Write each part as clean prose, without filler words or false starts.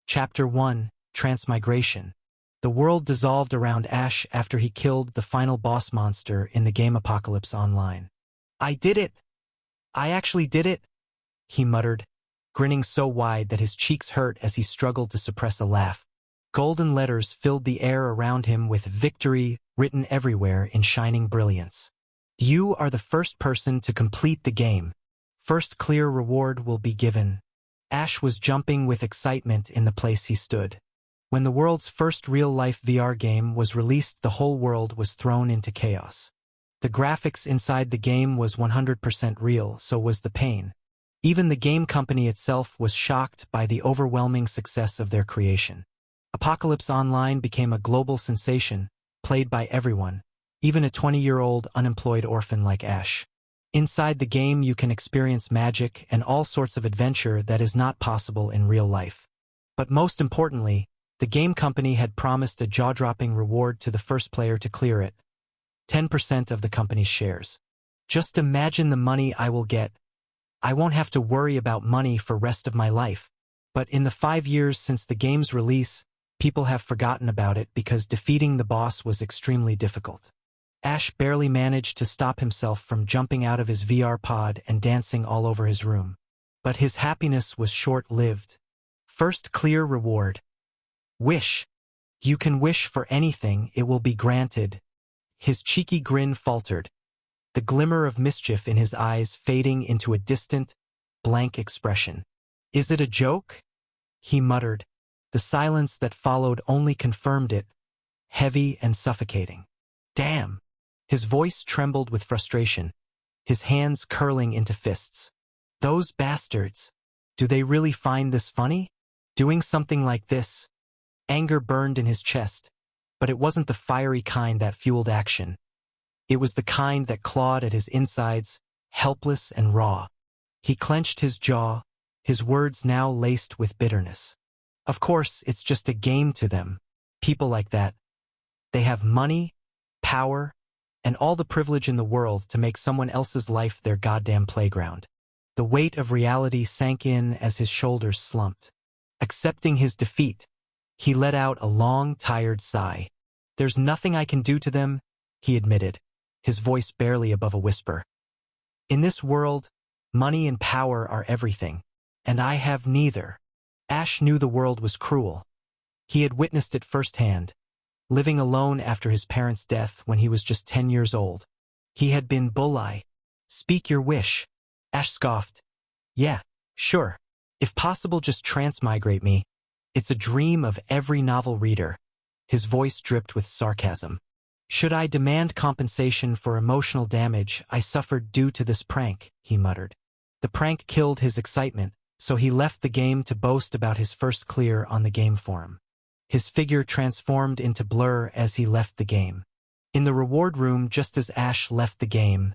Chapter 1, Transmigration. The world dissolved around Ash after he killed the final boss monster in the game Apocalypse Online. "I did it! I actually did it!" he muttered, grinning so wide that his cheeks hurt as he struggled to suppress a laugh. Golden letters filled the air around him with victory written everywhere in shining brilliance. "You are the first person to complete the game. First clear reward will be given." Ash was jumping with excitement in the place he stood. When the world's first real-life VR game was released, the whole world was thrown into chaos. The graphics inside the game was 100% real, so was the pain. Even the game company itself was shocked by the overwhelming success of their creation. Apocalypse Online became a global sensation, played by everyone, even a 20-year-old unemployed orphan like Ash. Inside the game you can experience magic and all sorts of adventure that is not possible in real life. But most importantly, the game company had promised a jaw-dropping reward to the first player to clear it. 10% of the company's shares. "Just imagine the money I will get. I won't have to worry about money for rest of my life." But in the 5 years since the game's release, people have forgotten about it because defeating the boss was extremely difficult. Ash barely managed to stop himself from jumping out of his VR pod and dancing all over his room. But his happiness was short-lived. First clear reward. "Wish. You can wish for anything, it will be granted." His cheeky grin faltered, the glimmer of mischief in his eyes fading into a distant, blank expression. "Is it a joke?" he muttered. The silence that followed only confirmed it, heavy and suffocating. "Damn!" His voice trembled with frustration, his hands curling into fists. "Those bastards! Do they really find this funny? Doing something like this?" Anger burned in his chest, but it wasn't the fiery kind that fueled action. It was the kind that clawed at his insides, helpless and raw. He clenched his jaw, his words now laced with bitterness. Of course, it's just a game to them. People like that. They have money, power, and all the privilege in the world to make someone else's life their goddamn playground. The weight of reality sank in as his shoulders slumped. Accepting his defeat, he let out a long, tired sigh. "There's nothing I can do to them," he admitted, his voice barely above a whisper. "In this world, money and power are everything, and I have neither." Ash knew the world was cruel. He had witnessed it firsthand, living alone after his parents' death when he was just 10 years old. He had been bullied. "Speak your wish." Ash scoffed. "Yeah, sure. If possible, just transmigrate me. It's a dream of every novel reader." His voice dripped with sarcasm. "Should I demand compensation for emotional damage I suffered due to this prank?" he muttered. The prank killed his excitement, so he left the game to boast about his first clear on the game forum. His figure transformed into blur as he left the game. In the reward room, just as Ash left the game,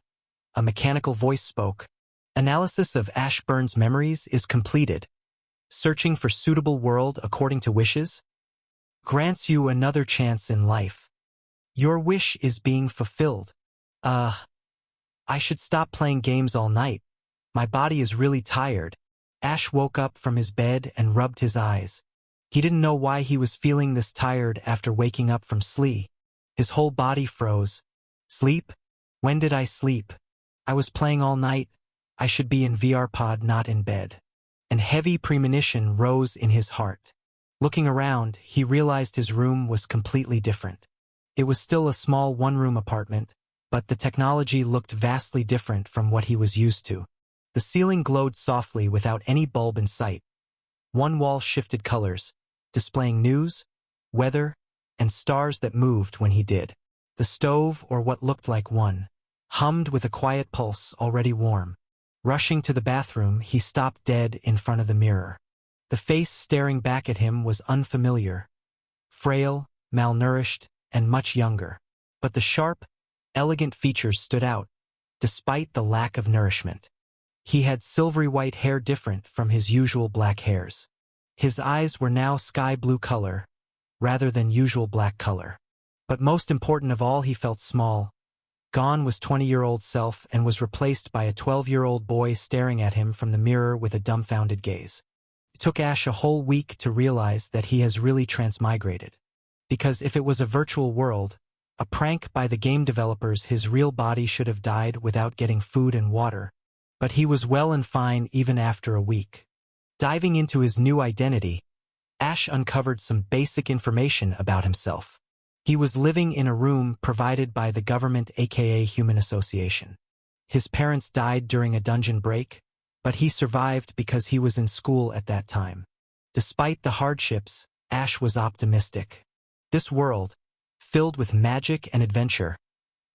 a mechanical voice spoke. "Analysis of Ashburn's memories is completed. Searching for suitable world according to wishes grants you another chance in life. Your wish is being fulfilled." I should stop playing games all night. My body is really tired." Ash woke up from his bed and rubbed his eyes. He didn't know why he was feeling this tired after waking up from sleep. His whole body froze. "Sleep? When did I sleep? I was playing all night. I should be in VR pod, not in bed." And heavy premonition rose in his heart. Looking around, he realized his room was completely different. It was still a small one-room apartment, but the technology looked vastly different from what he was used to. The ceiling glowed softly without any bulb in sight. One wall shifted colors, displaying news, weather, and stars that moved when he did. The stove, or what looked like one, hummed with a quiet pulse already warm. Rushing to the bathroom, he stopped dead in front of the mirror. The face staring back at him was unfamiliar, frail, malnourished, and much younger. But the sharp, elegant features stood out, despite the lack of nourishment. He had silvery white hair different from his usual black hairs. His eyes were now sky blue color, rather than usual black color. But most important of all, he felt small. Gone was 20-year-old self and was replaced by a 12-year-old boy staring at him from the mirror with a dumbfounded gaze. It took Ash a whole week to realize that he has really transmigrated. Because if it was a virtual world, a prank by the game developers, his real body should have died without getting food and water, but he was well and fine even after a week. Diving into his new identity, Ash uncovered some basic information about himself. He was living in a room provided by the government, aka Human Association. His parents died during a dungeon break, but he survived because he was in school at that time. Despite the hardships, Ash was optimistic. This world, filled with magic and adventure,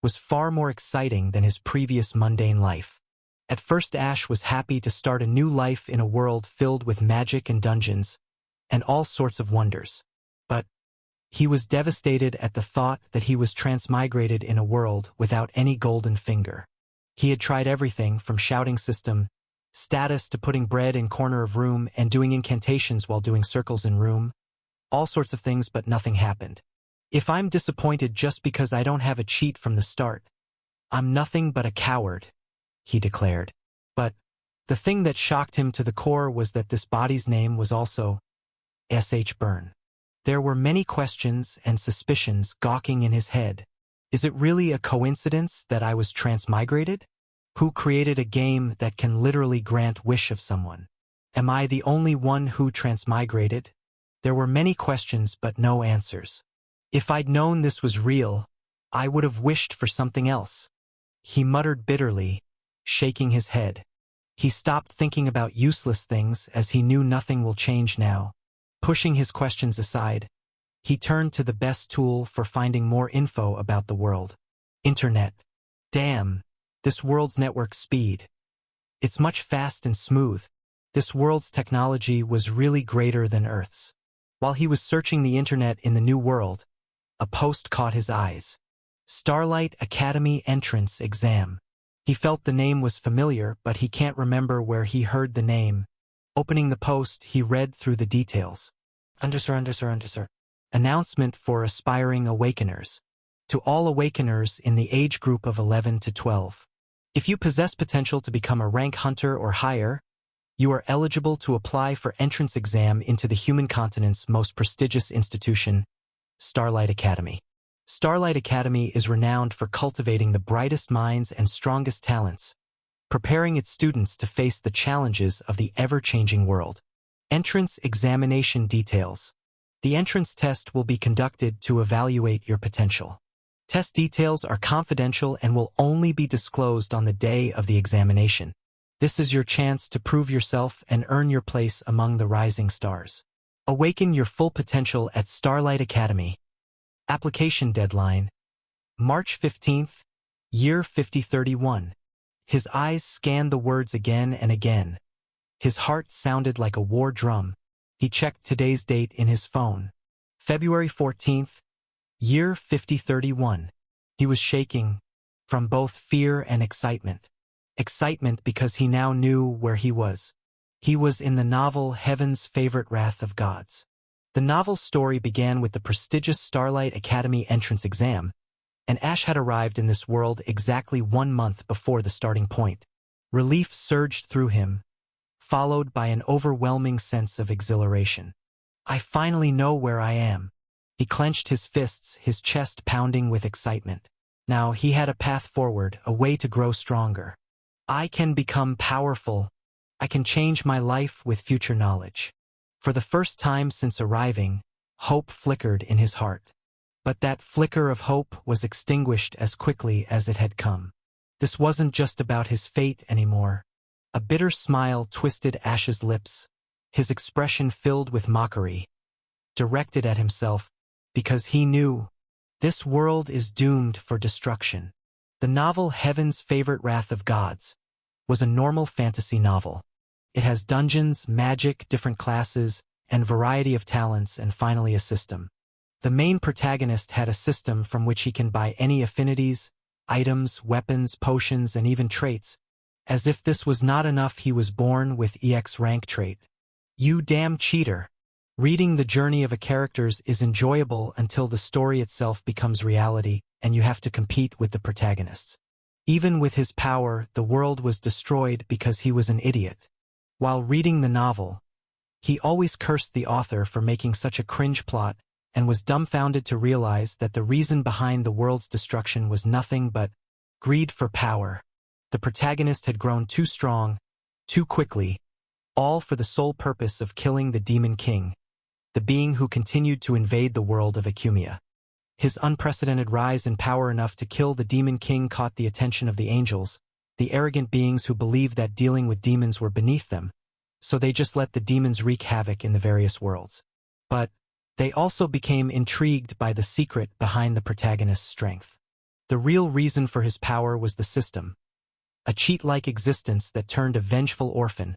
was far more exciting than his previous mundane life. At first, Ash was happy to start a new life in a world filled with magic and dungeons, and all sorts of wonders. But he was devastated at the thought that he was transmigrated in a world without any golden finger. He had tried everything from shouting system status to putting bread in corner of room and doing incantations while doing circles in room, all sorts of things, but nothing happened. If I'm disappointed just because I don't have a cheat from the start, I'm nothing but a coward, he declared. But the thing that shocked him to the core was that this body's name was also S.H. Byrne. There were many questions and suspicions gawking in his head. Is it really a coincidence that I was transmigrated? Who created a game that can literally grant wish of someone? Am I the only one who transmigrated? There were many questions but no answers. If I'd known this was real, I would have wished for something else. He muttered bitterly, shaking his head. He stopped thinking about useless things as he knew nothing will change now. Pushing his questions aside, he turned to the best tool for finding more info about the world. Internet. Damn, this world's network speed. It's much fast and smooth. This world's technology was really greater than Earth's. While he was searching the internet in the new world, a post caught his eyes. Starlight Academy Entrance Exam. He felt the name was familiar, but he can't remember where he heard the name. Opening the post, he read through the details. Announcement for aspiring awakeners. To all awakeners in the age group of 11 to 12. If you possess potential to become a rank hunter or higher, you are eligible to apply for entrance exam into the human continent's most prestigious institution, Starlight Academy. Starlight Academy is renowned for cultivating the brightest minds and strongest talents, preparing its students to face the challenges of the ever-changing world. Entrance examination details. The entrance test will be conducted to evaluate your potential. Test details are confidential and will only be disclosed on the day of the examination. This is your chance to prove yourself and earn your place among the rising stars. Awaken your full potential at Starlight Academy. Application deadline, March 15th, year 5031. His eyes scanned the words again and again. His heart sounded like a war drum. He checked today's date in his phone. February 14th, year 5031. He was shaking from both fear and excitement. Excitement because he now knew where he was. He was in the novel Heaven's Favorite Wrath of Gods. The novel's story began with the prestigious Starlight Academy entrance exam, and Ash had arrived in this world exactly 1 month before the starting point. Relief surged through him, followed by an overwhelming sense of exhilaration. I finally know where I am. He clenched his fists, his chest pounding with excitement. Now he had a path forward, a way to grow stronger. I can become powerful. I can change my life with future knowledge. For the first time since arriving, hope flickered in his heart. But that flicker of hope was extinguished as quickly as it had come. This wasn't just about his fate anymore. A bitter smile twisted Ash's lips, his expression filled with mockery, directed at himself, because he knew this world is doomed for destruction. The novel Heaven's Favorite Wrath of Gods was a normal fantasy novel. It has dungeons, magic, different classes, and variety of talents, and finally a system. The main protagonist had a system from which he can buy any affinities, items, weapons, potions, and even traits. As if this was not enough, he was born with EX rank trait. You damn cheater. Reading the journey of a characters is enjoyable until the story itself becomes reality, and you have to compete with the protagonists. Even with his power, the world was destroyed because he was an idiot. While reading the novel, He always cursed the author for making such a cringe plot and was dumbfounded to realize that the reason behind the world's destruction was nothing but greed for power. The protagonist had grown too strong, too quickly, all for the sole purpose of killing the Demon King, the being who continued to invade the world of Ecumia. His unprecedented rise in power enough to kill the Demon King caught the attention of the angels, the arrogant beings who believed that dealing with demons were beneath them, so they just let the demons wreak havoc in the various worlds. But they also became intrigued by the secret behind the protagonist's strength. The real reason for his power was the system, a cheat-like existence that turned a vengeful orphan,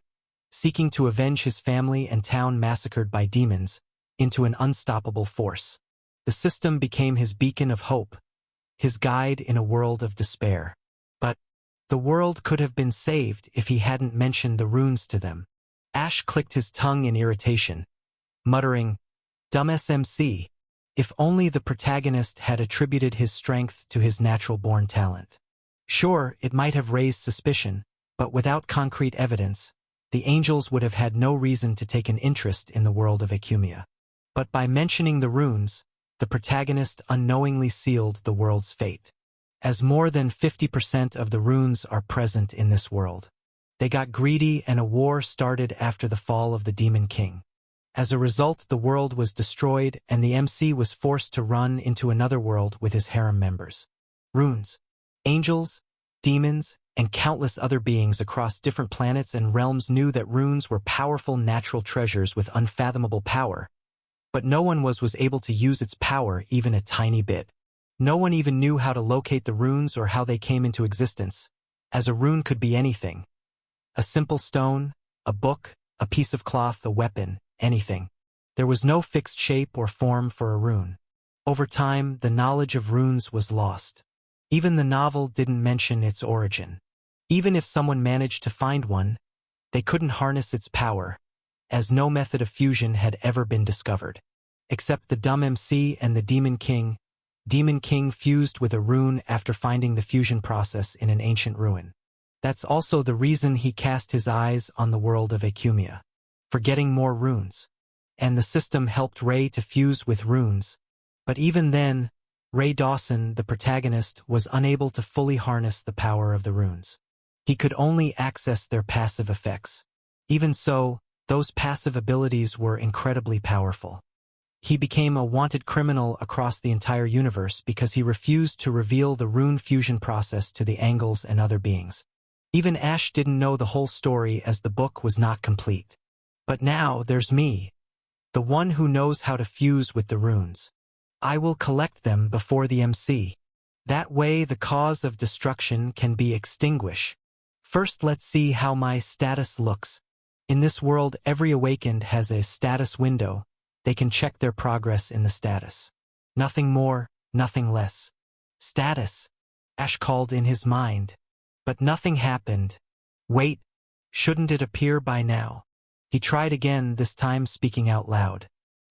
seeking to avenge his family and town massacred by demons, into an unstoppable force. The system became his beacon of hope, his guide in a world of despair. But the world could have been saved if he hadn't mentioned the runes to them. Ash clicked his tongue in irritation, muttering, "Dumb SMC, if only the protagonist had attributed his strength to his natural-born talent." Sure, it might have raised suspicion, but without concrete evidence, the angels would have had no reason to take an interest in the world of Ecumia. But by mentioning the runes, the protagonist unknowingly sealed the world's fate. As more than 50% of the runes are present in this world, they got greedy and a war started after the fall of the Demon King. As a result, the world was destroyed and the MC was forced to run into another world with his harem members. Runes, angels, demons, and countless other beings across different planets and realms knew that runes were powerful natural treasures with unfathomable power, but no one was able to use its power even a tiny bit. No one even knew how to locate the runes or how they came into existence, as a rune could be anything. A simple stone, a book, a piece of cloth, a weapon, anything. There was no fixed shape or form for a rune. Over time, the knowledge of runes was lost. Even the novel didn't mention its origin. Even if someone managed to find one, they couldn't harness its power, as no method of fusion had ever been discovered. Except the dumb MC and the Demon King. Demon King fused with a rune after finding the fusion process in an ancient ruin. That's also the reason he cast his eyes on the world of Ecumia, for getting more runes. And the system helped Ray to fuse with runes. But even then, Ray Dawson, the protagonist, was unable to fully harness the power of the runes. He could only access their passive effects. Even so, those passive abilities were incredibly powerful. He became a wanted criminal across the entire universe because he refused to reveal the rune fusion process to the Angles and other beings. Even Ash didn't know the whole story as the book was not complete. But now there's me, the one who knows how to fuse with the runes. I will collect them before the MC. That way the cause of destruction can be extinguished. First, let's see how my status looks. In this world, every awakened has a status window. They can check their progress in the status. Nothing more, nothing less. Status, Ash called in his mind. But nothing happened. Wait, shouldn't it appear by now? He tried again, this time speaking out loud.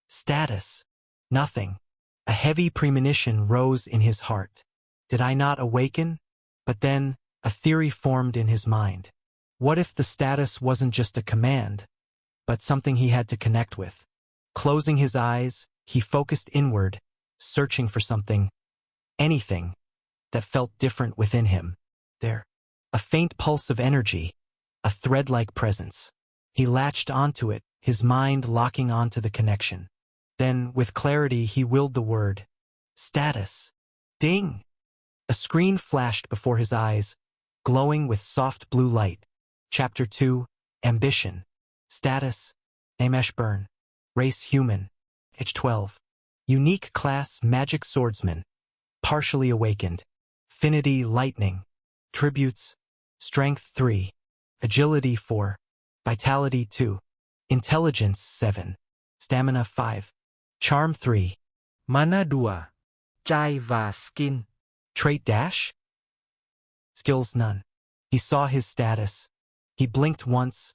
Status. Nothing. A heavy premonition rose in his heart. Did I not awaken? But then, a theory formed in his mind. What if the status wasn't just a command, but something he had to connect with? Closing his eyes, he focused inward, searching for something, anything, that felt different within him. There. A faint pulse of energy, a thread-like presence. He latched onto it, his mind locking onto the connection. Then, with clarity, he willed the word. Status. Ding! A screen flashed before his eyes, glowing with soft blue light. Chapter 2, Ambition. Status, name Ashburn. Race human. Age 12. Unique class magic swordsman. Partially awakened. Affinity lightning. Tributes. Strength 3. Agility 4. Vitality 2. Intelligence 7. Stamina 5. Charm 3. Mana 2. Chai và skin. Trait dash? Skills none. He saw his status. He blinked once,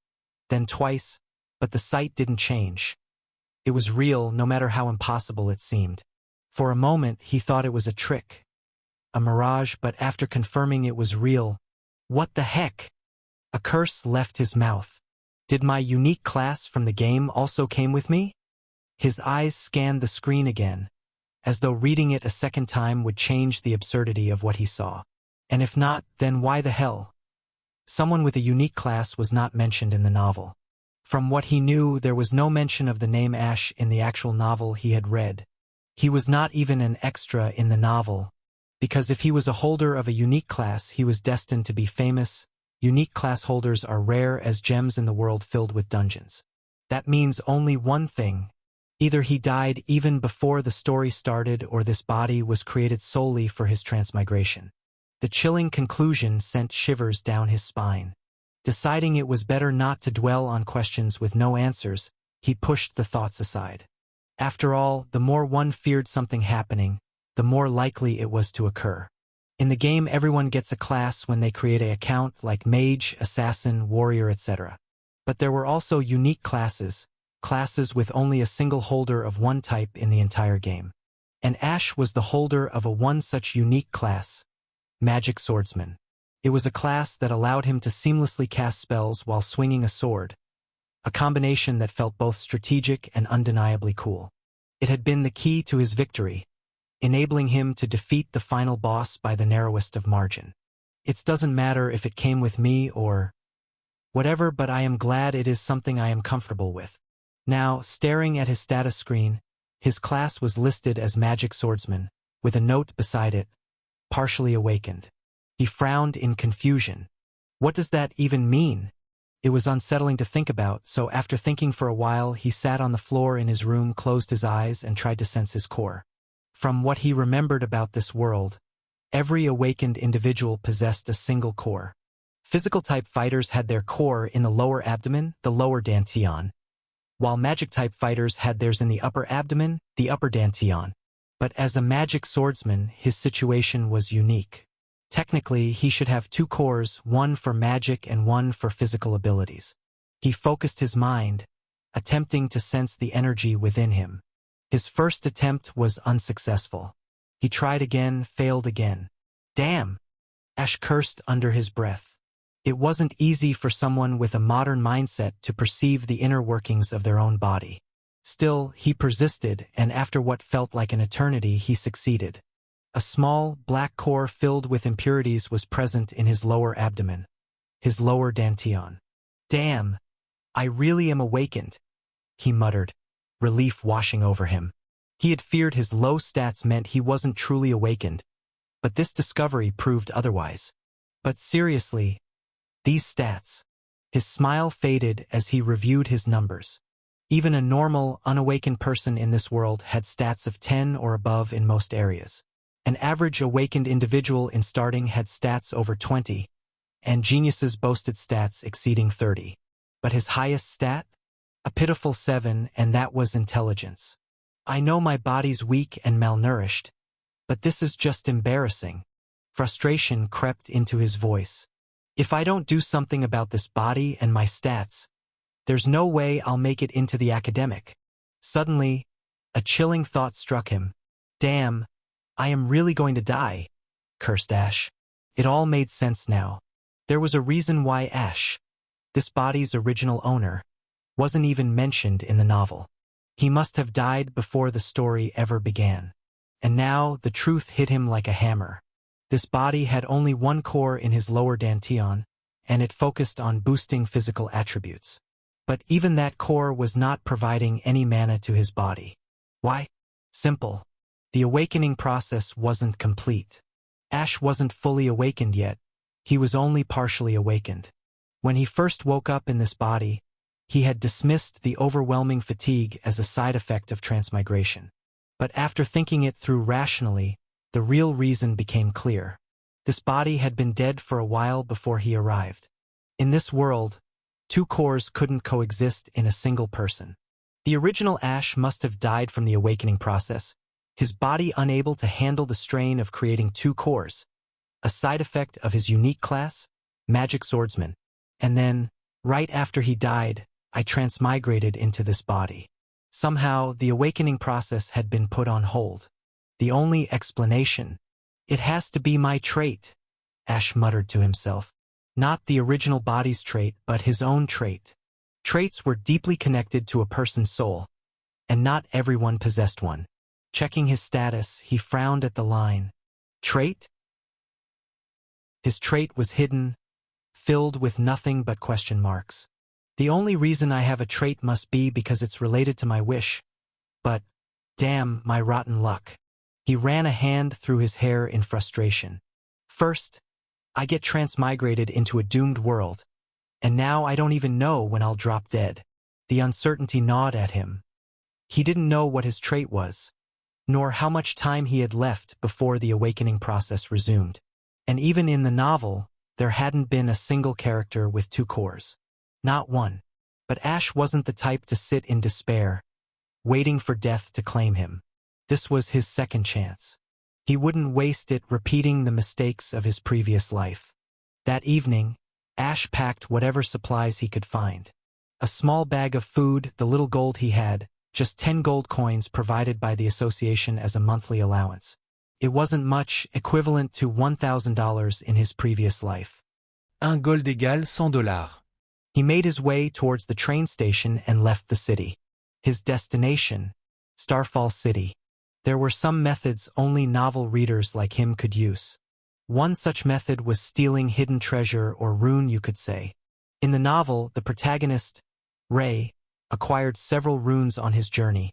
then twice, but the sight didn't change. It was real, no matter how impossible it seemed. For a moment, he thought it was a trick, a mirage, but after confirming it was real, what the heck? A curse left his mouth. Did my unique class from the game also came with me? His eyes scanned the screen again, as though reading it a second time would change the absurdity of what he saw. And if not, then why the hell? Someone with a unique class was not mentioned in the novel. From what he knew, there was no mention of the name Ash in the actual novel he had read. He was not even an extra in the novel, because if he was a holder of a unique class, he was destined to be famous. Unique class holders are rare as gems in the world filled with dungeons. That means only one thing. Either he died even before the story started, or this body was created solely for his transmigration. The chilling conclusion sent shivers down his spine. Deciding it was better not to dwell on questions with no answers, he pushed the thoughts aside. After all, the more one feared something happening, the more likely it was to occur. In the game, everyone gets a class when they create an account, like mage, assassin, warrior, etc. But there were also unique classes with only a single holder of one type in the entire game. And Ash was the holder of one such unique class, Magic Swordsman. It was a class that allowed him to seamlessly cast spells while swinging a sword, a combination that felt both strategic and undeniably cool. It had been the key to his victory, enabling him to defeat the final boss by the narrowest of margin. It doesn't matter if it came with me or whatever, but I am glad it is something I am comfortable with. Now, staring at his status screen, his class was listed as Magic Swordsman, with a note beside it, partially awakened. He frowned in confusion. What does that even mean? It was unsettling to think about, so after thinking for a while, he sat on the floor in his room, closed his eyes, and tried to sense his core. From what he remembered about this world, every awakened individual possessed a single core. Physical-type fighters had their core in the lower abdomen, the lower dantian, while magic-type fighters had theirs in the upper abdomen, the upper dantian. But as a magic swordsman, his situation was unique. Technically, he should have two cores, one for magic and one for physical abilities. He focused his mind, attempting to sense the energy within him. His first attempt was unsuccessful. He tried again, failed again. Damn! Ash cursed under his breath. It wasn't easy for someone with a modern mindset to perceive the inner workings of their own body. Still, he persisted, and after what felt like an eternity, he succeeded. A small, black core filled with impurities was present in his lower abdomen, his lower dantian. Damn! I really am awakened, he muttered, relief washing over him. He had feared his low stats meant he wasn't truly awakened, but this discovery proved otherwise. But seriously, these stats. His smile faded as he reviewed his numbers. Even a normal, unawakened person in this world had stats of 10 or above in most areas. An average awakened individual in starting had stats over 20, and geniuses boasted stats exceeding 30. But his highest stat? A pitiful 7, and that was intelligence. I know my body's weak and malnourished, but this is just embarrassing. Frustration crept into his voice. If I don't do something about this body and my stats, there's no way I'll make it into the academic. Suddenly, a chilling thought struck him. Damn, I am really going to die, cursed Ash. It all made sense now. There was a reason why Ash, this body's original owner, wasn't even mentioned in the novel. He must have died before the story ever began. And now the truth hit him like a hammer. This body had only one core in his lower dantian, and it focused on boosting physical attributes. But even that core was not providing any mana to his body. Why? Simple. The awakening process wasn't complete. Ash wasn't fully awakened yet. He was only partially awakened. When he first woke up in this body, he had dismissed the overwhelming fatigue as a side effect of transmigration. But after thinking it through rationally, the real reason became clear. This body had been dead for a while before he arrived. In this world, two cores couldn't coexist in a single person. The original Ash must have died from the awakening process, his body unable to handle the strain of creating two cores, a side effect of his unique class, Magic Swordsman. And then, right after he died, I transmigrated into this body. Somehow, the awakening process had been put on hold. The only explanation, it has to be my trait, Ash muttered to himself. Not the original body's trait, but his own trait. Traits were deeply connected to a person's soul, and not everyone possessed one. Checking his status, he frowned at the line. Trait? His trait was hidden, filled with nothing but question marks. The only reason I have a trait must be because it's related to my wish. But, damn my rotten luck. He ran a hand through his hair in frustration. First, I get transmigrated into a doomed world, and now I don't even know when I'll drop dead. The uncertainty gnawed at him. He didn't know what his trait was, nor how much time he had left before the awakening process resumed. And even in the novel, there hadn't been a single character with two cores. Not one. But Ash wasn't the type to sit in despair, waiting for death to claim him. This was his second chance. He wouldn't waste it repeating the mistakes of his previous life. That evening, Ash packed whatever supplies he could find. A small bag of food, the little gold he had, just 10 gold coins provided by the association as a monthly allowance. It wasn't much, equivalent to $1,000 in his previous life. Un gold égale $100. He made his way towards the train station and left the city. His destination, Starfall City. There were some methods only novel readers like him could use. One such method was stealing hidden treasure or rune, you could say. In the novel, the protagonist, Ray, acquired several runes on his journey,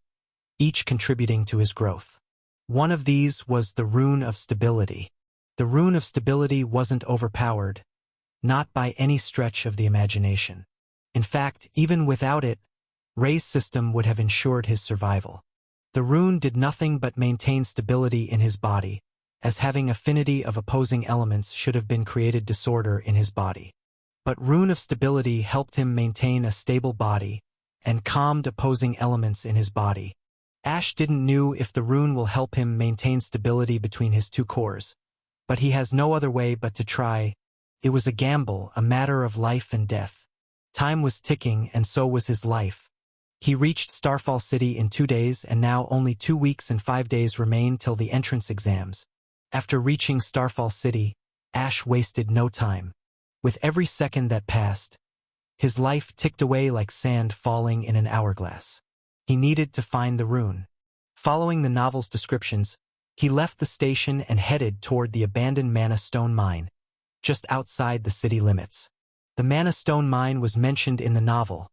each contributing to his growth. One of these was the Rune of Stability. The Rune of Stability wasn't overpowered, not by any stretch of the imagination. In fact, even without it, Ray's system would have ensured his survival. The rune did nothing but maintain stability in his body, as having affinity of opposing elements should have been created disorder in his body. But Rune of Stability helped him maintain a stable body and calmed opposing elements in his body. Ash didn't know if the rune will help him maintain stability between his two cores, but he has no other way but to try. It was a gamble, a matter of life and death. Time was ticking, and so was his life. He reached Starfall City in 2 days, and now only 2 weeks and 5 days remain till the entrance exams. After reaching Starfall City, Ash wasted no time. With every second that passed, his life ticked away like sand falling in an hourglass. He needed to find the rune. Following the novel's descriptions, he left the station and headed toward the abandoned Mana Stone Mine, just outside the city limits. The Mana Stone Mine was mentioned in the novel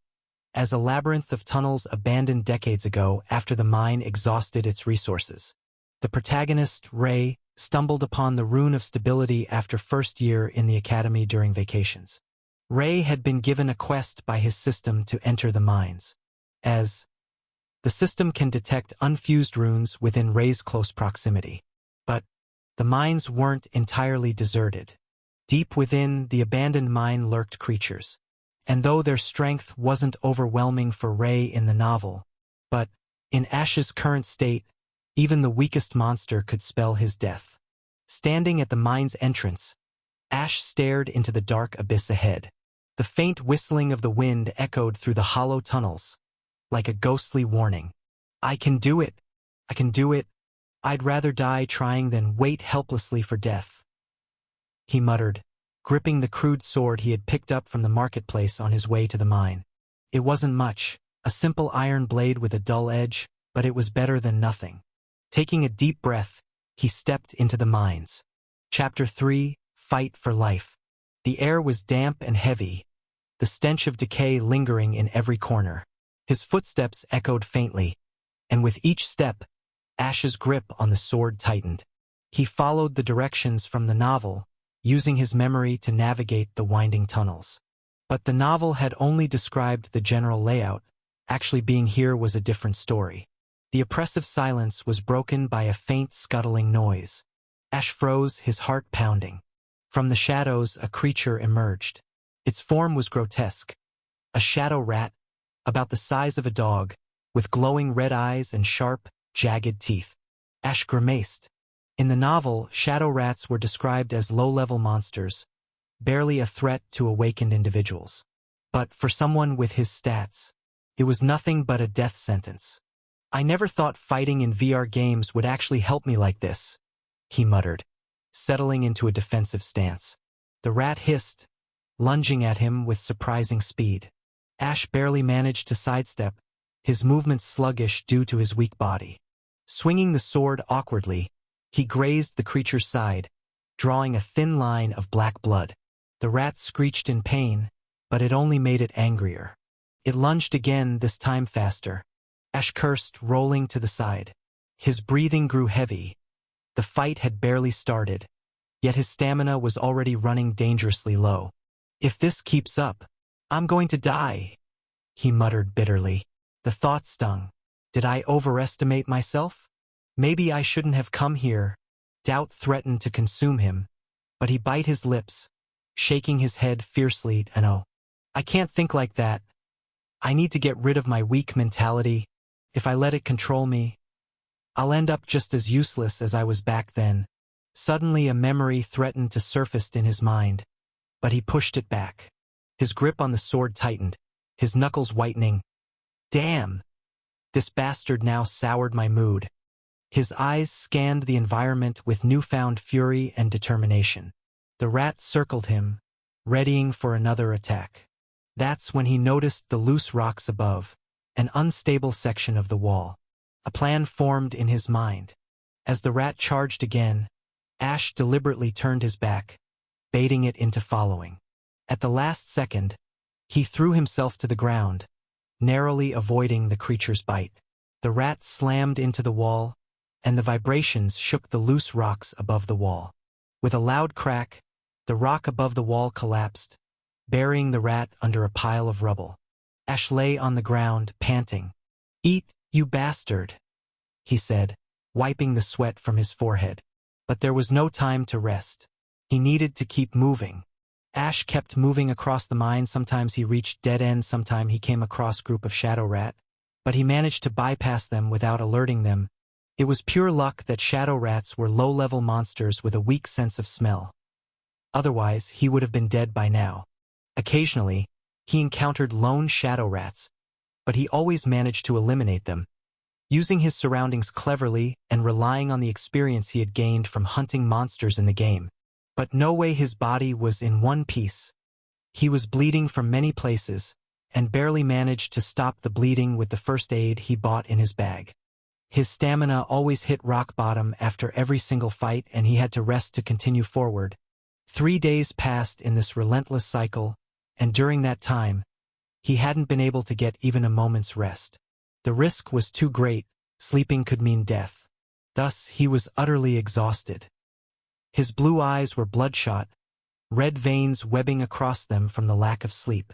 as a labyrinth of tunnels abandoned decades ago after the mine exhausted its resources. The protagonist, Ray, stumbled upon the Rune of Stability after first year in the academy during vacations. Ray had been given a quest by his system to enter the mines, as the system can detect unfused runes within Ray's close proximity. But the mines weren't entirely deserted. Deep within the abandoned mine lurked creatures. And though their strength wasn't overwhelming for Ray in the novel, but in Ash's current state, even the weakest monster could spell his death. Standing at the mine's entrance, Ash stared into the dark abyss ahead. The faint whistling of the wind echoed through the hollow tunnels, like a ghostly warning. I can do it. I can do it. I'd rather die trying than wait helplessly for death, he muttered, gripping the crude sword he had picked up from the marketplace on his way to the mine. It wasn't much, a simple iron blade with a dull edge, but it was better than nothing. Taking a deep breath, he stepped into the mines. Chapter 3, Fight for Life. The air was damp and heavy, the stench of decay lingering in every corner. His footsteps echoed faintly, and with each step, Ash's grip on the sword tightened. He followed the directions from the novel, using his memory to navigate the winding tunnels. But the novel had only described the general layout. Actually being here was a different story. The oppressive silence was broken by a faint scuttling noise. Ash froze, his heart pounding. From the shadows, a creature emerged. Its form was grotesque. A shadow rat, about the size of a dog, with glowing red eyes and sharp, jagged teeth. Ash grimaced. In the novel, shadow rats were described as low-level monsters, barely a threat to awakened individuals. But for someone with his stats, it was nothing but a death sentence. I never thought fighting in VR games would actually help me like this, he muttered, settling into a defensive stance. The rat hissed, lunging at him with surprising speed. Ash barely managed to sidestep, his movements sluggish due to his weak body. Swinging the sword awkwardly, he grazed the creature's side, drawing a thin line of black blood. The rat screeched in pain, but it only made it angrier. It lunged again, this time faster. Ash cursed, rolling to the side. His breathing grew heavy. The fight had barely started, yet his stamina was already running dangerously low. If this keeps up, I'm going to die, he muttered bitterly. The thought stung. Did I overestimate myself? Maybe I shouldn't have come here. Doubt threatened to consume him, but he bit his lips, shaking his head fiercely. No, I can't think like that. I need to get rid of my weak mentality. If I let it control me, I'll end up just as useless as I was back then. Suddenly a memory threatened to surface in his mind, but he pushed it back. His grip on the sword tightened, his knuckles whitening. Damn! This bastard now soured my mood. His eyes scanned the environment with newfound fury and determination. The rat circled him, readying for another attack. That's when he noticed the loose rocks above, an unstable section of the wall. A plan formed in his mind. As the rat charged again, Ash deliberately turned his back, baiting it into following. At the last second, he threw himself to the ground, narrowly avoiding the creature's bite. The rat slammed into the wall, and the vibrations shook the loose rocks above the wall. With a loud crack, the rock above the wall collapsed, burying the rat under a pile of rubble. Ash lay on the ground, panting. "Eat, you bastard," he said, wiping the sweat from his forehead. But there was no time to rest. He needed to keep moving. Ash kept moving across the mine. Sometimes he reached dead ends, sometimes he came across a group of shadow rat, but he managed to bypass them without alerting them. It was pure luck that shadow rats were low-level monsters with a weak sense of smell. Otherwise, he would have been dead by now. Occasionally, he encountered lone shadow rats, but he always managed to eliminate them, using his surroundings cleverly and relying on the experience he had gained from hunting monsters in the game. But no way his body was in one piece. He was bleeding from many places, and barely managed to stop the bleeding with the first aid he bought in his bag. His stamina always hit rock bottom after every single fight, and he had to rest to continue forward. 3 days passed in this relentless cycle, and during that time, he hadn't been able to get even a moment's rest. The risk was too great, sleeping could mean death. Thus, he was utterly exhausted. His blue eyes were bloodshot, red veins webbing across them from the lack of sleep.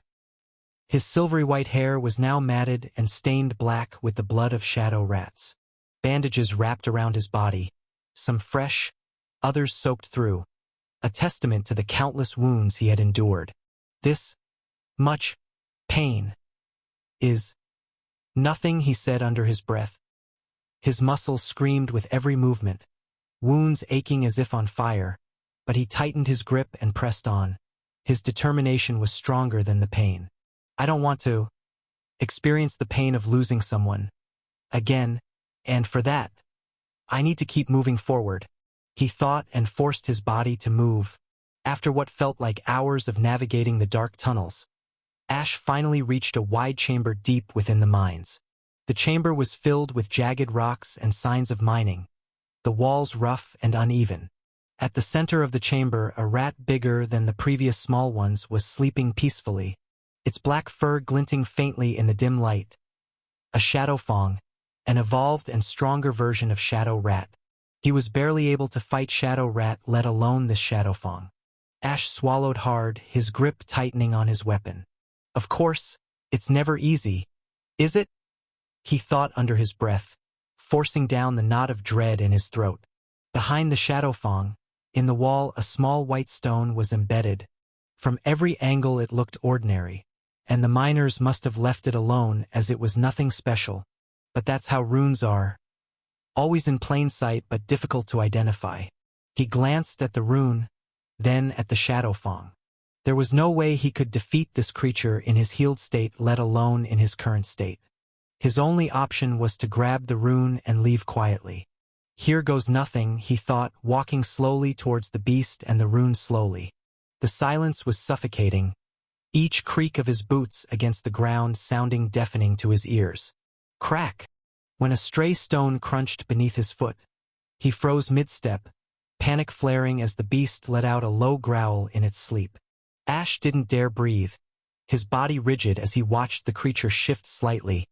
His silvery white hair was now matted and stained black with the blood of shadow rats. Bandages wrapped around his body, some fresh, others soaked through, a testament to the countless wounds he had endured. This much pain is nothing, he said under his breath. His muscles screamed with every movement, wounds aching as if on fire, but he tightened his grip and pressed on. His determination was stronger than the pain. I don't want to experience the pain of losing someone again, and for that, I need to keep moving forward, he thought, and forced his body to move. After what felt like hours of navigating the dark tunnels, Ash finally reached a wide chamber deep within the mines. The chamber was filled with jagged rocks and signs of mining, the walls rough and uneven. At the center of the chamber, a rat bigger than the previous small ones was sleeping peacefully, its black fur glinting faintly in the dim light. A Shadow Fong, an evolved and stronger version of Shadow Rat. He was barely able to fight Shadow Rat, let alone this Shadow Fong. Ash swallowed hard, his grip tightening on his weapon. Of course, it's never easy, is it? He thought under his breath, forcing down the knot of dread in his throat. Behind the Shadow Fong, in the wall, a small white stone was embedded. From every angle it looked ordinary, and the miners must have left it alone as it was nothing special. But that's how runes are. Always in plain sight but difficult to identify. He glanced at the rune, then at the Shadow Fong. There was no way he could defeat this creature in his healed state, let alone in his current state. His only option was to grab the rune and leave quietly. Here goes nothing, he thought, walking slowly towards the beast and the rune slowly. The silence was suffocating, each creak of his boots against the ground sounding deafening to his ears. Crack! When a stray stone crunched beneath his foot, he froze mid-step, panic flaring as the beast let out a low growl in its sleep. Ash didn't dare breathe, his body rigid as he watched the creature shift slightly,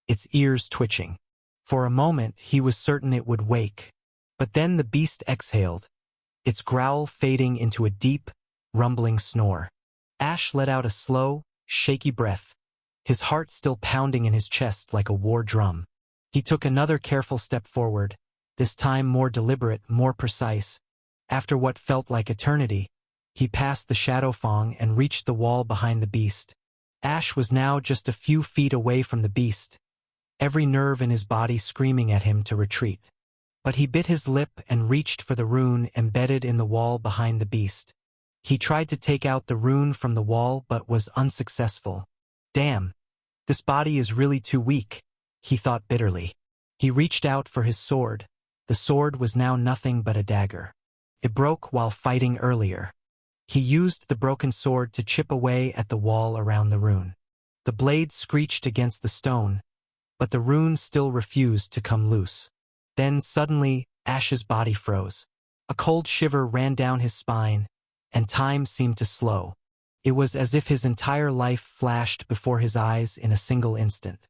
its ears twitching. For a moment he was certain it would wake, but then the beast exhaled, its growl fading into a deep, rumbling snore. Ash let out a slow, shaky breath, his heart still pounding in his chest like a war drum. He took another careful step forward, this time more deliberate, more precise. After what felt like eternity, he passed the Shadow Fang and reached the wall behind the beast. Ash was now just a few feet away from the beast, every nerve in his body screaming at him to retreat. But he bit his lip and reached for the rune embedded in the wall behind the beast. He tried to take out the rune from the wall but was unsuccessful. Damn, this body is really too weak, he thought bitterly. He reached out for his sword. The sword was now nothing but a dagger. It broke while fighting earlier. He used the broken sword to chip away at the wall around the rune. The blade screeched against the stone, but the rune still refused to come loose. Then suddenly, Ash's body froze. A cold shiver ran down his spine, and time seemed to slow. It was as if his entire life flashed before his eyes in a single instant.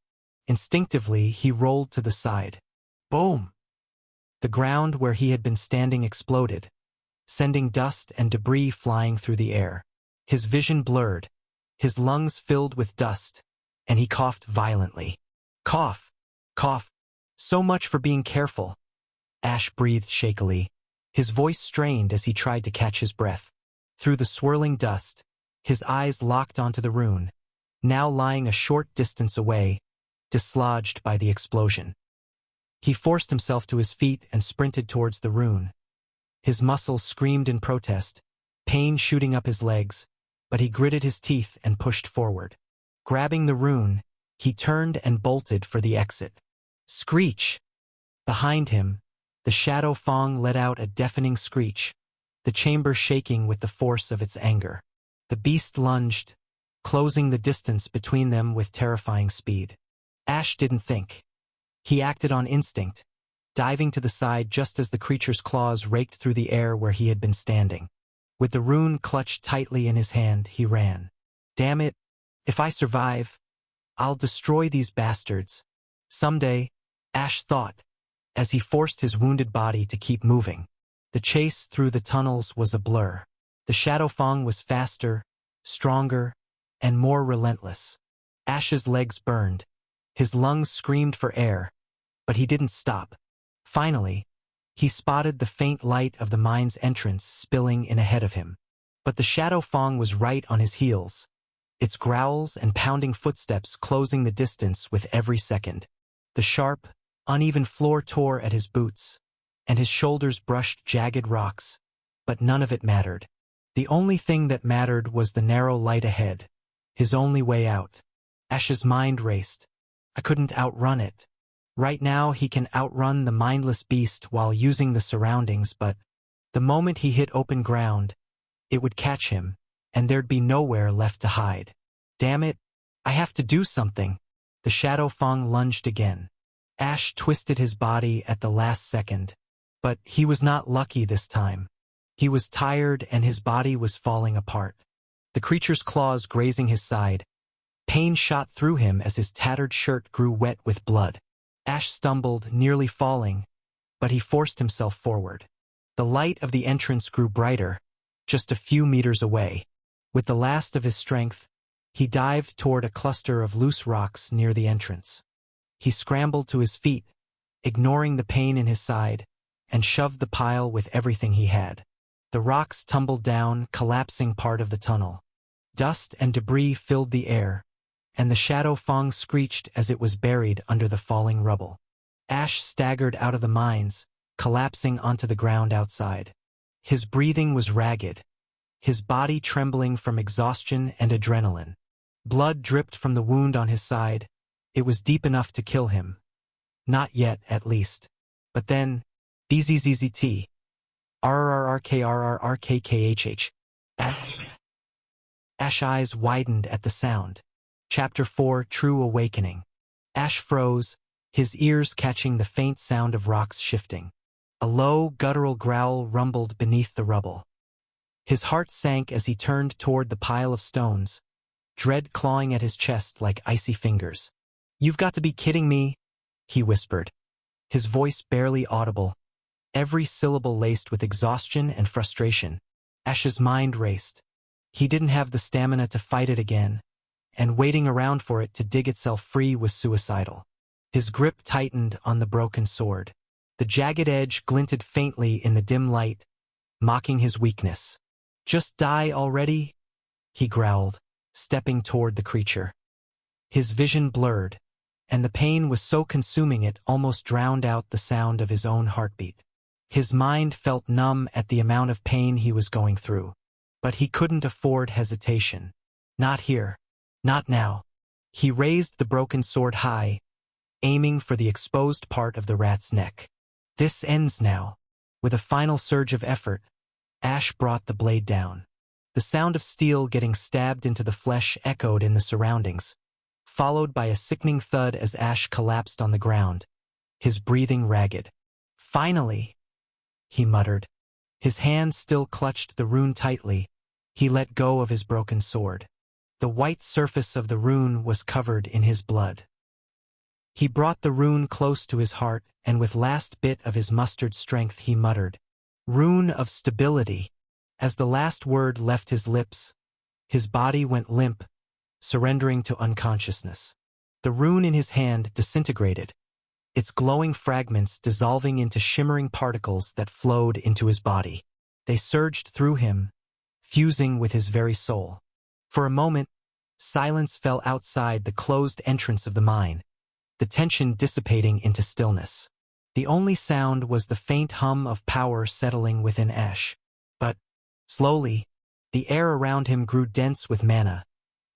Instinctively, he rolled to the side. Boom! The ground where he had been standing exploded, sending dust and debris flying through the air. His vision blurred, his lungs filled with dust, and he coughed violently. Cough! Cough! So much for being careful. Ash breathed shakily, his voice strained as he tried to catch his breath. Through the swirling dust, his eyes locked onto the rune, now lying a short distance away, dislodged by the explosion. He forced himself to his feet and sprinted towards the rune. His muscles screamed in protest, pain shooting up his legs, but he gritted his teeth and pushed forward. Grabbing the rune, he turned and bolted for the exit. Screech! Behind him, the Shadow Fang let out a deafening screech, the chamber shaking with the force of its anger. The beast lunged, closing the distance between them with terrifying speed. Ash didn't think. He acted on instinct, diving to the side just as the creature's claws raked through the air where he had been standing. With the rune clutched tightly in his hand, he ran. Damn it! If I survive, I'll destroy these bastards. Someday, Ash thought, as he forced his wounded body to keep moving. The chase through the tunnels was a blur. The Shadow Fang was faster, stronger, and more relentless. Ash's legs burned. His lungs screamed for air, but he didn't stop. Finally, he spotted the faint light of the mine's entrance spilling in ahead of him. But the Shadow Fang was right on his heels, its growls and pounding footsteps closing the distance with every second. The sharp, uneven floor tore at his boots, and his shoulders brushed jagged rocks, but none of it mattered. The only thing that mattered was the narrow light ahead, his only way out. Ash's mind raced. I couldn't outrun it. Right now he can outrun the mindless beast while using the surroundings, but the moment he hit open ground, it would catch him, and there'd be nowhere left to hide. Damn it, I have to do something. The Shadow Fang lunged again. Ash twisted his body at the last second, but he was not lucky this time. He was tired and his body was falling apart. The creature's claws grazing his side. Pain shot through him as his tattered shirt grew wet with blood. Ash stumbled, nearly falling, but he forced himself forward. The light of the entrance grew brighter, just a few meters away. With the last of his strength, he dived toward a cluster of loose rocks near the entrance. He scrambled to his feet, ignoring the pain in his side, and shoved the pile with everything he had. The rocks tumbled down, collapsing part of the tunnel. Dust and debris filled the air, and the Shadow Fang screeched as it was buried under the falling rubble. Ash staggered out of the mines, collapsing onto the ground outside. His breathing was ragged, his body trembling from exhaustion and adrenaline. Blood dripped from the wound on his side. It was deep enough to kill him. Not yet, at least. But then, BZZZT. RRRKRRRKKHH. Ash's eyes widened at the sound. Chapter 4, True Awakening. Ash froze, his ears catching the faint sound of rocks shifting. A low, guttural growl rumbled beneath the rubble. His heart sank as he turned toward the pile of stones, dread clawing at his chest like icy fingers. "You've got to be kidding me," he whispered, his voice barely audible, every syllable laced with exhaustion and frustration. Ash's mind raced. He didn't have the stamina to fight it again, and waiting around for it to dig itself free was suicidal. His grip tightened on the broken sword. The jagged edge glinted faintly in the dim light, mocking his weakness. "Just die already?" he growled, stepping toward the creature. His vision blurred, and the pain was so consuming it almost drowned out the sound of his own heartbeat. His mind felt numb at the amount of pain he was going through. But he couldn't afford hesitation. Not here. Not now. He raised the broken sword high, aiming for the exposed part of the rat's neck. This ends now. With a final surge of effort, Ash brought the blade down. The sound of steel getting stabbed into the flesh echoed in the surroundings, followed by a sickening thud as Ash collapsed on the ground, his breathing ragged. "Finally," he muttered. His hand still clutched the rune tightly. He let go of his broken sword. The white surface of the rune was covered in his blood. He brought the rune close to his heart, and with last bit of his mustered strength he muttered, "Rune of stability." As the last word left his lips, his body went limp, surrendering to unconsciousness. The rune in his hand disintegrated, its glowing fragments dissolving into shimmering particles that flowed into his body. They surged through him, fusing with his very soul. For a moment, silence fell outside the closed entrance of the mine, the tension dissipating into stillness. The only sound was the faint hum of power settling within Ash. But, slowly, the air around him grew dense with mana,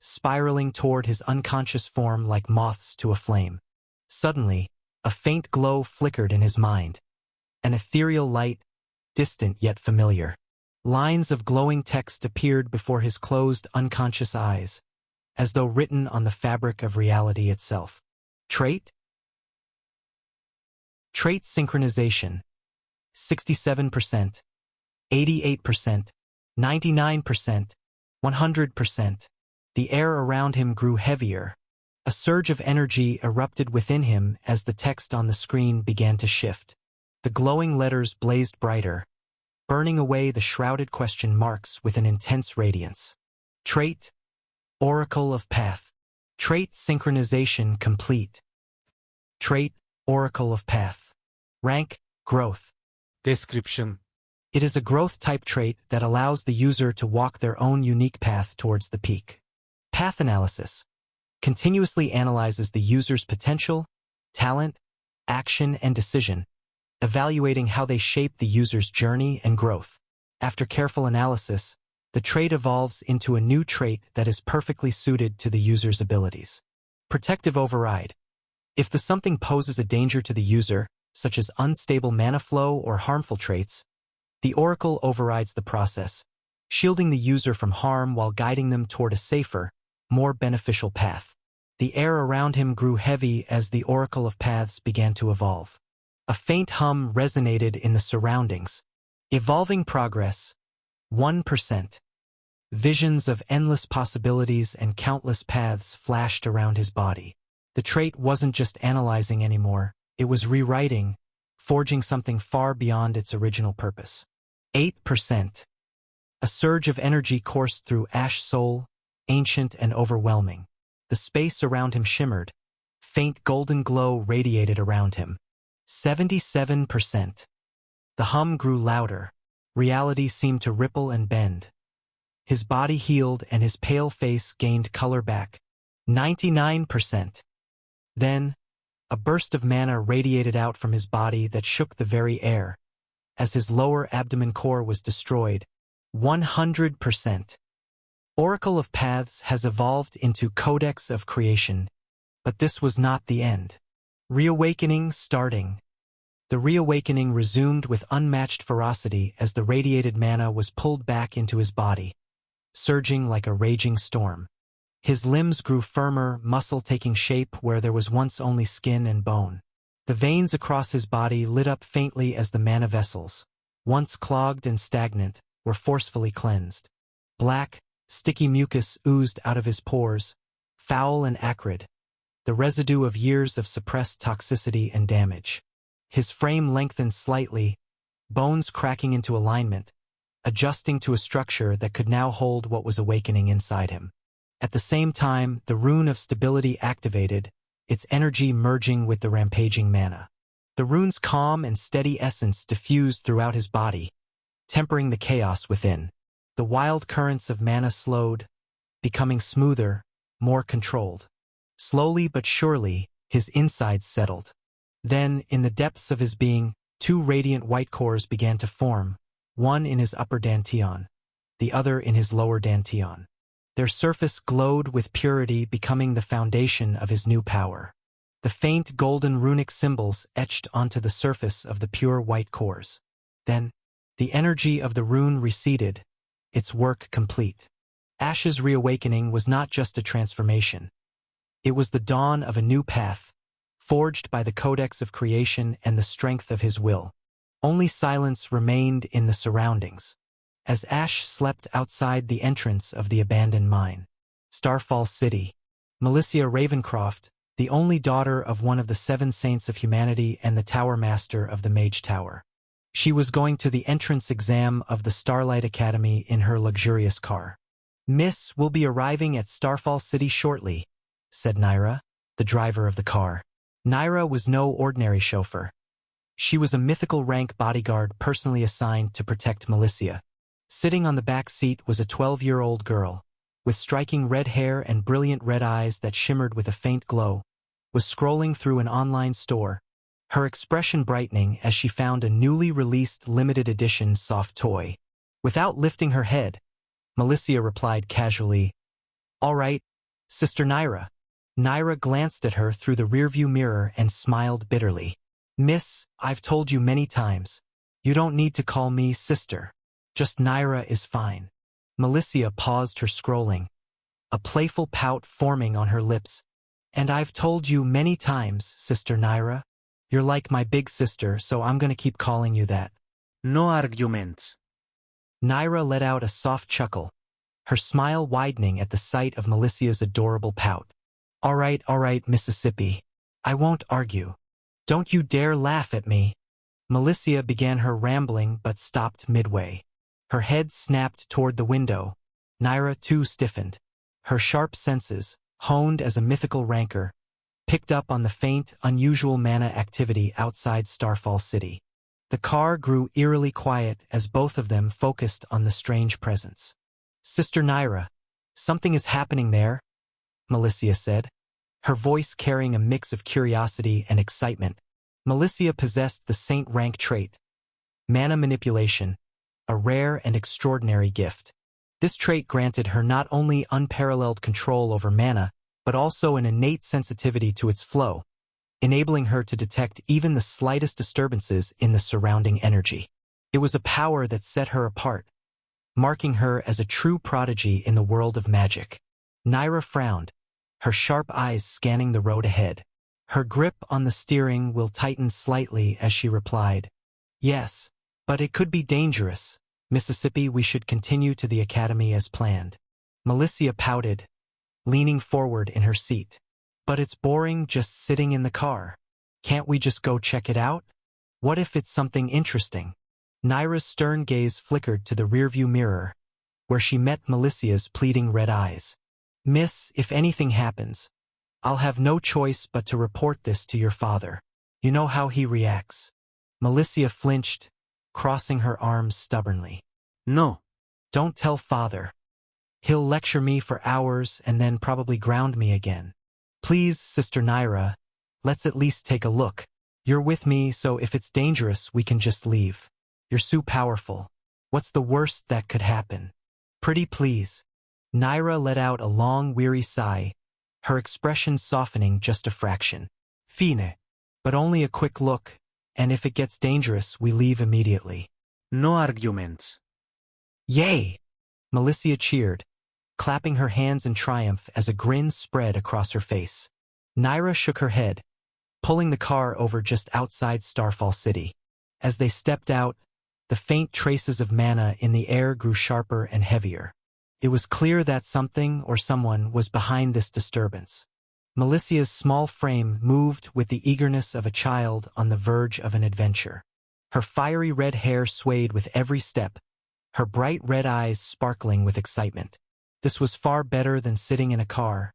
spiraling toward his unconscious form like moths to a flame. Suddenly, a faint glow flickered in his mind, an ethereal light, distant yet familiar. Lines of glowing text appeared before his closed, unconscious eyes, as though written on the fabric of reality itself. Trait? Trait synchronization. 67%, 88%, 99%, 100%. The air around him grew heavier. A surge of energy erupted within him as the text on the screen began to shift. The glowing letters blazed brighter, burning away the shrouded question marks with an intense radiance. Trait, Oracle of Path. Trait synchronization complete. Trait, Oracle of Path. Rank, Growth. Description. It is a growth-type trait that allows the user to walk their own unique path towards the peak. Path analysis continuously analyzes the user's potential, talent, action, and decision, evaluating how they shape the user's journey and growth. After careful analysis, the trait evolves into a new trait that is perfectly suited to the user's abilities. Protective override. If the something poses a danger to the user, such as unstable mana flow or harmful traits, the Oracle overrides the process, shielding the user from harm while guiding them toward a safer, more beneficial path. The air around him grew heavy as the Oracle of Paths began to evolve. A faint hum resonated in the surroundings. Evolving progress. 1%. Visions of endless possibilities and countless paths flashed around his body. The trait wasn't just analyzing anymore, it was rewriting, forging something far beyond its original purpose. 8%. A surge of energy coursed through Ash's soul, ancient and overwhelming. The space around him shimmered. Faint golden glow radiated around him. 77%. The hum grew louder. Reality seemed to ripple and bend. His body healed and his pale face gained color back. 99%. Then, a burst of mana radiated out from his body that shook the very air, as his lower abdomen core was destroyed. 100%. Oracle of Paths has evolved into Codex of Creation, but this was not the end. Reawakening starting. The reawakening resumed with unmatched ferocity as the radiated mana was pulled back into his body, surging like a raging storm. His limbs grew firmer, muscle taking shape where there was once only skin and bone. The veins across his body lit up faintly as the mana vessels, once clogged and stagnant, were forcefully cleansed. Black, sticky mucus oozed out of his pores, foul and acrid, the residue of years of suppressed toxicity and damage. His frame lengthened slightly, bones cracking into alignment, adjusting to a structure that could now hold what was awakening inside him. At the same time, the rune of stability activated, its energy merging with the rampaging mana. The rune's calm and steady essence diffused throughout his body, tempering the chaos within. The wild currents of mana slowed, becoming smoother, more controlled. Slowly but surely, his insides settled. Then, in the depths of his being, two radiant white cores began to form, one in his upper dantian, the other in his lower dantian. Their surface glowed with purity, becoming the foundation of his new power. The faint golden runic symbols etched onto the surface of the pure white cores. Then, the energy of the rune receded, its work complete. Ash's reawakening was not just a transformation. It was the dawn of a new path, forged by the codex of creation and the strength of his will. Only silence remained in the surroundings, as Ash slept outside the entrance of the abandoned mine. Starfall City. Malicia Ravencroft, the only daughter of one of the 7 saints of humanity and the Tower Master of the Mage Tower. She was going to the entrance exam of the Starlight Academy in her luxurious car. "Miss will be arriving at Starfall City shortly," said Naira, the driver of the car. Naira was no ordinary chauffeur. She was a mythical rank bodyguard personally assigned to protect Malicia. Sitting on the back seat was a 12-year-old girl, with striking red hair and brilliant red eyes that shimmered with a faint glow, was scrolling through an online store, her expression brightening as she found a newly released limited edition soft toy. Without lifting her head, Malicia replied casually, "All right, Sister Naira." Naira glanced at her through the rearview mirror and smiled bitterly. "Miss, I've told you many times. You don't need to call me sister. Just Naira is fine." Malicia paused her scrolling, a playful pout forming on her lips. "And I've told you many times, Sister Naira. You're like my big sister, so I'm gonna keep calling you that." No arguments. Naira let out a soft chuckle, her smile widening at the sight of Malicia's adorable pout. All right, Mississippi. I won't argue. Don't you dare laugh at me." Malicia began her rambling but stopped midway. Her head snapped toward the window. Naira too stiffened. Her sharp senses, honed as a mythical rancor, picked up on the faint, unusual mana activity outside Starfall City. The car grew eerily quiet as both of them focused on the strange presence. "Sister Naira, something is happening there," Malicia said, her voice carrying a mix of curiosity and excitement. Malicia possessed the saint rank trait, mana manipulation, a rare and extraordinary gift. This trait granted her not only unparalleled control over mana, but also an innate sensitivity to its flow, enabling her to detect even the slightest disturbances in the surrounding energy. It was a power that set her apart, marking her as a true prodigy in the world of magic. Naira frowned, her sharp eyes scanning the road ahead. Her grip on the steering wheel tightened slightly as she replied, "Yes, but it could be dangerous. Mississippi, we should continue to the academy as planned." Malicia pouted, leaning forward in her seat. "But it's boring just sitting in the car. Can't we just go check it out? What if it's something interesting?" Naira's stern gaze flickered to the rearview mirror, where she met Malicia's pleading red eyes. "Miss, if anything happens, I'll have no choice but to report this to your father. You know how he reacts." Malicia flinched, crossing her arms stubbornly. No. "Don't tell father. He'll lecture me for hours and then probably ground me again. Please, Sister Naira, let's at least take a look. You're with me, so if it's dangerous, we can just leave. You're so powerful. What's the worst that could happen? Pretty please." Naira let out a long, weary sigh, her expression softening just a fraction. "Fine. But only a quick look, and if it gets dangerous, we leave immediately." No arguments. "Yay!" Melissia cheered, clapping her hands in triumph as a grin spread across her face. Naira shook her head, pulling the car over just outside Starfall City. As they stepped out, the faint traces of mana in the air grew sharper and heavier. It was clear that something or someone was behind this disturbance. Melissia's small frame moved with the eagerness of a child on the verge of an adventure. Her fiery red hair swayed with every step, her bright red eyes sparkling with excitement. This was far better than sitting in a car,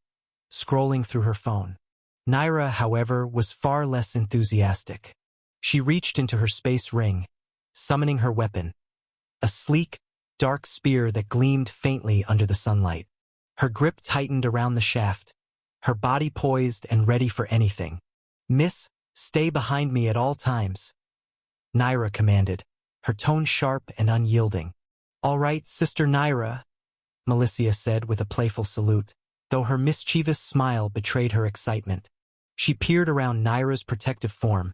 scrolling through her phone. Naira, however, was far less enthusiastic. She reached into her space ring, summoning her weapon, a sleek, dark spear that gleamed faintly under the sunlight. Her grip tightened around the shaft, her body poised and ready for anything. "Miss, stay behind me at all times," Naira commanded, her tone sharp and unyielding. "All right, Sister Naira," Melissia said with a playful salute, though her mischievous smile betrayed her excitement. She peered around Naira's protective form,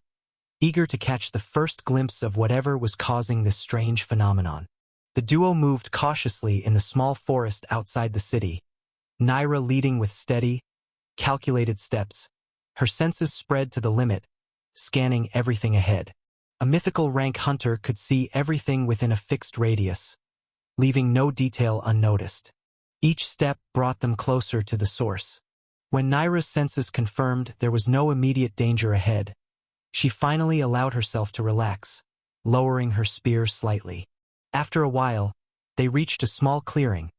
eager to catch the first glimpse of whatever was causing this strange phenomenon. The duo moved cautiously in the small forest outside the city, Naira leading with steady, calculated steps, her senses spread to the limit, scanning everything ahead. A mythical rank hunter could see everything within a fixed radius, leaving no detail unnoticed. Each step brought them closer to the source. When Naira's senses confirmed there was no immediate danger ahead, she finally allowed herself to relax, lowering her spear slightly. After a while, they reached a small clearing,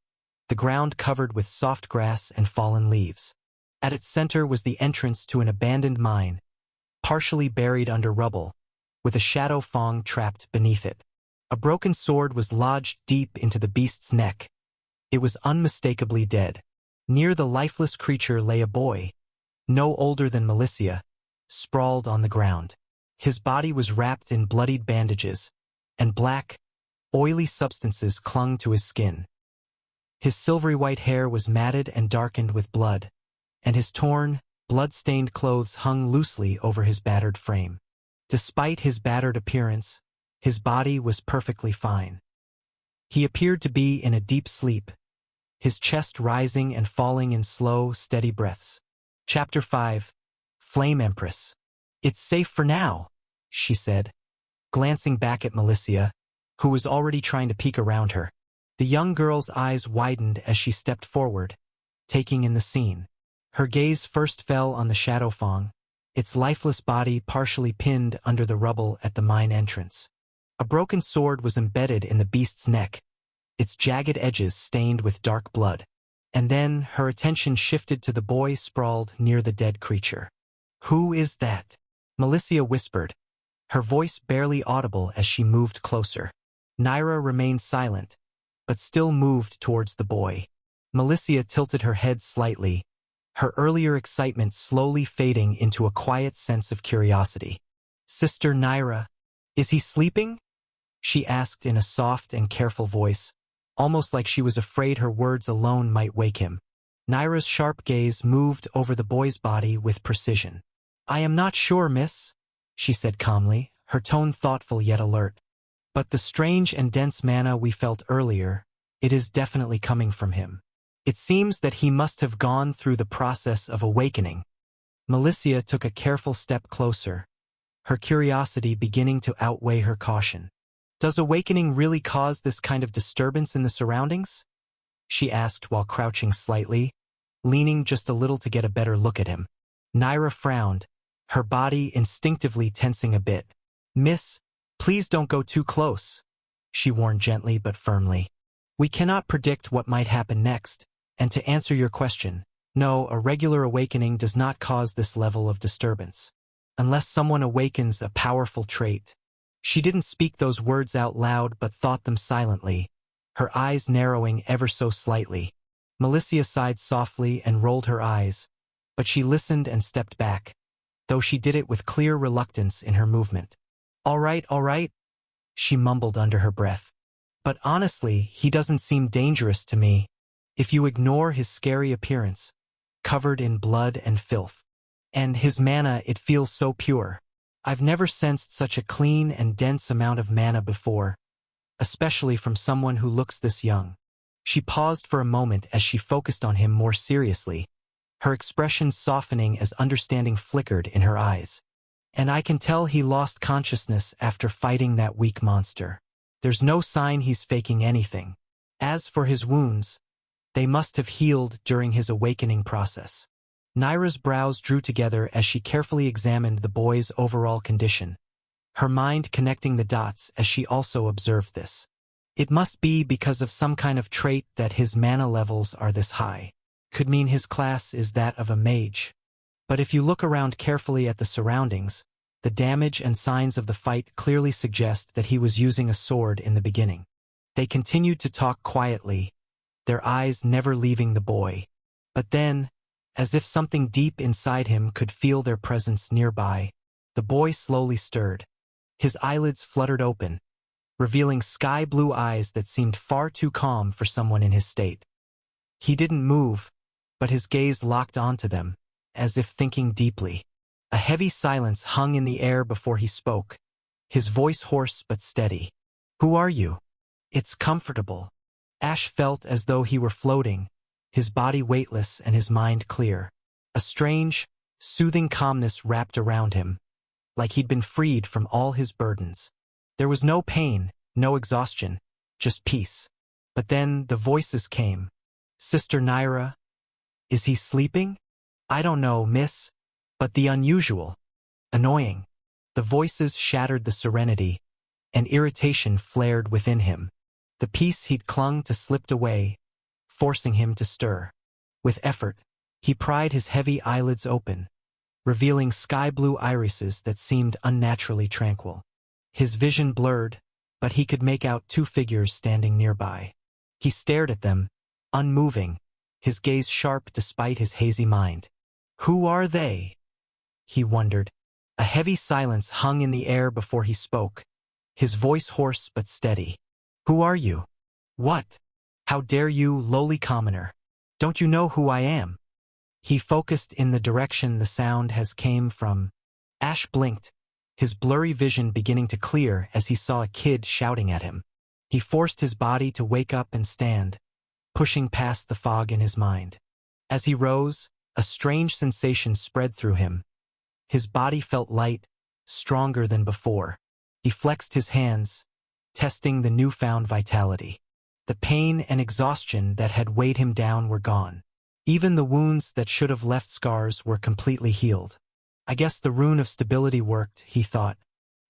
the ground covered with soft grass and fallen leaves. At its center was the entrance to an abandoned mine, partially buried under rubble, with a shadow fang trapped beneath it. A broken sword was lodged deep into the beast's neck. It was unmistakably dead. Near the lifeless creature lay a boy, no older than Melissia, sprawled on the ground. His body was wrapped in bloodied bandages, and black, oily substances clung to his skin. His silvery white hair was matted and darkened with blood, and his torn, blood-stained clothes hung loosely over his battered frame. Despite his battered appearance, his body was perfectly fine. He appeared to be in a deep sleep, his chest rising and falling in slow, steady breaths. Chapter 5. Flame Empress. "It's safe for now," she said, glancing back at Melissia, who was already trying to peek around her. The young girl's eyes widened as she stepped forward, taking in the scene. Her gaze first fell on the shadow fang, its lifeless body partially pinned under the rubble at the mine entrance. A broken sword was embedded in the beast's neck, its jagged edges stained with dark blood. And then her attention shifted to the boy sprawled near the dead creature. "Who is that?" Melissia whispered, her voice barely audible as she moved closer. Naira remained silent, but still moved towards the boy. Melissia tilted her head slightly, her earlier excitement slowly fading into a quiet sense of curiosity. "Sister Naira, is he sleeping?" she asked in a soft and careful voice, almost like she was afraid her words alone might wake him. Naira's sharp gaze moved over the boy's body with precision. "I am not sure, miss," she said calmly, her tone thoughtful yet alert. "But the strange and dense mana we felt earlier, it is definitely coming from him. It seems that he must have gone through the process of awakening." Melissia took a careful step closer, her curiosity beginning to outweigh her caution. "Does awakening really cause this kind of disturbance in the surroundings?" she asked while crouching slightly, leaning just a little to get a better look at him. Naira frowned, her body instinctively tensing a bit. "Miss, please don't go too close," she warned gently but firmly. "We cannot predict what might happen next, and to answer your question, no, a regular awakening does not cause this level of disturbance. Unless someone awakens a powerful trait." She didn't speak those words out loud but thought them silently, her eyes narrowing ever so slightly. Melissia sighed softly and rolled her eyes, but she listened and stepped back, though she did it with clear reluctance in her movement. All right, she mumbled under her breath. "But honestly, he doesn't seem dangerous to me, if you ignore his scary appearance, covered in blood and filth. And his mana, it feels so pure. I've never sensed such a clean and dense amount of mana before, especially from someone who looks this young." She paused for a moment as she focused on him more seriously, her expression softening as understanding flickered in her eyes. And I can tell he lost consciousness after fighting that weak monster. There's no sign he's faking anything. As for his wounds, they must have healed during his awakening process. Naira's brows drew together as she carefully examined the boy's overall condition, her mind connecting the dots as she also observed this. It must be because of some kind of trait that his mana levels are this high. Could mean his class is that of a mage. But if you look around carefully at the surroundings, the damage and signs of the fight clearly suggest that he was using a sword in the beginning. They continued to talk quietly, their eyes never leaving the boy. But then, as if something deep inside him could feel their presence nearby, the boy slowly stirred. His eyelids fluttered open, revealing sky-blue eyes that seemed far too calm for someone in his state. He didn't move, but his gaze locked onto them, as if thinking deeply. A heavy silence hung in the air before he spoke, his voice hoarse but steady. "Who are you?" "It's comfortable." Ash felt as though he were floating, his body weightless and his mind clear. A strange, soothing calmness wrapped around him, like he'd been freed from all his burdens. There was no pain, no exhaustion, just peace. But then the voices came. "Sister Naira, is he sleeping?" "I don't know, miss, but the unusual, annoying." The voices shattered the serenity, and irritation flared within him. The peace he'd clung to slipped away, forcing him to stir. With effort, he pried his heavy eyelids open, revealing sky-blue irises that seemed unnaturally tranquil. His vision blurred, but he could make out two figures standing nearby. He stared at them, unmoving, his gaze sharp despite his hazy mind. "Who are they?" he wondered. A heavy silence hung in the air before he spoke, his voice hoarse but steady. "Who are you?" "What? How dare you, lowly commoner? Don't you know who I am?" He focused in the direction the sound has came from. Ash blinked, his blurry vision beginning to clear as he saw a kid shouting at him. He forced his body to wake up and stand, pushing past the fog in his mind. As he rose, a strange sensation spread through him. His body felt light, stronger than before. He flexed his hands, testing the newfound vitality. The pain and exhaustion that had weighed him down were gone. Even the wounds that should have left scars were completely healed. I guess the rune of stability worked, he thought.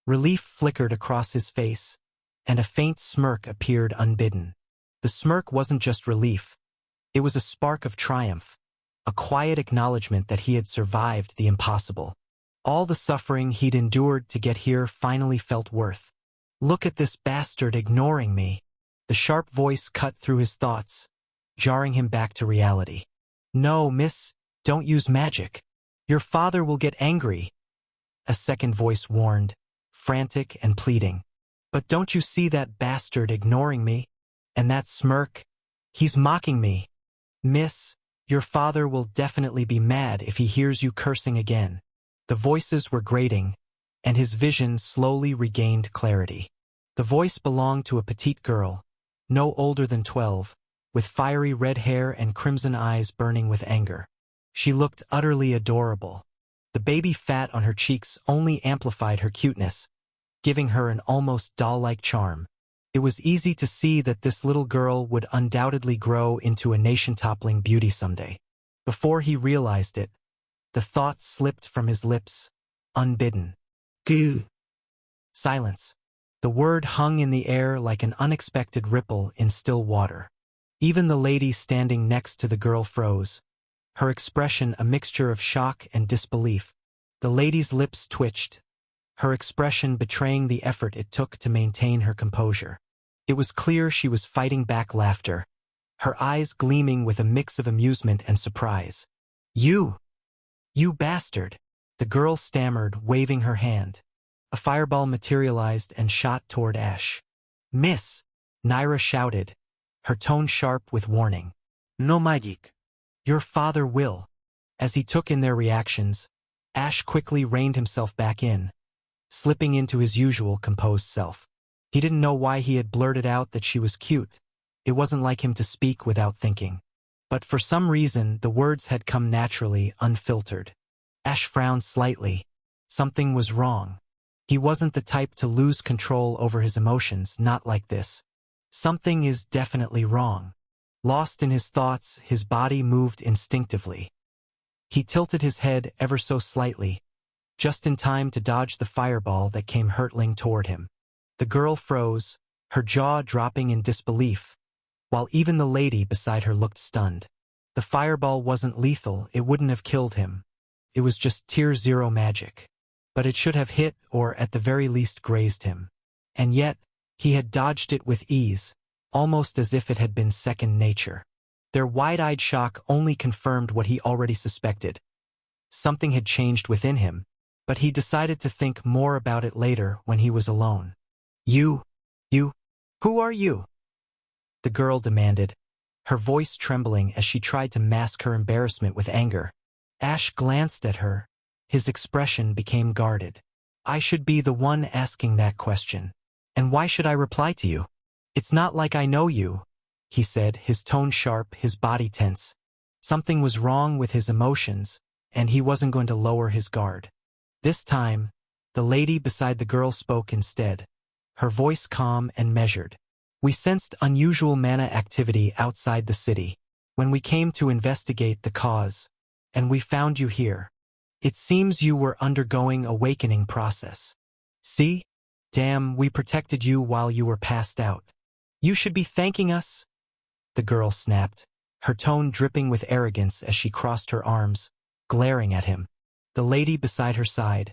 Relief flickered across his face, and a faint smirk appeared unbidden. The smirk wasn't just relief. It was a spark of triumph, a quiet acknowledgement that he had survived the impossible. All the suffering he'd endured to get here finally felt worth. "Look at this bastard ignoring me." The sharp voice cut through his thoughts, jarring him back to reality. "No, miss, don't use magic. Your father will get angry," a second voice warned, frantic and pleading. "But don't you see that bastard ignoring me? And that smirk? He's mocking me. Miss, your father will definitely be mad if he hears you cursing again." The voices were grating, and his vision slowly regained clarity. The voice belonged to a petite girl, no older than 12, with fiery red hair and crimson eyes burning with anger. She looked utterly adorable. The baby fat on her cheeks only amplified her cuteness, giving her an almost doll-like charm. It was easy to see that this little girl would undoubtedly grow into a nation-toppling beauty someday. Before he realized it, the thought slipped from his lips, unbidden. "Goo." Silence. The word hung in the air like an unexpected ripple in still water. Even the lady standing next to the girl froze, her expression a mixture of shock and disbelief. The lady's lips twitched, her expression betraying the effort it took to maintain her composure. It was clear she was fighting back laughter, her eyes gleaming with a mix of amusement and surprise. You bastard," the girl stammered, waving her hand. A fireball materialized and shot toward Ash. "Miss," Naira shouted, her tone sharp with warning. "No magic." "Your father will." As he took in their reactions, Ash quickly reined himself back in, slipping into his usual composed self. He didn't know why he had blurted out that she was cute. It wasn't like him to speak without thinking. But for some reason, the words had come naturally, unfiltered. Ash frowned slightly. Something was wrong. He wasn't the type to lose control over his emotions, not like this. Something is definitely wrong. Lost in his thoughts, his body moved instinctively. He tilted his head ever so slightly, just in time to dodge the fireball that came hurtling toward him. The girl froze, her jaw dropping in disbelief, while even the lady beside her looked stunned. The fireball wasn't lethal, it wouldn't have killed him. It was just Tier 0 magic. But it should have hit or at the very least grazed him. And yet, he had dodged it with ease, almost as if it had been second nature. Their wide-eyed shock only confirmed what he already suspected. Something had changed within him, but he decided to think more about it later when he was alone. You, who are you? The girl demanded, her voice trembling as she tried to mask her embarrassment with anger. Ash glanced at her. His expression became guarded. I should be the one asking that question. And why should I reply to you? It's not like I know you, he said, his tone sharp, his body tense. Something was wrong with his emotions, and he wasn't going to lower his guard. This time, the lady beside the girl spoke instead, her voice calm and measured. We sensed unusual mana activity outside the city when we came to investigate the cause, and we found you here. It seems you were undergoing a awakening process. See? Damn, we protected you while you were passed out. You should be thanking us, the girl snapped, her tone dripping with arrogance as she crossed her arms, glaring at him. The lady beside her sighed,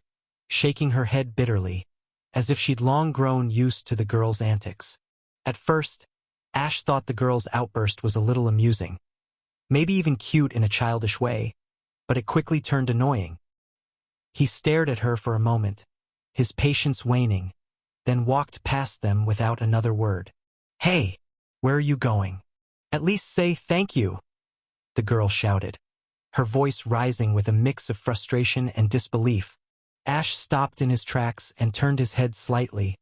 shaking her head bitterly, as if she'd long grown used to the girl's antics. At first, Ash thought the girl's outburst was a little amusing, maybe even cute in a childish way, but it quickly turned annoying. He stared at her for a moment, his patience waning, then walked past them without another word. Hey, where are you going? At least say thank you, the girl shouted, her voice rising with a mix of frustration and disbelief. Ash stopped in his tracks and turned his head slightly,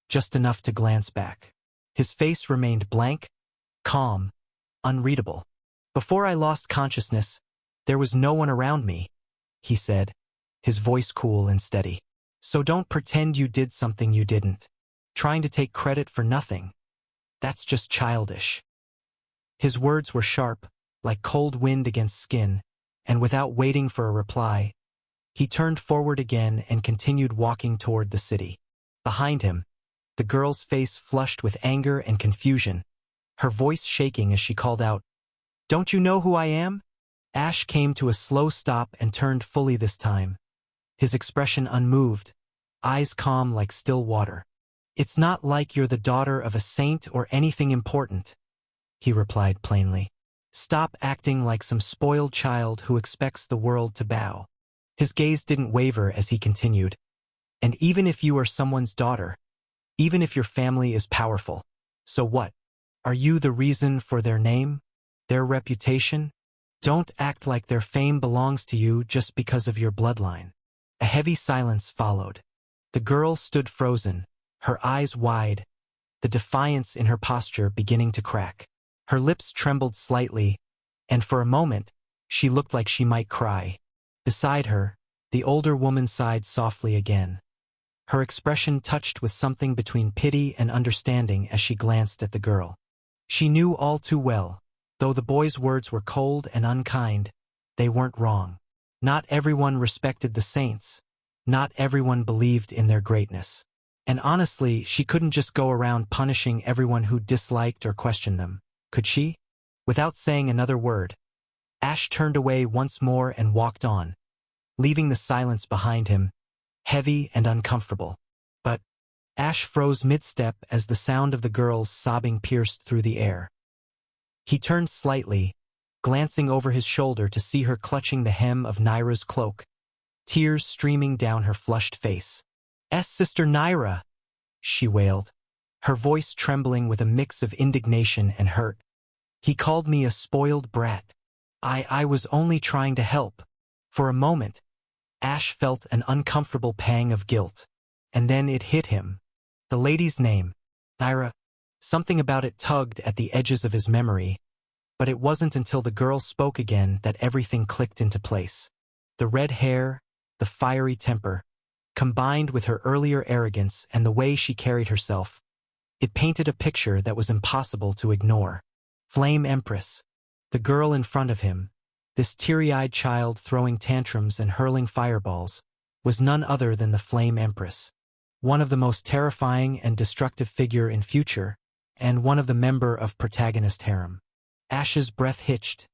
just enough to glance back. His face remained blank, calm, unreadable. Before I lost consciousness, there was no one around me, he said, his voice cool and steady. So don't pretend you did something you didn't. Trying to take credit for nothing. That's just childish. His words were sharp, like cold wind against skin, and without waiting for a reply, he turned forward again and continued walking toward the city. Behind him, the girl's face flushed with anger and confusion, her voice shaking as she called out, Don't you know who I am? Ash came to a slow stop and turned fully this time, his expression unmoved, eyes calm like still water. It's not like you're the daughter of a saint or anything important, he replied plainly. Stop acting like some spoiled child who expects the world to bow. His gaze didn't waver as he continued. And even if you are someone's daughter, even if your family is powerful, so what? Are you the reason for their name? Their reputation? Don't act like their fame belongs to you just because of your bloodline. A heavy silence followed. The girl stood frozen, her eyes wide, the defiance in her posture beginning to crack. Her lips trembled slightly, and for a moment, she looked like she might cry. Beside her, the older woman sighed softly again. Her expression touched with something between pity and understanding as she glanced at the girl. She knew all too well, though the boy's words were cold and unkind, they weren't wrong. Not everyone respected the saints. Not everyone believed in their greatness. And honestly, she couldn't just go around punishing everyone who disliked or questioned them, could she? Without saying another word, Ash turned away once more and walked on, leaving the silence behind him, heavy and uncomfortable. But Ash froze mid-step as the sound of the girl's sobbing pierced through the air. He turned slightly, glancing over his shoulder to see her clutching the hem of Naira's cloak, tears streaming down her flushed face. Sister Naira, she wailed, her voice trembling with a mix of indignation and hurt. He called me a spoiled brat. I was only trying to help. For a moment, Ash felt an uncomfortable pang of guilt, and then it hit him. The lady's name, Naira, Something about it tugged at the edges of his memory, but it wasn't until the girl spoke again that everything clicked into place. The red hair, the fiery temper, combined with her earlier arrogance and the way she carried herself, it painted a picture that was impossible to ignore. Flame Empress, the girl in front of him, this teary-eyed child throwing tantrums and hurling fireballs, was none other than the Flame Empress, one of the most terrifying and destructive figure in Future, and one of the member of protagonist harem. Ash's breath hitched,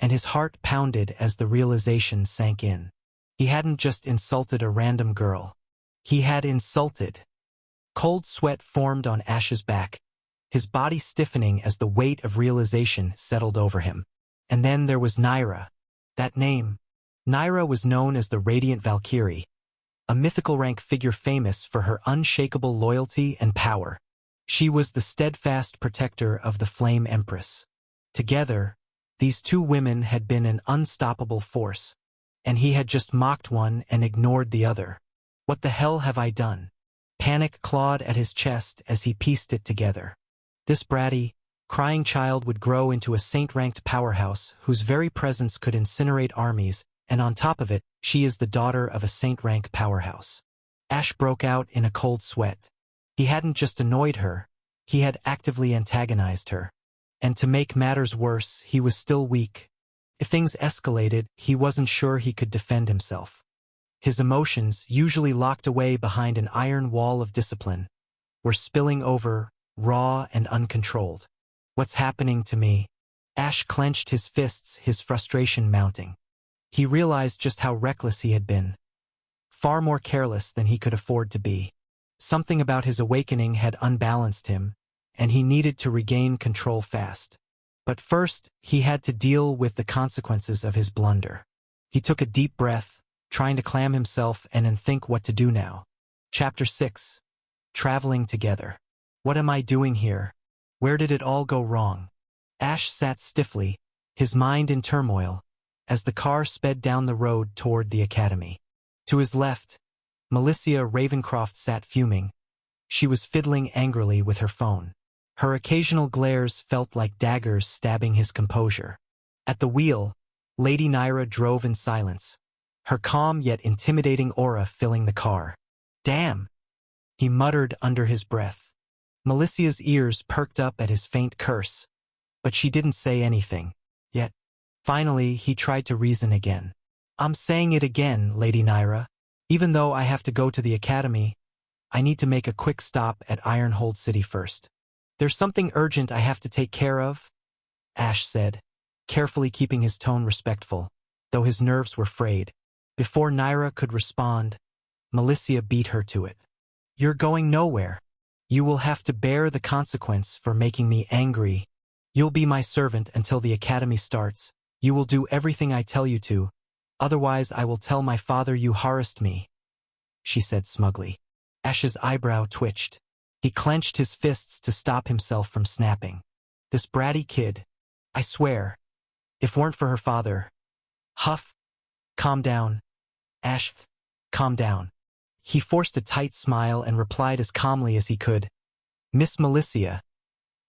and his heart pounded as the realization sank in. He hadn't just insulted a random girl. He had insulted. Cold sweat formed on Ash's back, his body stiffening as the weight of realization settled over him. And then there was Naira. That name. Naira was known as the Radiant Valkyrie, a mythical rank figure famous for her unshakable loyalty and power. She was the steadfast protector of the Flame Empress. Together, these two women had been an unstoppable force, and he had just mocked one and ignored the other. What the hell have I done? Panic clawed at his chest as he pieced it together. This bratty, crying child would grow into a saint-ranked powerhouse whose very presence could incinerate armies, and on top of it, she is the daughter of a saint-rank powerhouse. Ash broke out in a cold sweat. He hadn't just annoyed her, he had actively antagonized her. And to make matters worse, he was still weak. If things escalated, he wasn't sure he could defend himself. His emotions, usually locked away behind an iron wall of discipline, were spilling over, raw and uncontrolled. What's happening to me? Ash clenched his fists, his frustration mounting. He realized just how reckless he had been. Far more careless than he could afford to be. Something about his awakening had unbalanced him, and he needed to regain control fast. But first, he had to deal with the consequences of his blunder. He took a deep breath, trying to calm himself and then think what to do now. Chapter 6. Traveling Together. What am I doing here? Where did it all go wrong? Ash sat stiffly, his mind in turmoil, as the car sped down the road toward the academy. To his left, Melissa Ravencroft sat fuming. She was fiddling angrily with her phone. Her occasional glares felt like daggers stabbing his composure. At the wheel, Lady Naira drove in silence, her calm yet intimidating aura filling the car. Damn! He muttered under his breath. Melissa's ears perked up at his faint curse, but she didn't say anything. Yet, finally, he tried to reason again. I'm saying it again, Lady Naira. Even though I have to go to the academy, I need to make a quick stop at Ironhold City first. There's something urgent I have to take care of, Ash said, carefully keeping his tone respectful, though his nerves were frayed. Before Naira could respond, Melissa beat her to it. You're going nowhere. You will have to bear the consequence for making me angry. You'll be my servant until the academy starts. You will do everything I tell you to. Otherwise, I will tell my father you harassed me, she said smugly. Ash's eyebrow twitched. He clenched his fists to stop himself from snapping. This bratty kid, I swear. If weren't for her father. Huff. Calm down. Ash, calm down. He forced a tight smile and replied as calmly as he could. Miss Melissa,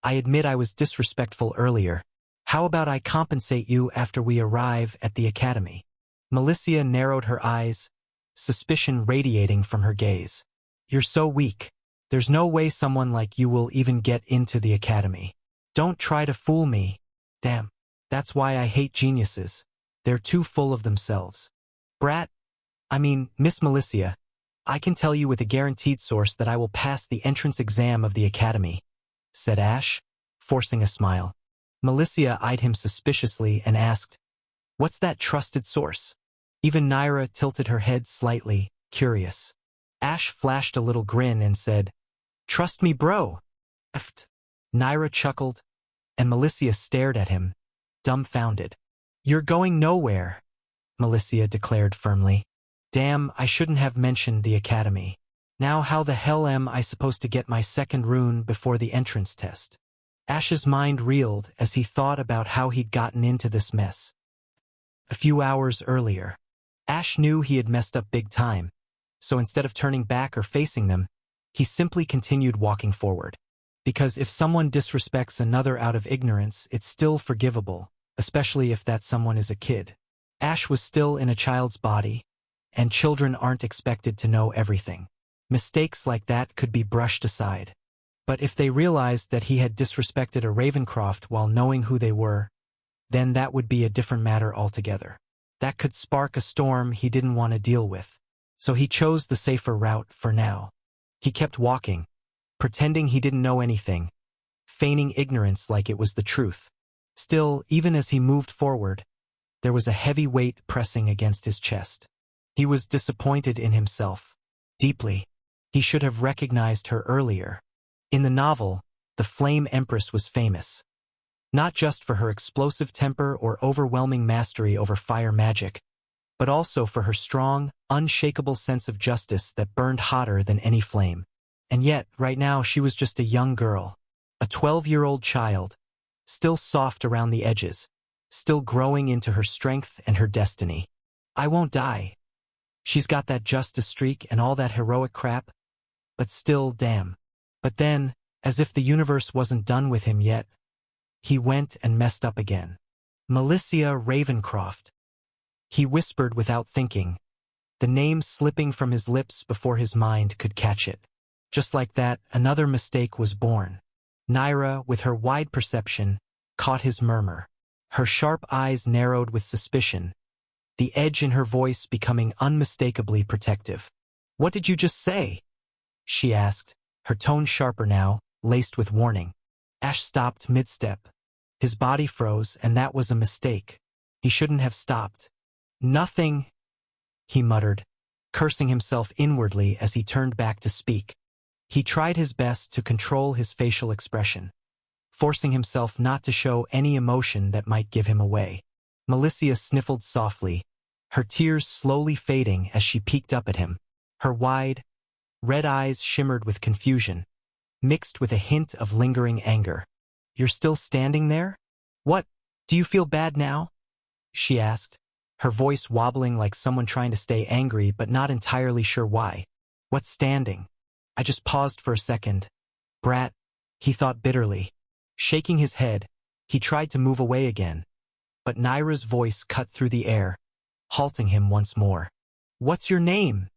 I admit I was disrespectful earlier. How about I compensate you after we arrive at the academy? Melissa narrowed her eyes, suspicion radiating from her gaze. You're so weak. There's no way someone like you will even get into the academy. Don't try to fool me. Damn. That's why I hate geniuses. They're too full of themselves. Miss Melissa, I can tell you with a guaranteed source that I will pass the entrance exam of the academy, said Ash, forcing a smile. Melissa eyed him suspiciously and asked, What's that trusted source? Even Naira tilted her head slightly, curious. Ash flashed a little grin and said, Trust me, bro. Effed. Naira chuckled, and Melissa stared at him, dumbfounded. You're going nowhere, Melissa declared firmly. Damn, I shouldn't have mentioned the academy. Now how the hell am I supposed to get my second rune before the entrance test? Ash's mind reeled as he thought about how he'd gotten into this mess. A few hours earlier, Ash knew he had messed up big time, so instead of turning back or facing them, he simply continued walking forward. Because if someone disrespects another out of ignorance, it's still forgivable, especially if that someone is a kid. Ash was still in a child's body, and children aren't expected to know everything. Mistakes like that could be brushed aside. But if they realized that he had disrespected a Ravencroft while knowing who they were, then that would be a different matter altogether. That could spark a storm he didn't want to deal with. So he chose the safer route for now. He kept walking, pretending he didn't know anything, feigning ignorance like it was the truth. Still, even as he moved forward, there was a heavy weight pressing against his chest. He was disappointed in himself. Deeply. He should have recognized her earlier. In the novel, the Flame Empress was famous. Not just for her explosive temper or overwhelming mastery over fire magic, but also for her strong, unshakable sense of justice that burned hotter than any flame. And yet, right now she was just a young girl, a 12-year-old child, still soft around the edges, still growing into her strength and her destiny. I won't die. She's got that justice streak and all that heroic crap, but still, damn. But then, as if the universe wasn't done with him yet, he went and messed up again. Malicia Ravencroft. He whispered without thinking, the name slipping from his lips before his mind could catch it. Just like that, another mistake was born. Naira, with her wide perception, caught his murmur. Her sharp eyes narrowed with suspicion, the edge in her voice becoming unmistakably protective. "What did you just say?" she asked, her tone sharper now, laced with warning. Ash stopped mid-step. His body froze, and that was a mistake. He shouldn't have stopped. "Nothing," he muttered, cursing himself inwardly as he turned back to speak. He tried his best to control his facial expression, forcing himself not to show any emotion that might give him away. Malicia sniffled softly, her tears slowly fading as she peeked up at him. Her wide, red eyes shimmered with confusion, mixed with a hint of lingering anger. "You're still standing there? What, do you feel bad now?" she asked, her voice wobbling like someone trying to stay angry but not entirely sure why. "What's standing?" I just paused for a second. "Brat," he thought bitterly. Shaking his head, he tried to move away again, but Naira's voice cut through the air, halting him once more. "What's your name?"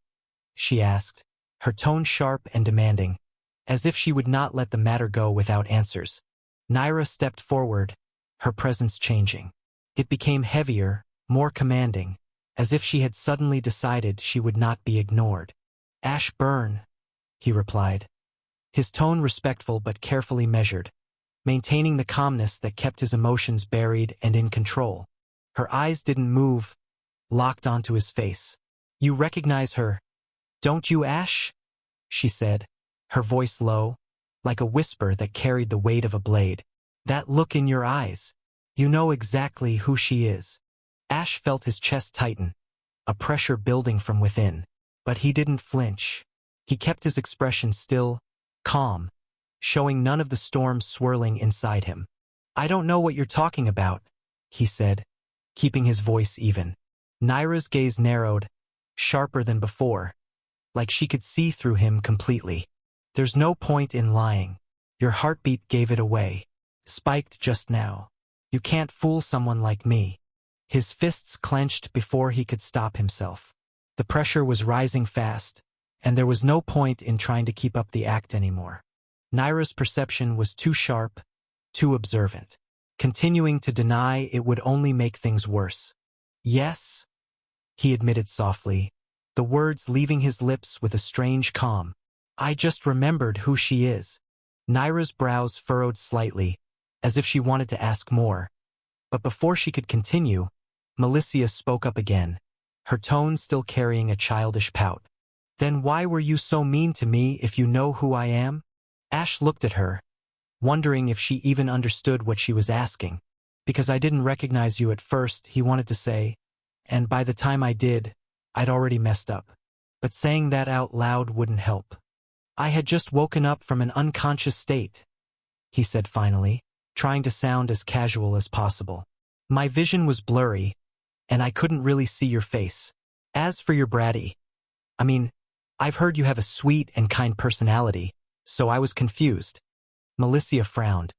she asked, her tone sharp and demanding, as if she would not let the matter go without answers. Naira stepped forward, her presence changing. It became heavier, more commanding, as if she had suddenly decided she would not be ignored. "Ash Byrne," he replied, his tone respectful but carefully measured, maintaining the calmness that kept his emotions buried and in control. Her eyes didn't move, locked onto his face. "You recognize her, don't you, Ash?" she said, her voice low, like a whisper that carried the weight of a blade. "That look in your eyes. You know exactly who she is." Ash felt his chest tighten, a pressure building from within. But he didn't flinch. He kept his expression still, calm, showing none of the storm swirling inside him. "I don't know what you're talking about," he said, keeping his voice even. Naira's gaze narrowed, sharper than before, like she could see through him completely. "There's no point in lying. Your heartbeat gave it away. Spiked just now. You can't fool someone like me." His fists clenched before he could stop himself. The pressure was rising fast, and there was no point in trying to keep up the act anymore. Naira's perception was too sharp, too observant. Continuing to deny it would only make things worse. "Yes," he admitted softly, the words leaving his lips with a strange calm. "I just remembered who she is." Naira's brows furrowed slightly, as if she wanted to ask more. But before she could continue, Malicia spoke up again, her tone still carrying a childish pout. "Then why were you so mean to me if you know who I am?" Ash looked at her, wondering if she even understood what she was asking. "Because I didn't recognize you at first," he wanted to say, "and by the time I did, I'd already messed up." But saying that out loud wouldn't help. "I had just woken up from an unconscious state," he said finally, trying to sound as casual as possible. "My vision was blurry, and I couldn't really see your face. As for your bratty, I've heard you have a sweet and kind personality, so I was confused." Melissia frowned,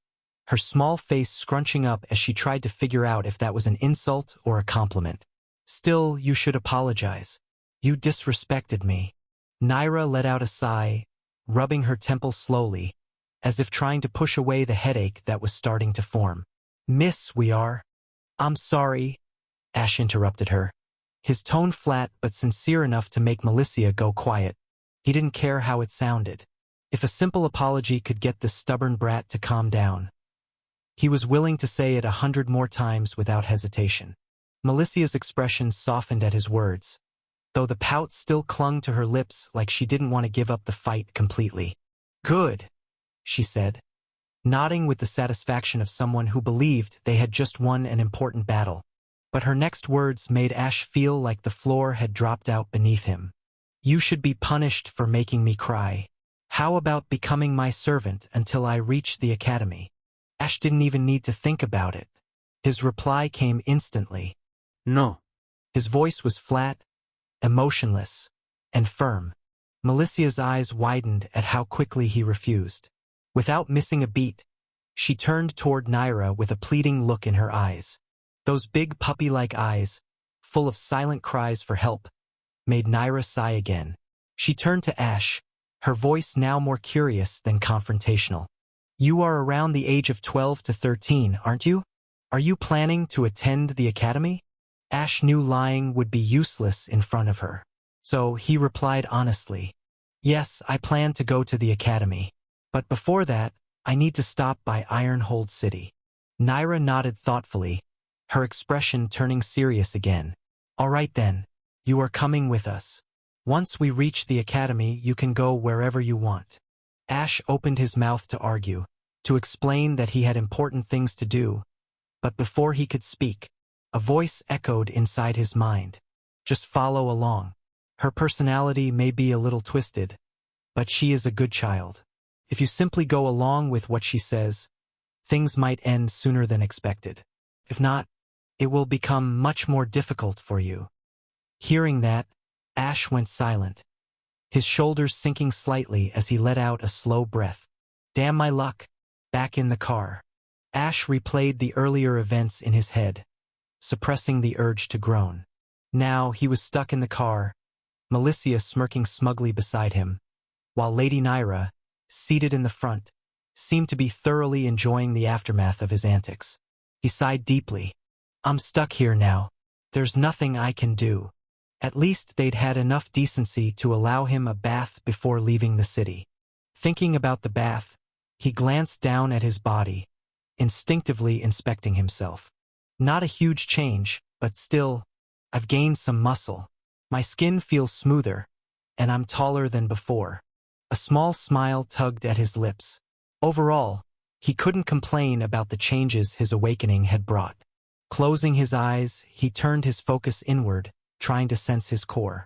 her small face scrunching up as she tried to figure out if that was an insult or a compliment. Still, you should apologize. You disrespected me. Naira let out a sigh, rubbing her temple slowly, as if trying to push away the headache that was starting to form. Miss, we are. I'm sorry, Ash interrupted her, his tone flat but sincere enough to make Melissia go quiet. He didn't care how it sounded. If a simple apology could get this stubborn brat to calm down, he was willing to say it 100 more times without hesitation. Melissia's expression softened at his words, though the pout still clung to her lips like she didn't want to give up the fight completely. Good, she said, nodding with the satisfaction of someone who believed they had just won an important battle. But her next words made Ash feel like the floor had dropped out beneath him. You should be punished for making me cry. How about becoming my servant until I reach the academy? Ash didn't even need to think about it. His reply came instantly. No. His voice was flat, emotionless, and firm. Melissia's eyes widened at how quickly he refused. Without missing a beat, she turned toward Naira with a pleading look in her eyes. Those big puppy-like eyes, full of silent cries for help, made Naira sigh again. She turned to Ash, her voice now more curious than confrontational. You are around the age of 12 to 13, aren't you? Are you planning to attend the academy? Ash knew lying would be useless in front of her, so he replied honestly. Yes, I plan to go to the academy. But before that, I need to stop by Ironhold City. Naira nodded thoughtfully, her expression turning serious again. All right then, you are coming with us. Once we reach the academy, you can go wherever you want. Ash opened his mouth to argue, to explain that he had important things to do, but before he could speak, a voice echoed inside his mind. Just follow along. Her personality may be a little twisted, but she is a good child. If you simply go along with what she says, things might end sooner than expected. If not, it will become much more difficult for you. Hearing that, Ash went silent, his shoulders sinking slightly as he let out a slow breath. Damn my luck. Back in the car, Ash replayed the earlier events in his head, suppressing the urge to groan. Now he was stuck in the car, Melissia smirking smugly beside him, while Lady Naira, seated in the front, seemed to be thoroughly enjoying the aftermath of his antics. He sighed deeply. I'm stuck here now. There's nothing I can do. At least they'd had enough decency to allow him a bath before leaving the city. Thinking about the bath, he glanced down at his body, instinctively inspecting himself. Not a huge change, but still, I've gained some muscle. My skin feels smoother, and I'm taller than before. A small smile tugged at his lips. Overall, he couldn't complain about the changes his awakening had brought. Closing his eyes, he turned his focus inward, trying to sense his core.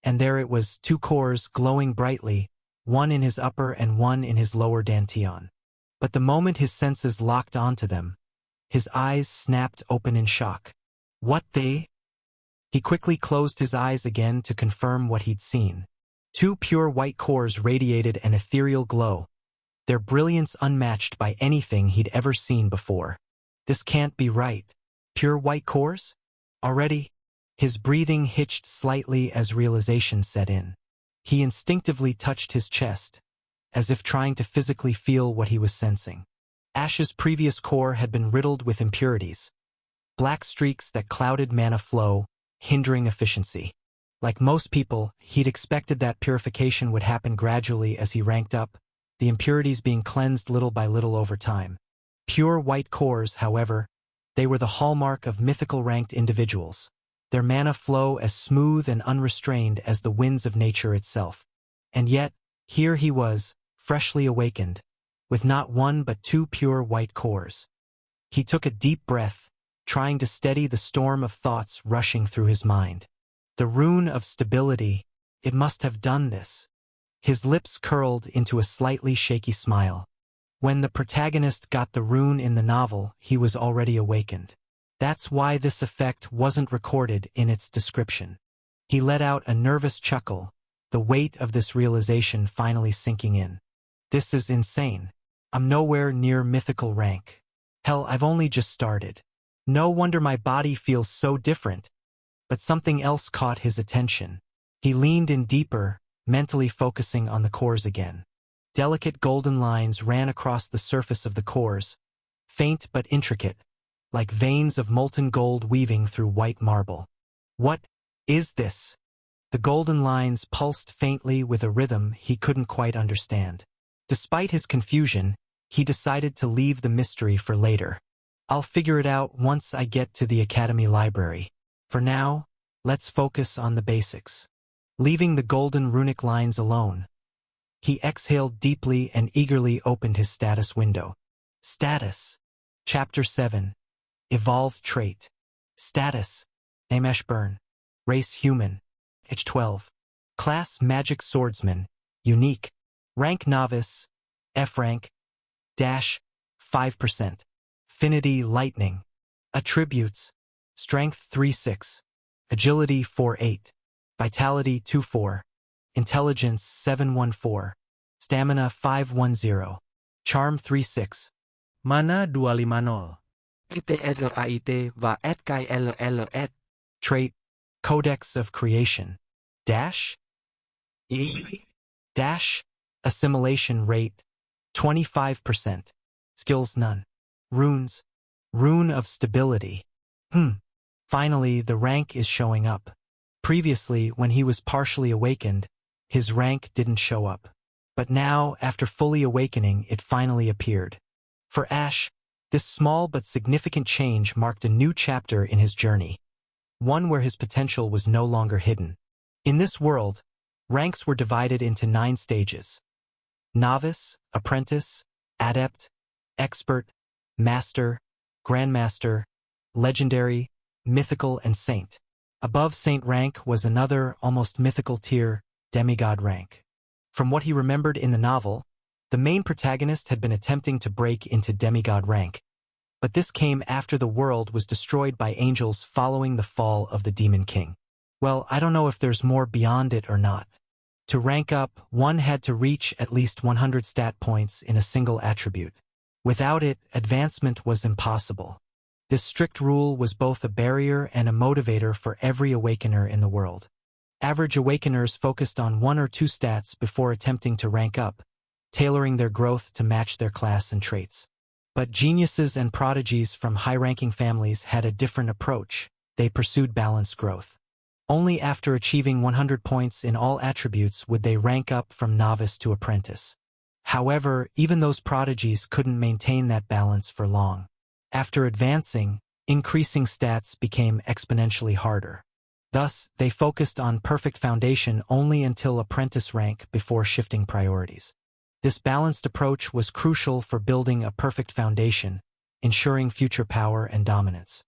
And there it was, 2 cores glowing brightly, one in his upper and one in his lower dantian. But the moment his senses locked onto them, his eyes snapped open in shock. What they? He quickly closed his eyes again to confirm what he'd seen. 2 pure white cores radiated an ethereal glow, their brilliance unmatched by anything he'd ever seen before. This can't be right. Pure white cores? Already? His breathing hitched slightly as realization set in. He instinctively touched his chest, as if trying to physically feel what he was sensing. Ash's previous core had been riddled with impurities, black streaks that clouded mana flow, hindering efficiency. Like most people, he'd expected that purification would happen gradually as he ranked up, the impurities being cleansed little by little over time. Pure white cores, however, they were the hallmark of mythical ranked individuals, their mana flow as smooth and unrestrained as the winds of nature itself. And yet, here he was, freshly awakened, with not 1 but 2 pure white cores. He took a deep breath, trying to steady the storm of thoughts rushing through his mind. The rune of stability, it must have done this. His lips curled into a slightly shaky smile. When the protagonist got the rune in the novel, he was already awakened. That's why this effect wasn't recorded in its description. He let out a nervous chuckle, the weight of this realization finally sinking in. This is insane. I'm nowhere near mythical rank. Hell, I've only just started. No wonder my body feels so different. But something else caught his attention. He leaned in deeper, mentally focusing on the cores again. Delicate golden lines ran across the surface of the cores, faint but intricate, like veins of molten gold weaving through white marble. What is this? The golden lines pulsed faintly with a rhythm he couldn't quite understand. Despite his confusion, he decided to leave the mystery for later. I'll figure it out once I get to the Academy Library. For now, let's focus on the basics. Leaving the golden runic lines alone, he exhaled deeply and eagerly opened his status window. Status. Chapter 7. Evolved Trait. Status. Name Ashburn. Race Human. Age 12. Class Magic Swordsman. Unique. Rank Novice. F rank. Dash. 5%. Affinity Lightning. Attributes. Strength 3-6. Agility 4-8. Vitality 2-4. Intelligence 7-14. Stamina 5-10. Charm 3-6. Mana 250. ITRAIT và SKLLS. Trait. Codex of Creation. Dash. Dash. Assimilation rate 25%. Skills none. Runes. Rune of Stability. Finally, the rank is showing up. Previously, when he was partially awakened, his rank didn't show up. But now, after fully awakening, it finally appeared. For Ash, this small but significant change marked a new chapter in his journey. One where his potential was no longer hidden. In this world, ranks were divided into 9 stages. Novice, Apprentice, Adept, Expert, Master, Grandmaster, Legendary, Mythical, and Saint. Above Saint rank was another, almost mythical tier, Demigod rank. From what he remembered in the novel, the main protagonist had been attempting to break into Demigod rank. But this came after the world was destroyed by angels following the fall of the Demon King. Well, I don't know if there's more beyond it or not. To rank up, one had to reach at least 100 stat points in a single attribute. Without it, advancement was impossible. This strict rule was both a barrier and a motivator for every awakener in the world. Average awakeners focused on 1 or 2 stats before attempting to rank up, tailoring their growth to match their class and traits. But geniuses and prodigies from high-ranking families had a different approach. They pursued balanced growth. Only after achieving 100 points in all attributes would they rank up from novice to apprentice. However, even those prodigies couldn't maintain that balance for long. After advancing, increasing stats became exponentially harder. Thus, they focused on perfect foundation only until apprentice rank before shifting priorities. This balanced approach was crucial for building a perfect foundation, ensuring future power and dominance.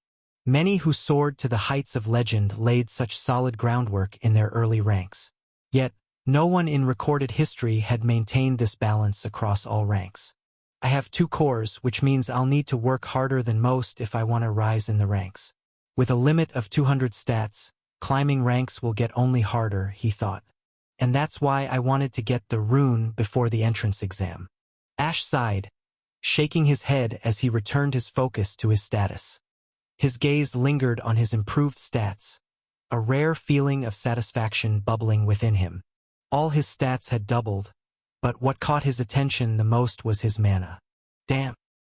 Many who soared to the heights of legend laid such solid groundwork in their early ranks. Yet, no one in recorded history had maintained this balance across all ranks. I have 2 cores, which means I'll need to work harder than most if I want to rise in the ranks. With a limit of 200 stats, climbing ranks will get only harder, he thought. And that's why I wanted to get the rune before the entrance exam. Ash sighed, shaking his head as he returned his focus to his status. His gaze lingered on his improved stats, a rare feeling of satisfaction bubbling within him. All his stats had doubled, but what caught his attention the most was his mana. Damn,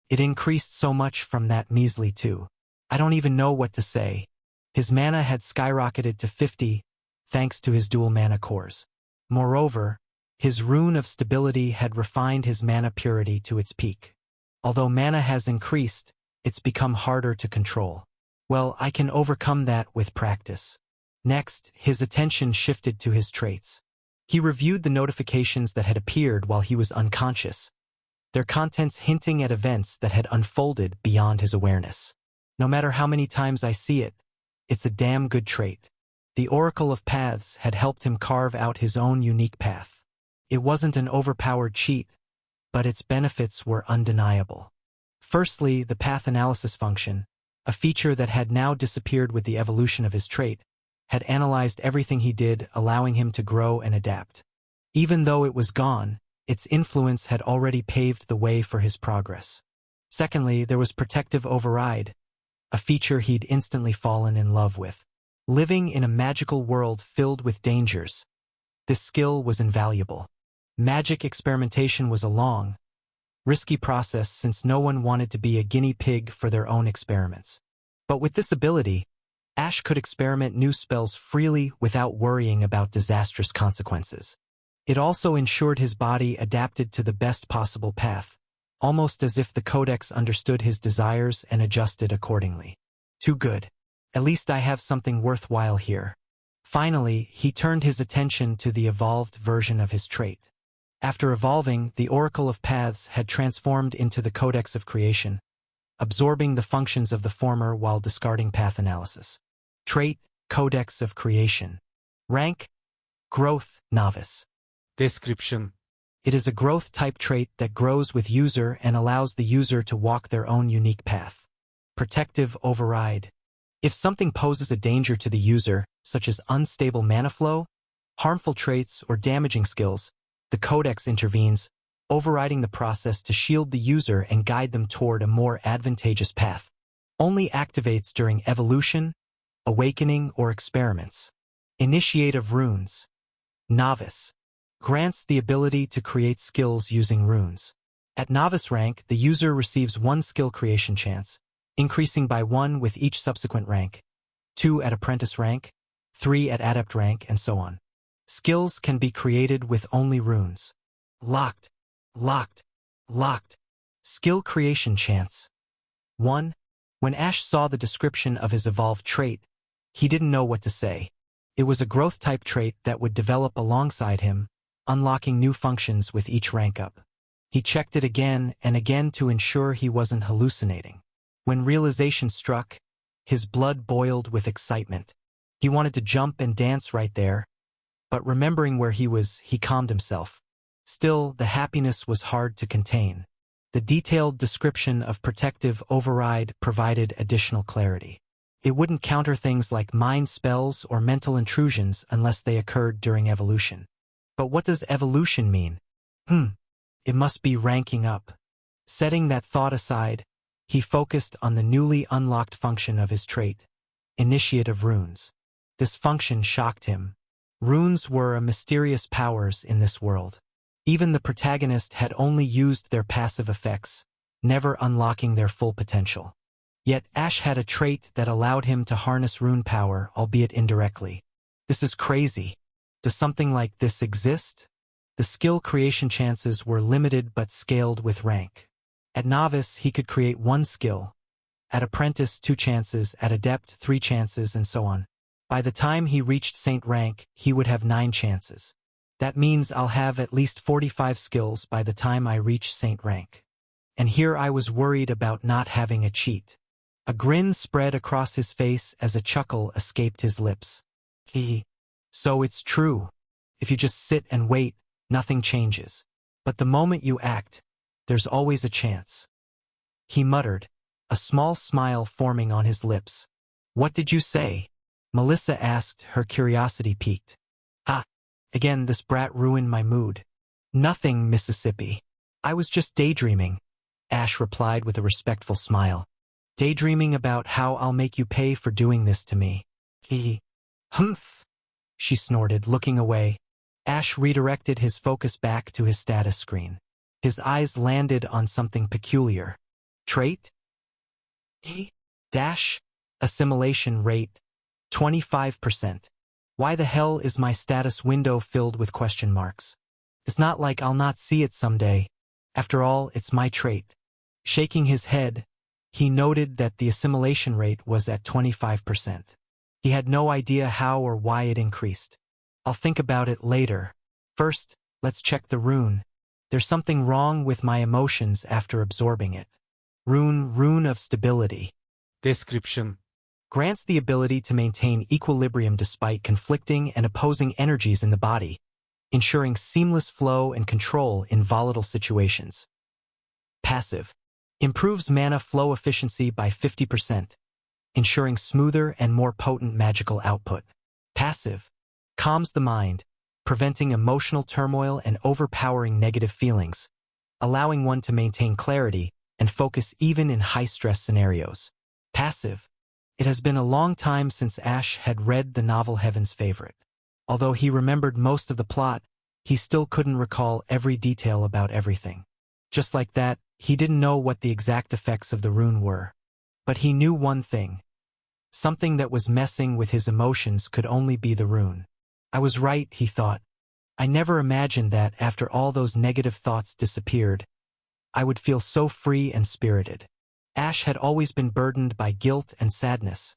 it increased so much from that measly 2. I don't even know what to say. His mana had skyrocketed to 50, thanks to his dual mana cores. Moreover, his rune of stability had refined his mana purity to its peak. Although mana has increased, it's become harder to control. Well, I can overcome that with practice. Next, his attention shifted to his traits. He reviewed the notifications that had appeared while he was unconscious, their contents hinting at events that had unfolded beyond his awareness. No matter how many times I see it, it's a damn good trait. The Oracle of Paths had helped him carve out his own unique path. It wasn't an overpowered cheat, but its benefits were undeniable. Firstly, the path analysis function, a feature that had now disappeared with the evolution of his trait, had analyzed everything he did, allowing him to grow and adapt. Even though it was gone, Its influence had already paved the way for his progress. Secondly, there was Protective Override, a feature he'd instantly fallen in love with. Living in a magical world filled with dangers, this skill was invaluable. Magic experimentation was a long, risky process since no one wanted to be a guinea pig for their own experiments. But with this ability, Ash could experiment new spells freely without worrying about disastrous consequences. It also ensured his body adapted to the best possible path, almost as if the Codex understood his desires and adjusted accordingly. Too good. At least I have something worthwhile here. Finally, he turned his attention to the evolved version of his trait. After evolving, the Oracle of Paths had transformed into the Codex of Creation, absorbing the functions of the former while discarding path analysis. Trait, Codex of Creation. Rank, Growth, Novice. Description. It is a growth-type trait that grows with user and allows the user to walk their own unique path. Protective Override. If something poses a danger to the user, such as unstable mana flow, harmful traits, or damaging skills, the Codex intervenes, overriding the process to shield the user and guide them toward a more advantageous path. Only activates during evolution, awakening, or experiments. Initiate of Runes. Novice. Grants the ability to create skills using runes. At Novice rank, the user receives 1 skill creation chance, increasing by 1 with each subsequent rank, 2 at Apprentice rank, 3 at Adept rank, and so on. Skills can be created with only runes. Locked. Locked. Locked. Skill creation chance. 1. When Ash saw the description of his evolved trait, he didn't know what to say. It was a growth-type trait that would develop alongside him, unlocking new functions with each rank up. He checked it again and again to ensure he wasn't hallucinating. When realization struck, his blood boiled with excitement. He wanted to jump and dance right there, but remembering where he was, he calmed himself. Still, the happiness was hard to contain. The detailed description of Protective Override provided additional clarity. It wouldn't counter things like mind spells or mental intrusions unless they occurred during evolution. But what does evolution mean? It must be ranking up. Setting that thought aside, he focused on the newly unlocked function of his trait, Initiate of Runes. This function shocked him. Runes were mysterious powers in this world. Even the protagonist had only used their passive effects, never unlocking their full potential. Yet Ash had a trait that allowed him to harness rune power, albeit indirectly. This is crazy. Does something like this exist? The skill creation chances were limited but scaled with rank. At Novice, he could create 1 skill. At Apprentice, 2 chances, at Adept, 3 chances, and so on. By the time he reached Saint rank, he would have 9 chances. That means I'll have at least 45 skills by the time I reach Saint rank. And here I was worried about not having a cheat. A grin spread across his face as a chuckle escaped his lips. So it's true. If you just sit and wait, nothing changes. But the moment you act, there's always a chance. He muttered, a small smile forming on his lips. What did you say? Melissa asked, her curiosity piqued. Again, this brat ruined my mood. Nothing, Mississippi. I was just daydreaming, Ash replied with a respectful smile. Daydreaming about how I'll make you pay for doing this to me. Humph, she snorted, looking away. Ash redirected his focus back to his status screen. His eyes landed on something peculiar. Trait? Assimilation rate, 25%. Why the hell is my status window filled with question marks? It's not like I'll not see it someday. After all, it's my trait. Shaking his head, he noted that the assimilation rate was at 25%. He had no idea how or why it increased. I'll think about it later. First, let's check the rune. There's something wrong with my emotions after absorbing it. Rune of Stability. Description. Grants the ability to maintain equilibrium despite conflicting and opposing energies in the body, ensuring seamless flow and control in volatile situations. Passive. Improves mana flow efficiency by 50%, ensuring smoother and more potent magical output. Passive. Calms the mind, preventing emotional turmoil and overpowering negative feelings, allowing one to maintain clarity and focus even in high-stress scenarios. Passive. It has been a long time since Ash had read the novel Heaven's Favorite. Although he remembered most of the plot, he still couldn't recall every detail about everything. Just like that, he didn't know what the exact effects of the rune were. But he knew one thing. Something that was messing with his emotions could only be the rune. I was right, he thought. I never imagined that after all those negative thoughts disappeared, I would feel so free and spirited. Ash had always been burdened by guilt and sadness,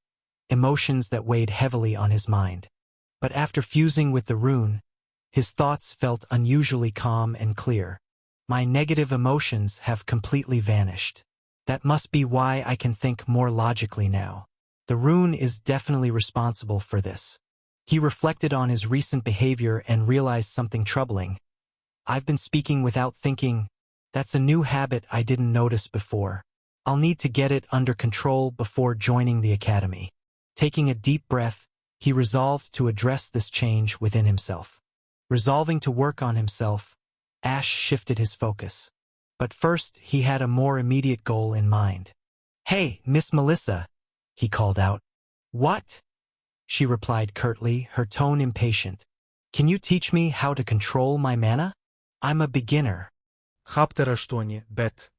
emotions that weighed heavily on his mind. But after fusing with the rune, his thoughts felt unusually calm and clear. My negative emotions have completely vanished. That must be why I can think more logically now. The rune is definitely responsible for this. He reflected on his recent behavior and realized something troubling. I've been speaking without thinking. That's a new habit I didn't notice before. I'll need to get it under control before joining the academy. Taking a deep breath, he resolved to address this change within himself. Resolving to work on himself, Ash shifted his focus. But first, he had a more immediate goal in mind. "Hey, Miss Melissa," he called out. "What?" she replied curtly, her tone impatient. "Can you teach me how to control my mana? I'm a beginner." Chapter 8, bet.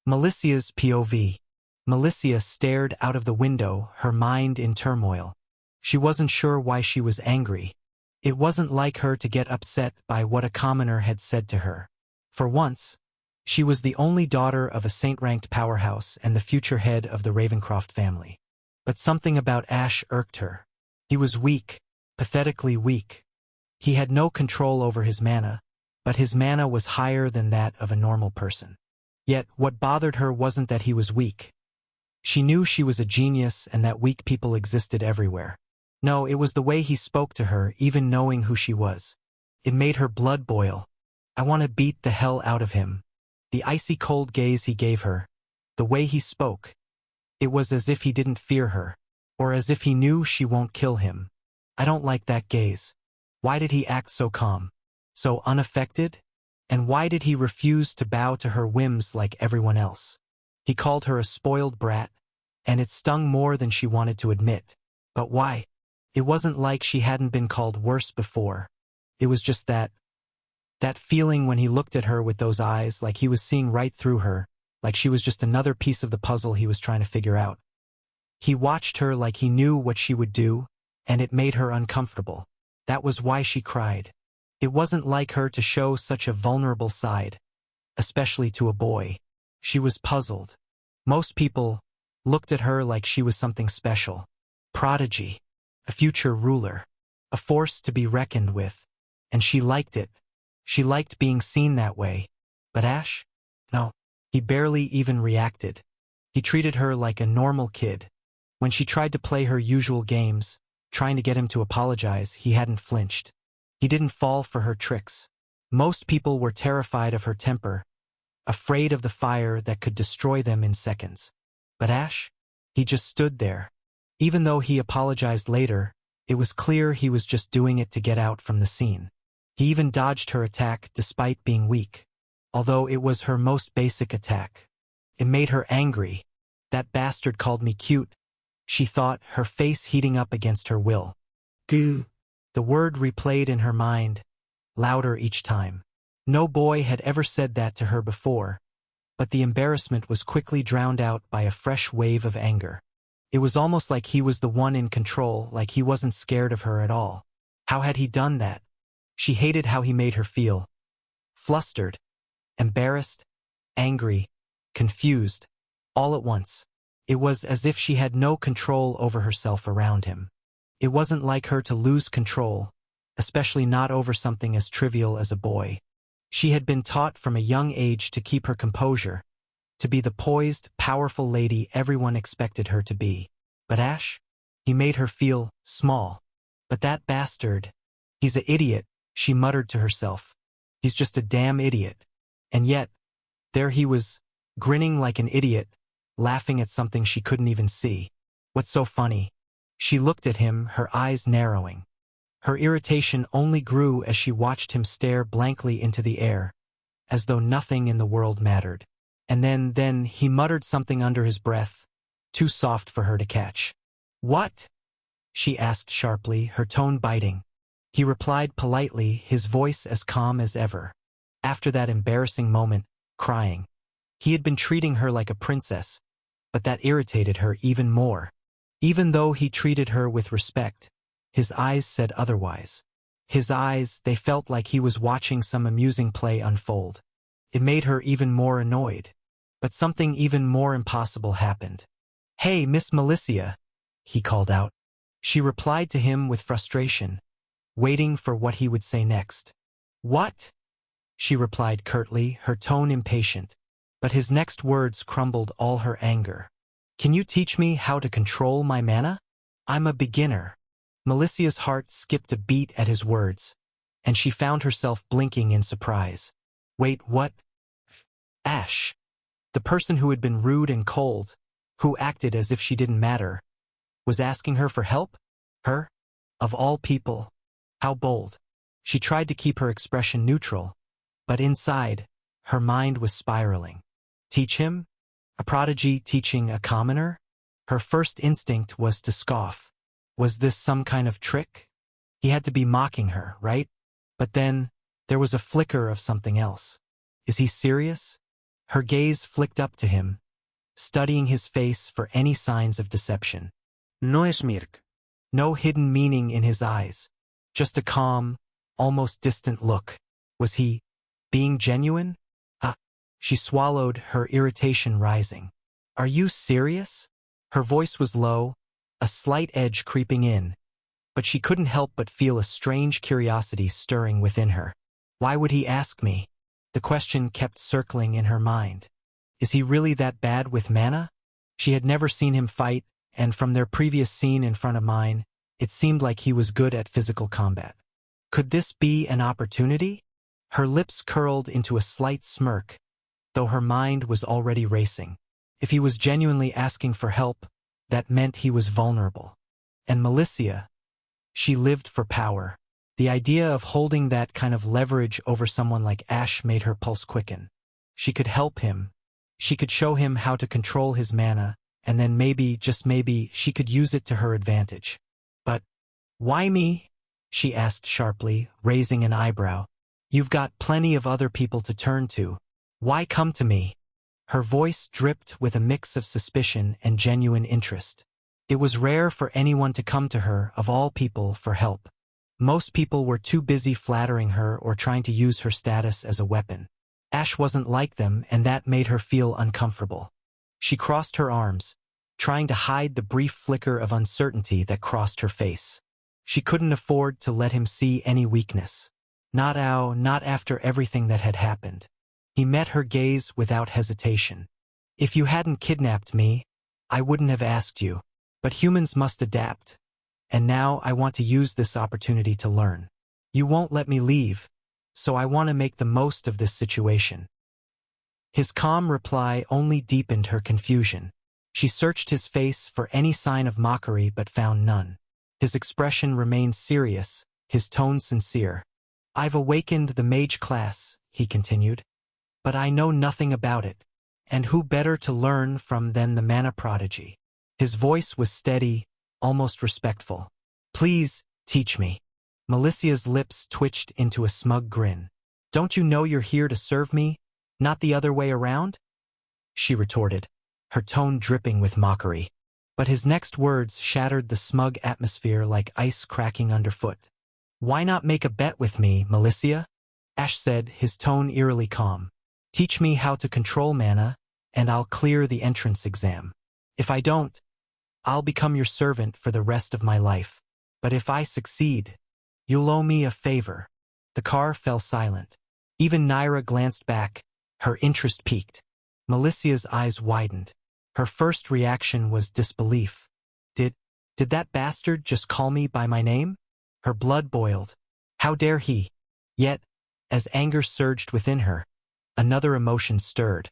Melicia's POV. Melicia stared out of the window, her mind in turmoil. She wasn't sure why she was angry. It wasn't like her to get upset by what a commoner had said to her. For once, she was the only daughter of a saint-ranked powerhouse and the future head of the Ravencroft family. But something about Ash irked her. He was weak, pathetically weak. He had no control over his mana, but his mana was higher than that of a normal person. Yet, what bothered her wasn't that he was weak. She knew she was a genius and that weak people existed everywhere. No, it was the way he spoke to her, even knowing who she was. It made her blood boil. I want to beat the hell out of him. The icy cold gaze he gave her, the way he spoke. It was as if he didn't fear her, or as if he knew she won't kill him. I don't like that gaze. Why did he act so calm? So unaffected? And why did he refuse to bow to her whims like everyone else? He called her a spoiled brat, and it stung more than she wanted to admit. But why? It wasn't like she hadn't been called worse before. It was just that feeling when he looked at her with those eyes, like he was seeing right through her, like she was just another piece of the puzzle he was trying to figure out. He watched her like he knew what she would do, and it made her uncomfortable. That was why she cried. It wasn't like her to show such a vulnerable side, especially to a boy. She was puzzled. Most people looked at her like she was something special. Prodigy. A future ruler. A force to be reckoned with. And she liked it. She liked being seen that way. But Ash? No. He barely even reacted. He treated her like a normal kid. When she tried to play her usual games, trying to get him to apologize, he hadn't flinched. He didn't fall for her tricks. Most people were terrified of her temper, afraid of the fire that could destroy them in seconds. But Ash? He just stood there. Even though he apologized later, it was clear he was just doing it to get out from the scene. He even dodged her attack despite being weak. Although it was her most basic attack. It made her angry. That bastard called me cute, she thought, her face heating up against her will. Goo. The word replayed in her mind, louder each time. No boy had ever said that to her before, but the embarrassment was quickly drowned out by a fresh wave of anger. It was almost like he was the one in control, like he wasn't scared of her at all. How had he done that? She hated how he made her feel. Flustered, embarrassed, angry, confused, all at once. It was as if she had no control over herself around him. It wasn't like her to lose control, especially not over something as trivial as a boy. She had been taught from a young age to keep her composure, to be the poised, powerful lady everyone expected her to be. But Ash? He made her feel small. But that bastard, he's an idiot, she muttered to herself. He's just a damn idiot. And yet, there he was, grinning like an idiot, laughing at something she couldn't even see. What's so funny? She looked at him, her eyes narrowing. Her irritation only grew as she watched him stare blankly into the air, as though nothing in the world mattered. And then he muttered something under his breath, too soft for her to catch. "What?" she asked sharply, her tone biting. He replied politely, his voice as calm as ever. After that embarrassing moment, crying. He had been treating her like a princess, but that irritated her even more. Even though he treated her with respect, his eyes said otherwise. His eyes, they felt like he was watching some amusing play unfold. It made her even more annoyed. But something even more impossible happened. "Hey, Miss Malicia," he called out. She replied to him with frustration, waiting for what he would say next. "What?" she replied curtly, her tone impatient. But his next words crumbled all her anger. "Can you teach me how to control my mana? I'm a beginner." Malicia's heart skipped a beat at his words, and she found herself blinking in surprise. Wait, what? Ash, the person who had been rude and cold, who acted as if she didn't matter, was asking her for help? Her? Of all people. How bold. She tried to keep her expression neutral, but inside, her mind was spiraling. Teach him? A prodigy teaching a commoner? Her first instinct was to scoff. Was this some kind of trick? He had to be mocking her, right? But then, there was a flicker of something else. Is he serious? Her gaze flicked up to him, studying his face for any signs of deception. No es Mirk. No hidden meaning in his eyes. Just a calm, almost distant look. Was he being genuine? She swallowed, her irritation rising. Are you serious? Her voice was low, a slight edge creeping in, but she couldn't help but feel a strange curiosity stirring within her. Why would he ask me? The question kept circling in her mind. Is he really that bad with mana? She had never seen him fight, and from their previous scene in front of mine, it seemed like he was good at physical combat. Could this be an opportunity? Her lips curled into a slight smirk, though her mind was already racing. If he was genuinely asking for help, that meant he was vulnerable. And Malicia, she lived for power. The idea of holding that kind of leverage over someone like Ash made her pulse quicken. She could help him. She could show him how to control his mana, and then maybe, just maybe, she could use it to her advantage. But, why me? She asked sharply, raising an eyebrow. You've got plenty of other people to turn to. Why come to me? Her voice dripped with a mix of suspicion and genuine interest. It was rare for anyone to come to her, of all people, for help. Most people were too busy flattering her or trying to use her status as a weapon. Ash wasn't like them, and that made her feel uncomfortable. She crossed her arms, trying to hide the brief flicker of uncertainty that crossed her face. She couldn't afford to let him see any weakness. Not after everything that had happened. He met her gaze without hesitation. If you hadn't kidnapped me, I wouldn't have asked you. But humans must adapt. And now I want to use this opportunity to learn. You won't let me leave, so I want to make the most of this situation. His calm reply only deepened her confusion. She searched his face for any sign of mockery but found none. His expression remained serious, his tone sincere. I've awakened the mage class, he continued. But I know nothing about it. And who better to learn from than the mana prodigy? His voice was steady, almost respectful. Please, teach me. Malicia's lips twitched into a smug grin. Don't you know you're here to serve me, not the other way around? She retorted, her tone dripping with mockery. But his next words shattered the smug atmosphere like ice cracking underfoot. Why not make a bet with me, Malicia? Ash said, his tone eerily calm. Teach me how to control mana, and I'll clear the entrance exam. If I don't, I'll become your servant for the rest of my life. But if I succeed, you'll owe me a favor. The car fell silent. Even Naira glanced back, her interest piqued. Malicia's eyes widened. Her first reaction was disbelief. Did that bastard just call me by my name? Her blood boiled. How dare he? Yet, as anger surged within her, another emotion stirred.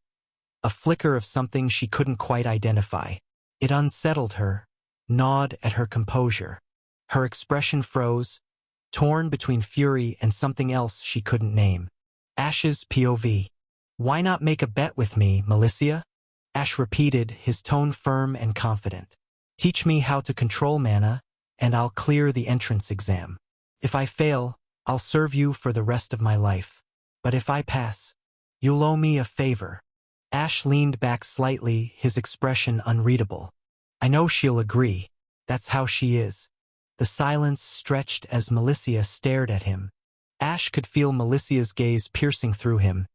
A flicker of something she couldn't quite identify. It unsettled her, gnawed at her composure. Her expression froze, torn between fury and something else she couldn't name. Ash's POV. Why not make a bet with me, Melissia? Ash repeated, his tone firm and confident. Teach me how to control mana, and I'll clear the entrance exam. If I fail, I'll serve you for the rest of my life. But if I pass, you'll owe me a favor. Ash leaned back slightly, his expression unreadable. I know she'll agree. That's how she is. The silence stretched as Melissia stared at him. Ash could feel Melissia's gaze piercing through him,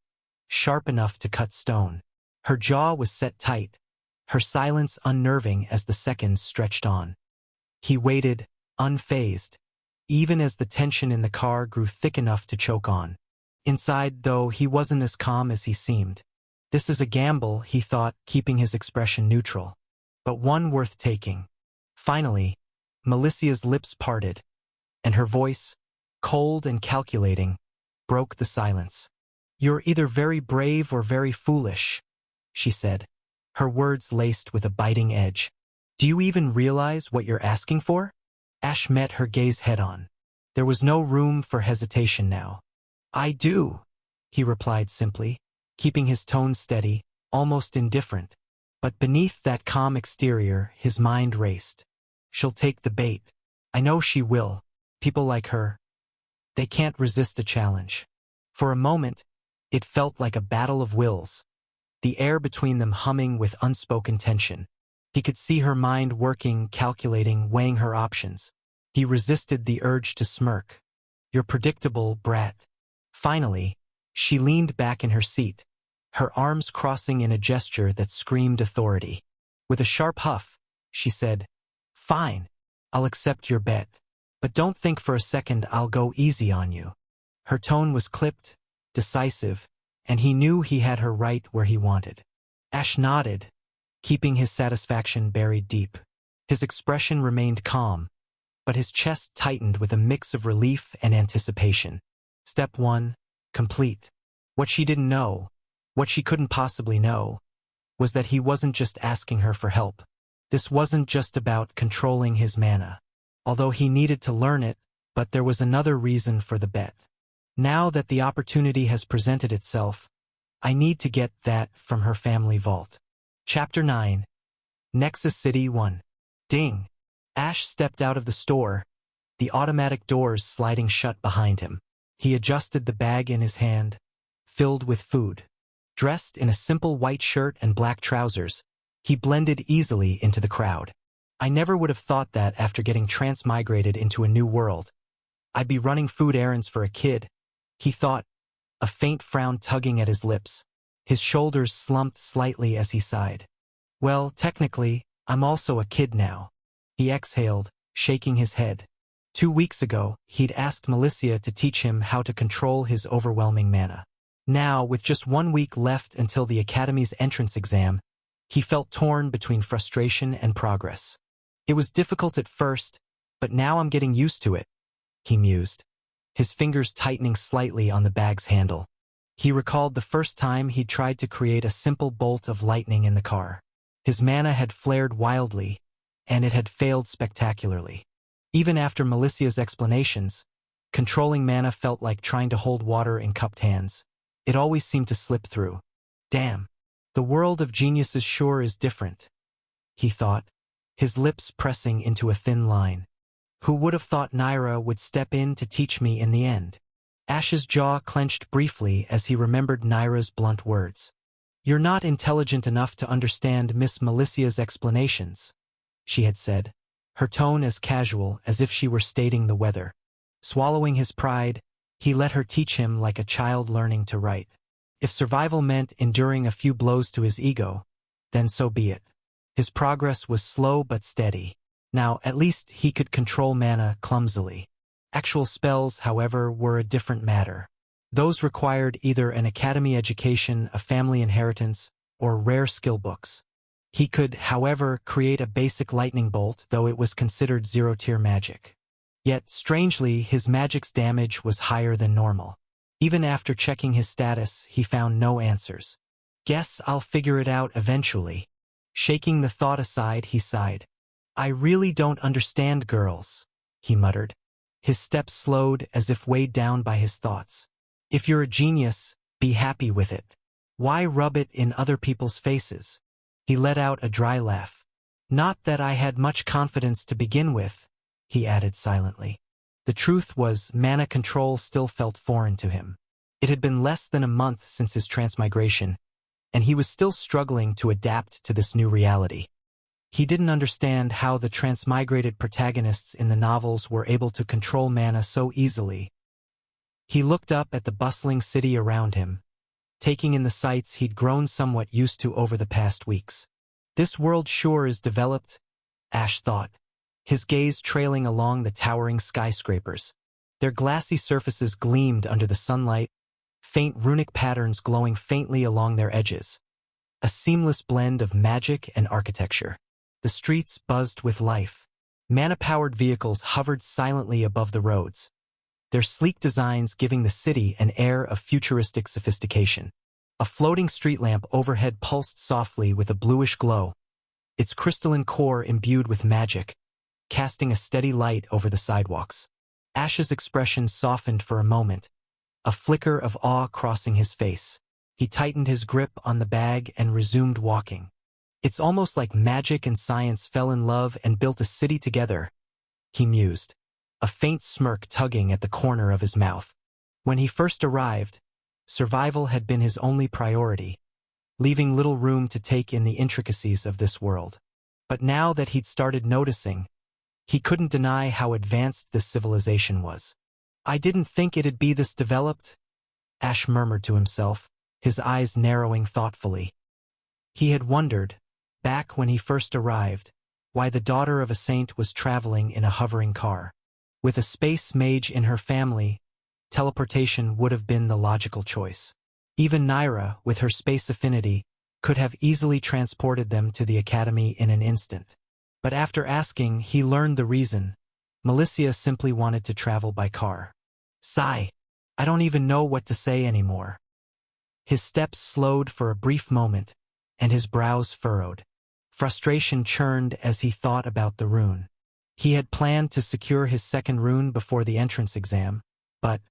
sharp enough to cut stone. Her jaw was set tight, her silence unnerving as the seconds stretched on. He waited, unfazed, even as the tension in the car grew thick enough to choke on. Inside, though, he wasn't as calm as he seemed. This is a gamble, he thought, keeping his expression neutral. But one worth taking. Finally, Melissia's lips parted, and her voice, cold and calculating, broke the silence. You're either very brave or very foolish, she said, her words laced with a biting edge. Do you even realize what you're asking for? Ash met her gaze head-on. There was no room for hesitation now. I do, he replied simply, keeping his tone steady, almost indifferent. But beneath that calm exterior, his mind raced. She'll take the bait. I know she will. People like her, they can't resist a challenge. For a moment, it felt like a battle of wills, the air between them humming with unspoken tension. He could see her mind working, calculating, weighing her options. He resisted the urge to smirk. You're predictable, brat. Finally, she leaned back in her seat, her arms crossing in a gesture that screamed authority. With a sharp huff, she said, Fine, I'll accept your bet. But don't think for a second I'll go easy on you. Her tone was clipped, decisive, and he knew he had her right where he wanted. Ash nodded, keeping his satisfaction buried deep. His expression remained calm, but his chest tightened with a mix of relief and anticipation. Step 1, complete. What she didn't know, what she couldn't possibly know, was that he wasn't just asking her for help. This wasn't just about controlling his mana, although he needed to learn it, but there was another reason for the bet. Now that the opportunity has presented itself, I need to get that from her family vault. Chapter 9. Nexus City 1. Ding! Ash stepped out of the store, the automatic doors sliding shut behind him. He adjusted the bag in his hand, filled with food. Dressed in a simple white shirt and black trousers, he blended easily into the crowd. I never would have thought that after getting transmigrated into a new world. I'd be running food errands for a kid, he thought, a faint frown tugging at his lips. His shoulders slumped slightly as he sighed. Well, technically, I'm also a kid now. He exhaled, shaking his head. 2 weeks ago, he'd asked Melissia to teach him how to control his overwhelming mana. Now, with just 1 week left until the Academy's entrance exam, he felt torn between frustration and progress. It was difficult at first, but now I'm getting used to it, he mused, his fingers tightening slightly on the bag's handle. He recalled the first time he'd tried to create a simple bolt of lightning in the car. His mana had flared wildly, and it had failed spectacularly. Even after Melissia's explanations, controlling mana felt like trying to hold water in cupped hands. It always seemed to slip through. Damn, the world of geniuses sure is different, he thought, his lips pressing into a thin line. Who would have thought Naira would step in to teach me in the end? Ash's jaw clenched briefly as he remembered Naira's blunt words. You're not intelligent enough to understand Miss Melissia's explanations, she had said, her tone as casual as if she were stating the weather. Swallowing his pride, he let her teach him like a child learning to write. If survival meant enduring a few blows to his ego, then so be it. His progress was slow but steady. Now, at least he could control mana clumsily. Actual spells, however, were a different matter. Those required either an academy education, a family inheritance, or rare skill books. He could, however, create a basic lightning bolt, though it was considered zero-tier magic. Yet, strangely, his magic's damage was higher than normal. Even after checking his status, he found no answers. Guess I'll figure it out eventually. Shaking the thought aside, he sighed. I really don't understand girls, he muttered. His steps slowed as if weighed down by his thoughts. If you're a genius, be happy with it. Why rub it in other people's faces? He let out a dry laugh. Not that I had much confidence to begin with, he added silently. The truth was, mana control still felt foreign to him. It had been less than a month since his transmigration, and he was still struggling to adapt to this new reality. He didn't understand how the transmigrated protagonists in the novels were able to control mana so easily. He looked up at the bustling city around him, taking in the sights he'd grown somewhat used to over the past weeks. This world sure is developed, Ash thought, his gaze trailing along the towering skyscrapers. Their glassy surfaces gleamed under the sunlight, faint runic patterns glowing faintly along their edges. A seamless blend of magic and architecture. The streets buzzed with life. Mana-powered vehicles hovered silently above the roads, their sleek designs giving the city an air of futuristic sophistication. A floating street lamp overhead pulsed softly with a bluish glow, its crystalline core imbued with magic, casting a steady light over the sidewalks. Ash's expression softened for a moment, a flicker of awe crossing his face. He tightened his grip on the bag and resumed walking. It's almost like magic and science fell in love and built a city together, he mused, a faint smirk tugging at the corner of his mouth. When he first arrived, survival had been his only priority, leaving little room to take in the intricacies of this world. But now that he'd started noticing, he couldn't deny how advanced this civilization was. I didn't think it'd be this developed, Ash murmured to himself, his eyes narrowing thoughtfully. He had wondered, back when he first arrived, why the daughter of a saint was traveling in a hovering car. With a space mage in her family, teleportation would have been the logical choice. Even Naira, with her space affinity, could have easily transported them to the academy in an instant. But after asking, he learned the reason. Melissia simply wanted to travel by car. Sigh. I don't even know what to say anymore. His steps slowed for a brief moment, and his brows furrowed. Frustration churned as he thought about the rune. He had planned to secure his second rune before the entrance exam, but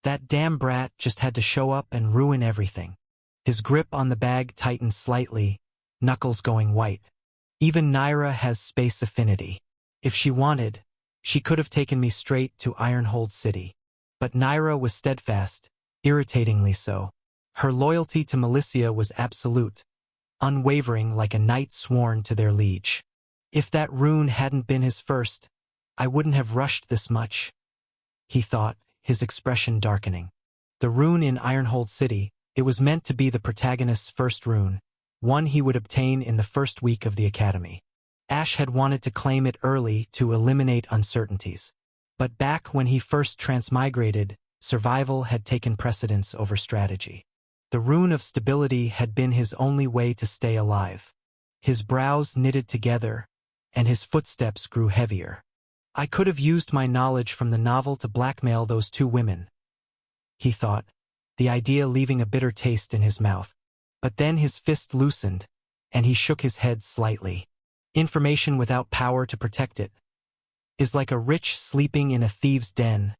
that damn brat just had to show up and ruin everything. His grip on the bag tightened slightly, knuckles going white. Even Naira has space affinity. If she wanted, she could have taken me straight to Ironhold City. But Naira was steadfast, irritatingly so. Her loyalty to Melissia was absolute, unwavering like a knight sworn to their liege. If that rune hadn't been his first, I wouldn't have rushed this much, he thought, his expression darkening. The rune in Ironhold City, it was meant to be the protagonist's first rune, one he would obtain in the first week of the academy. Ash had wanted to claim it early to eliminate uncertainties. But back when he first transmigrated, survival had taken precedence over strategy. The rune of stability had been his only way to stay alive. His brows knitted together, and his footsteps grew heavier. I could have used my knowledge from the novel to blackmail those two women, he thought, the idea leaving a bitter taste in his mouth. But then his fist loosened, and he shook his head slightly. Information without power to protect it is like a rich sleeping in a thieves' den,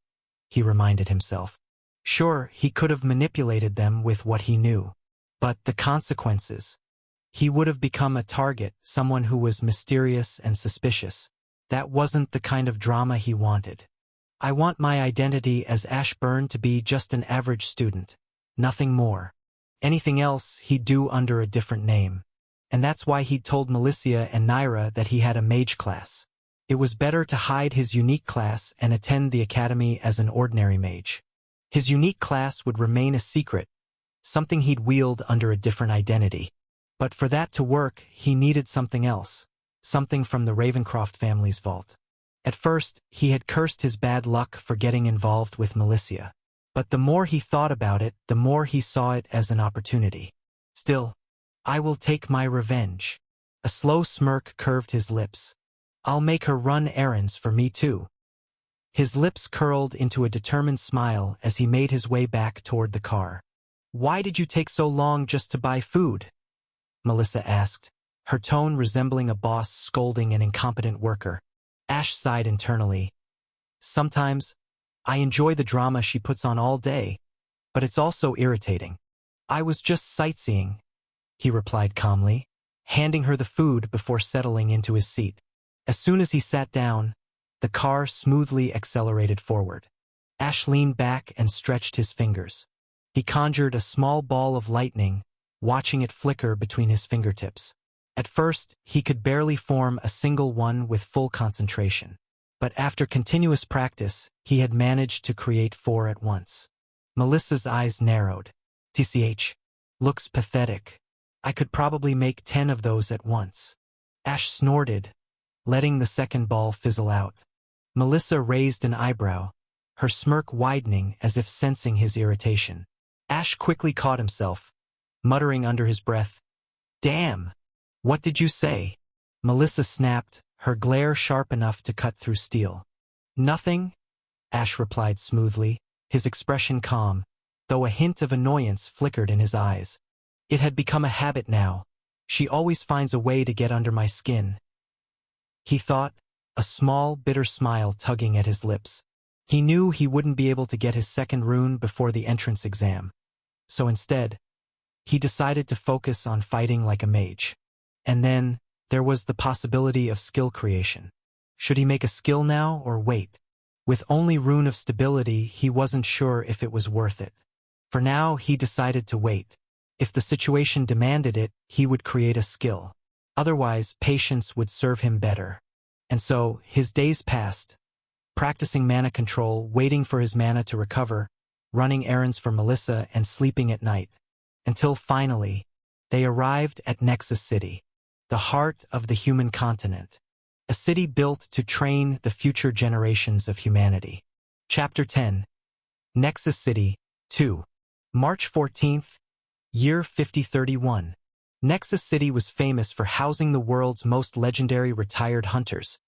he reminded himself. Sure, he could have manipulated them with what he knew. But the consequences. He would have become a target, someone who was mysterious and suspicious. That wasn't the kind of drama he wanted. I want my identity as Ashburn to be just an average student. Nothing more. Anything else he'd do under a different name. And that's why he'd told Melissia and Naira that he had a mage class. It was better to hide his unique class and attend the academy as an ordinary mage. His unique class would remain a secret, something he'd wield under a different identity. But for that to work, he needed something else, something from the Ravencroft family's vault. At first, he had cursed his bad luck for getting involved with Melissia. But the more he thought about it, the more he saw it as an opportunity. Still, I will take my revenge. A slow smirk curved his lips. I'll make her run errands for me too. His lips curled into a determined smile as he made his way back toward the car. Why did you take so long just to buy food? Melissa asked, her tone resembling a boss scolding an incompetent worker. Ash sighed internally. Sometimes, I enjoy the drama she puts on all day, but it's also irritating. I was just sightseeing, he replied calmly, handing her the food before settling into his seat. As soon as he sat down, the car smoothly accelerated forward. Ash leaned back and stretched his fingers. He conjured a small ball of lightning, watching it flicker between his fingertips. At first, he could barely form a single one with full concentration. But after continuous practice, he had managed to create 4 at once. Melissa's eyes narrowed. TCH. Looks pathetic. I could probably make 10 of those at once. Ash snorted, letting the second ball fizzle out. Melissa raised an eyebrow, her smirk widening as if sensing his irritation. Ash quickly caught himself, muttering under his breath, "Damn! What did you say?" Melissa snapped, her glare sharp enough to cut through steel. "Nothing," Ash replied smoothly, his expression calm, though a hint of annoyance flickered in his eyes. It had become a habit now. She always finds a way to get under my skin. He thought, a small, bitter smile tugging at his lips. He knew he wouldn't be able to get his second rune before the entrance exam. So instead, he decided to focus on fighting like a mage. And then, there was the possibility of skill creation. Should he make a skill now or wait? With only Rune of Stability, he wasn't sure if it was worth it. For now, he decided to wait. If the situation demanded it, he would create a skill. Otherwise, patience would serve him better. And so, his days passed, practicing mana control, waiting for his mana to recover, running errands for Melissa and sleeping at night. Until finally, they arrived at Nexus City, the heart of the human continent. A city built to train the future generations of humanity. Chapter 10. Nexus City, 2. March 14th, year 5031. Nexus City was famous for housing the world's most legendary retired hunters,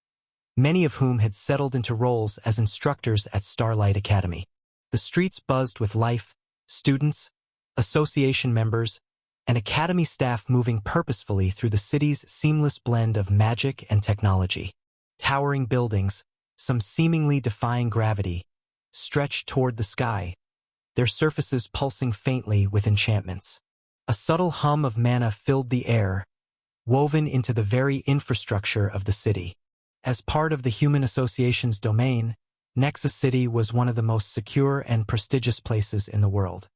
many of whom had settled into roles as instructors at Starlight Academy. The streets buzzed with life, students, association members, and academy staff moving purposefully through the city's seamless blend of magic and technology. Towering buildings, some seemingly defying gravity, stretched toward the sky, their surfaces pulsing faintly with enchantments. A subtle hum of mana filled the air, woven into the very infrastructure of the city. As part of the Human Association's domain, Nexus City was one of the most secure and prestigious places in the world.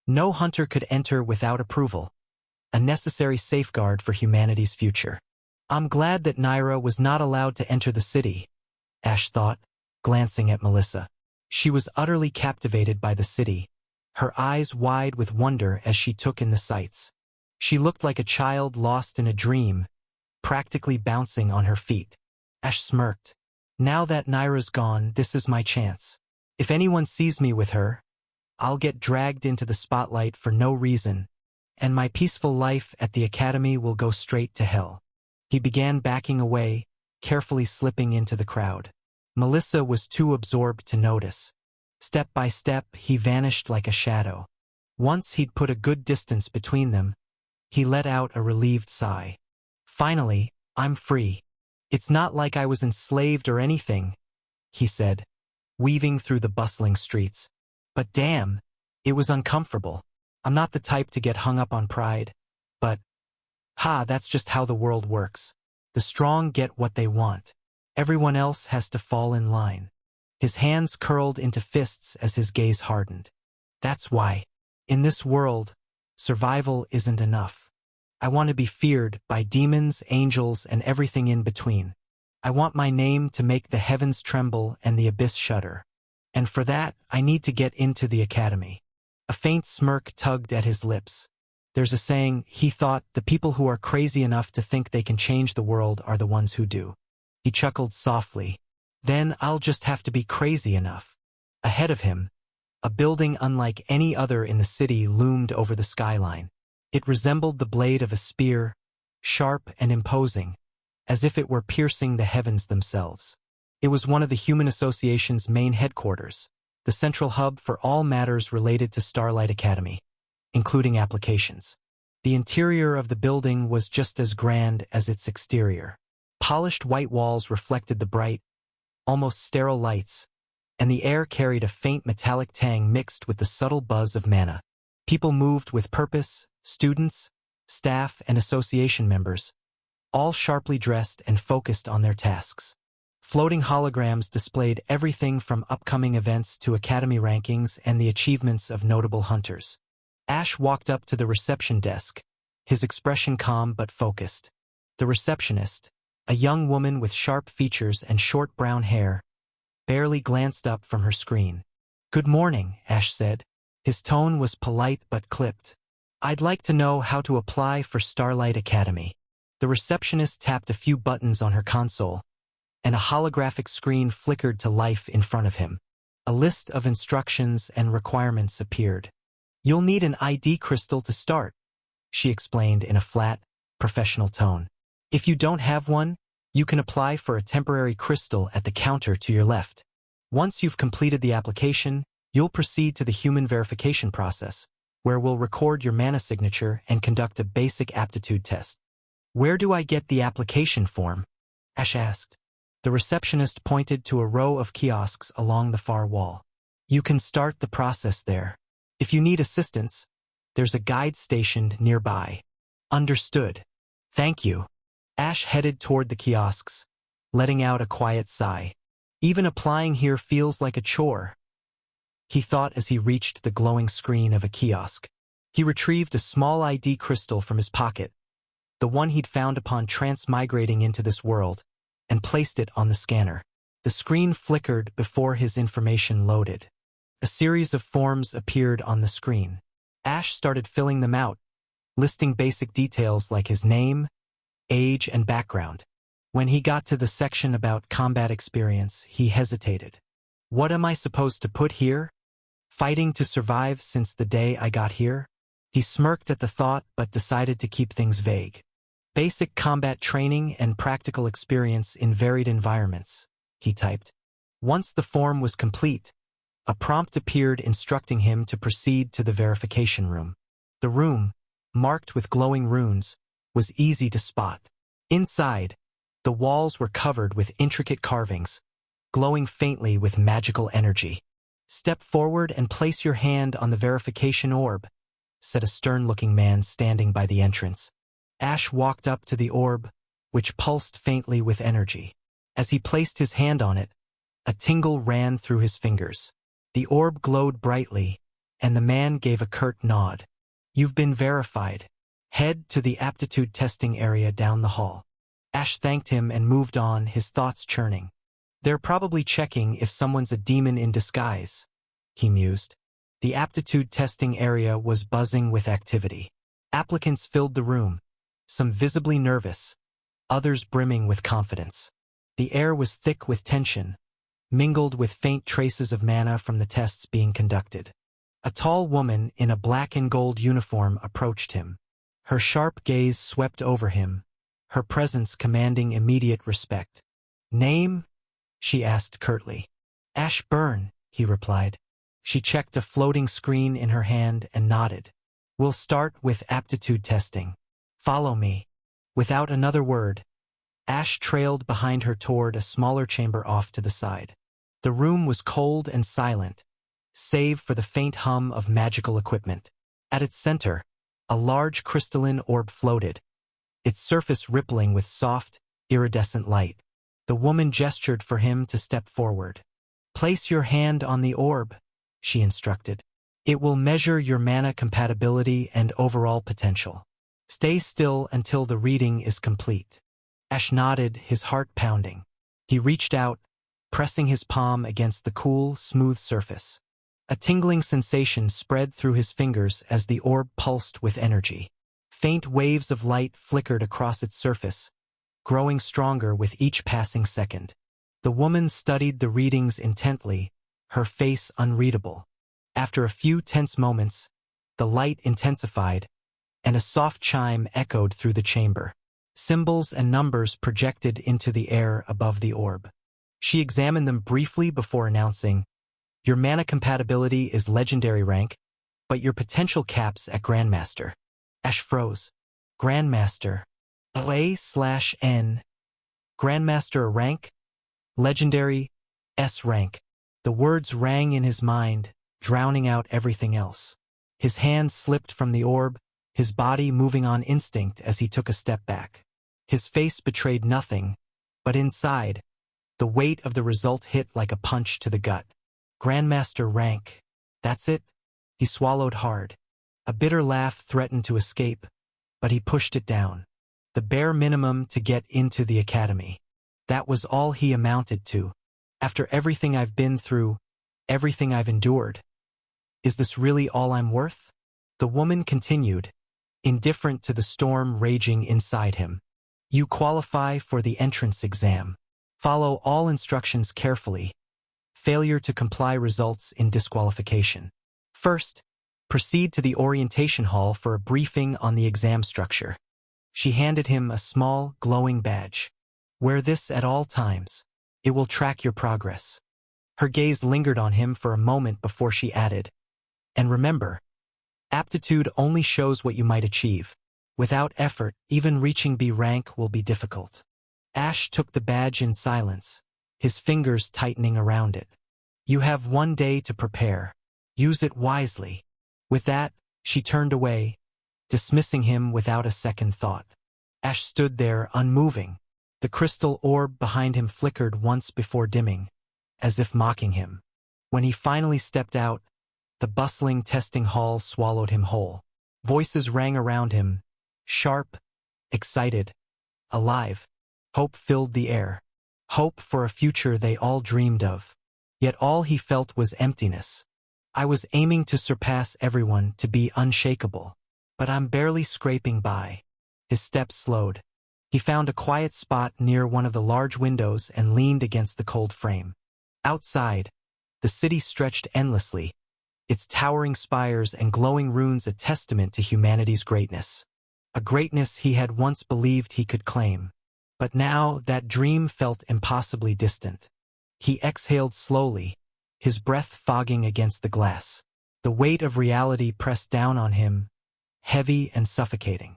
No hunter could enter without approval, a necessary safeguard for humanity's future. I'm glad that Naira was not allowed to enter the city, Ash thought, glancing at Melissa. She was utterly captivated by the city, her eyes wide with wonder as she took in the sights. She looked like a child lost in a dream, practically bouncing on her feet. Ash smirked. Now that Naira's gone, this is my chance. If anyone sees me with her, I'll get dragged into the spotlight for no reason, and my peaceful life at the academy will go straight to hell. He began backing away, carefully slipping into the crowd. Melissa was too absorbed to notice. Step by step, he vanished like a shadow. Once he'd put a good distance between them, he let out a relieved sigh. Finally, I'm free. It's not like I was enslaved or anything, he said, weaving through the bustling streets. But damn, it was uncomfortable. I'm not the type to get hung up on pride, but, that's just how the world works. The strong get what they want. Everyone else has to fall in line. His hands curled into fists as his gaze hardened. That's why, in this world, survival isn't enough. I want to be feared by demons, angels, and everything in between. I want my name to make the heavens tremble and the abyss shudder. And for that, I need to get into the academy. A faint smirk tugged at his lips. There's a saying, he thought, the people who are crazy enough to think they can change the world are the ones who do. He chuckled softly. Then I'll just have to be crazy enough. Ahead of him, a building unlike any other in the city loomed over the skyline. It resembled the blade of a spear, sharp and imposing, as if it were piercing the heavens themselves. It was one of the Human Association's main headquarters, the central hub for all matters related to Starlight Academy, including applications. The interior of the building was just as grand as its exterior. Polished white walls reflected the bright, almost sterile lights, and the air carried a faint metallic tang mixed with the subtle buzz of mana. People moved with purpose, students, staff, and association members, all sharply dressed and focused on their tasks. Floating holograms displayed everything from upcoming events to academy rankings and the achievements of notable hunters. Ash walked up to the reception desk, his expression calm but focused. The receptionist, a young woman with sharp features and short brown hair, barely glanced up from her screen. "Good morning," Ash said. His tone was polite but clipped. "I'd like to know how to apply for Starlight Academy." The receptionist tapped a few buttons on her console, and a holographic screen flickered to life in front of him. A list of instructions and requirements appeared. "You'll need an ID crystal to start," she explained in a flat, professional tone. "If you don't have one, you can apply for a temporary crystal at the counter to your left. Once you've completed the application, you'll proceed to the human verification process, where we'll record your mana signature and conduct a basic aptitude test." "Where do I get the application form?" Ash asked. The receptionist pointed to a row of kiosks along the far wall. "You can start the process there. If you need assistance, there's a guide stationed nearby." "Understood. Thank you." Ash headed toward the kiosks, letting out a quiet sigh. "Even applying here feels like a chore," he thought as he reached the glowing screen of a kiosk. He retrieved a small ID crystal from his pocket, the one he'd found upon transmigrating into this world, and placed it on the scanner. The screen flickered before his information loaded. A series of forms appeared on the screen. Ash started filling them out, listing basic details like his name, age, and background. When he got to the section about combat experience, he hesitated. "What am I supposed to put here? Fighting to survive since the day I got here?" He smirked at the thought but decided to keep things vague. "Basic combat training and practical experience in varied environments," he typed. Once the form was complete, a prompt appeared instructing him to proceed to the verification room. The room, marked with glowing runes, was easy to spot. Inside, the walls were covered with intricate carvings, glowing faintly with magical energy. "Step forward and place your hand on the verification orb," said a stern-looking man standing by the entrance. Ash walked up to the orb, which pulsed faintly with energy. As he placed his hand on it, a tingle ran through his fingers. The orb glowed brightly, and the man gave a curt nod. "You've been verified. Head to the aptitude testing area down the hall." Ash thanked him and moved on, his thoughts churning. "They're probably checking if someone's a demon in disguise," he mused. The aptitude testing area was buzzing with activity. Applicants filled the room, some visibly nervous, others brimming with confidence. The air was thick with tension, mingled with faint traces of mana from the tests being conducted. A tall woman in a black and gold uniform approached him. Her sharp gaze swept over him, her presence commanding immediate respect. "Name?" she asked curtly. "Ash Byrne," he replied. She checked a floating screen in her hand and nodded. "We'll start with aptitude testing. Follow me." Without another word, Ash trailed behind her toward a smaller chamber off to the side. The room was cold and silent, save for the faint hum of magical equipment. At its center, a large crystalline orb floated, its surface rippling with soft, iridescent light. The woman gestured for him to step forward. "Place your hand on the orb," she instructed. "It will measure your mana compatibility and overall potential. Stay still until the reading is complete." Ash nodded, his heart pounding. He reached out, pressing his palm against the cool, smooth surface. A tingling sensation spread through his fingers as the orb pulsed with energy. Faint waves of light flickered across its surface, growing stronger with each passing second. The woman studied the readings intently, her face unreadable. After a few tense moments, the light intensified, and a soft chime echoed through the chamber. Symbols and numbers projected into the air above the orb. She examined them briefly before announcing, "Your mana compatibility is legendary rank, but your potential caps at Grandmaster." Ash froze. Grandmaster. A/N. Grandmaster a rank? Legendary, S rank. The words rang in his mind, drowning out everything else. His hand slipped from the orb, his body moving on instinct as he took a step back. His face betrayed nothing, but inside, the weight of the result hit like a punch to the gut. Grandmaster rank. That's it? He swallowed hard. A bitter laugh threatened to escape, but he pushed it down. The bare minimum to get into the academy. That was all he amounted to. After everything I've been through, everything I've endured. Is this really all I'm worth? The woman continued, indifferent to the storm raging inside him. You qualify for the entrance exam. Follow all instructions carefully. Failure to comply results in disqualification. First, proceed to the orientation hall for a briefing on the exam structure. She handed him a small, glowing badge. Wear this at all times. It will track your progress. Her gaze lingered on him for a moment before she added, and remember, aptitude only shows what you might achieve. Without effort, even reaching B rank will be difficult. Ash took the badge in silence, his fingers tightening around it. You have 1 day to prepare. Use it wisely. With that, she turned away, dismissing him without a second thought. Ash stood there, unmoving. The crystal orb behind him flickered once before dimming, as if mocking him. When he finally stepped out, the bustling testing hall swallowed him whole. Voices rang around him, sharp, excited, alive. Hope filled the air. Hope for a future they all dreamed of. Yet all he felt was emptiness. I was aiming to surpass everyone, to be unshakable. But I'm barely scraping by. His steps slowed. He found a quiet spot near one of the large windows and leaned against the cold frame. Outside, the city stretched endlessly, its towering spires and glowing ruins a testament to humanity's greatness. A greatness he had once believed he could claim. But now that dream felt impossibly distant. He exhaled slowly, his breath fogging against the glass. The weight of reality pressed down on him, heavy and suffocating.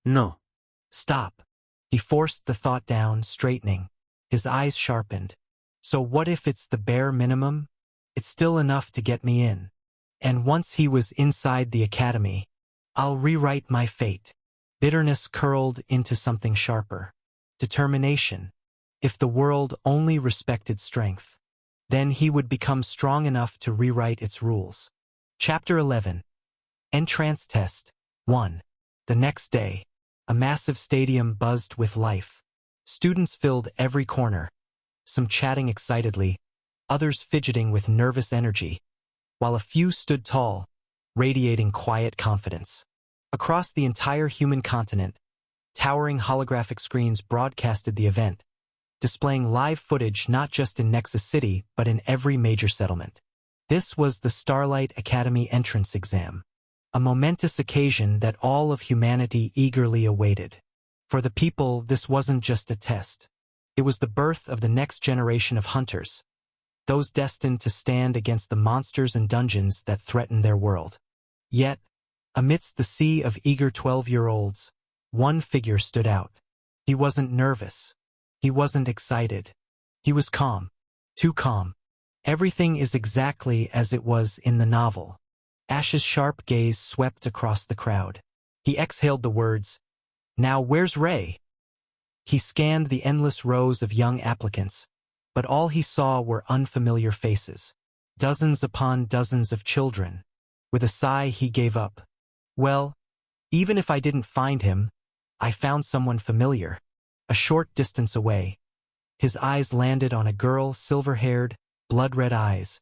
No. Stop. He forced the thought down, straightening. His eyes sharpened. So what if it's the bare minimum? It's still enough to get me in. And once he was inside the academy, I'll rewrite my fate. Bitterness curled into something sharper. Determination. If the world only respected strength, then he would become strong enough to rewrite its rules. Chapter 11. Entrance Test 1. The next day, a massive stadium buzzed with life. Students filled every corner, some chatting excitedly, others fidgeting with nervous energy, while a few stood tall, radiating quiet confidence. Across the entire human continent, towering holographic screens broadcasted the event, displaying live footage not just in Nexus City but in every major settlement. This was the Starlight Academy entrance exam, a momentous occasion that all of humanity eagerly awaited. For the people, this wasn't just a test. It was the birth of the next generation of hunters, those destined to stand against the monsters and dungeons that threatened their world. Yet, amidst the sea of eager 12-year-olds, one figure stood out. He wasn't nervous. He wasn't excited. He was calm. Too calm. Everything is exactly as it was in the novel. Ash's sharp gaze swept across the crowd. He exhaled the words, "Now where's Ray?" He scanned the endless rows of young applicants, but all he saw were unfamiliar faces. Dozens upon dozens of children. With a sigh, he gave up. Well, even if I didn't find him, I found someone familiar. A short distance away, his eyes landed on a girl, silver-haired, blood-red eyes,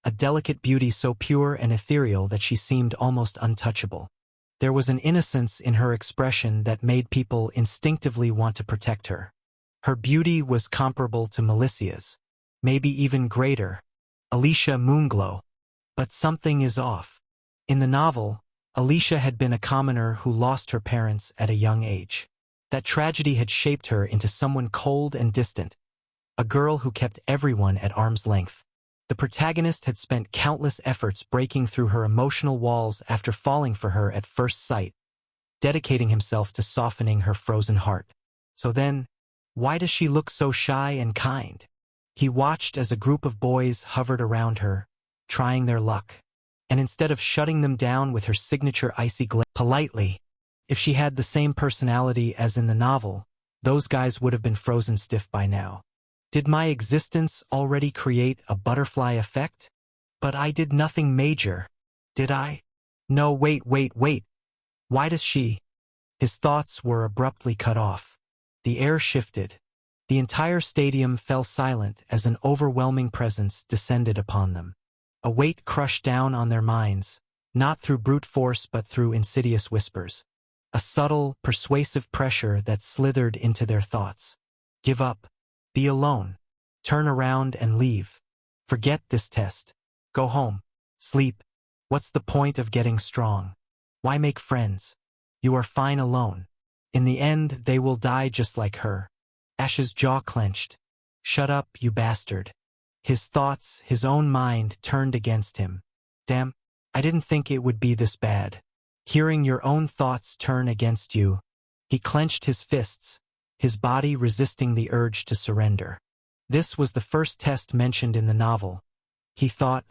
a delicate beauty so pure and ethereal that she seemed almost untouchable. There was an innocence in her expression that made people instinctively want to protect her. Her beauty was comparable to Melicia's, maybe even greater, Alicia Moonglow. But something is off. In the novel, Alicia had been a commoner who lost her parents at a young age. That tragedy had shaped her into someone cold and distant, a girl who kept everyone at arm's length. The protagonist had spent countless efforts breaking through her emotional walls after falling for her at first sight, dedicating himself to softening her frozen heart. So then, why does she look so shy and kind? He watched as a group of boys hovered around her, trying their luck. And instead of shutting them down with her signature icy glare politely, if she had the same personality as in the novel, those guys would have been frozen stiff by now. Did my existence already create a butterfly effect? But I did nothing major, did I? No, wait. Why does she? His thoughts were abruptly cut off. The air shifted. The entire stadium fell silent as an overwhelming presence descended upon them. A weight crushed down on their minds, not through brute force but through insidious whispers. A subtle, persuasive pressure that slithered into their thoughts. Give up. Be alone. Turn around and leave. Forget this test. Go home. Sleep. What's the point of getting strong? Why make friends? You are fine alone. In the end, they will die just like her. Ash's jaw clenched. Shut up, you bastard. His thoughts, his own mind, turned against him. Damn, I didn't think it would be this bad. Hearing your own thoughts turn against you. He clenched his fists, his body resisting the urge to surrender. This was the first test mentioned in the novel. He thought,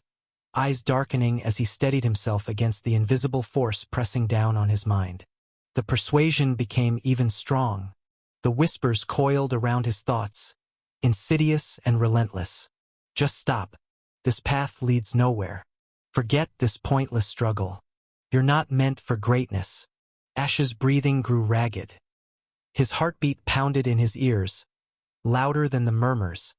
eyes darkening as he steadied himself against the invisible force pressing down on his mind. The persuasion became even strong. The whispers coiled around his thoughts, insidious and relentless. Just stop. This path leads nowhere. Forget this pointless struggle. You're not meant for greatness. Ash's breathing grew ragged. His heartbeat pounded in his ears, louder than the murmurs,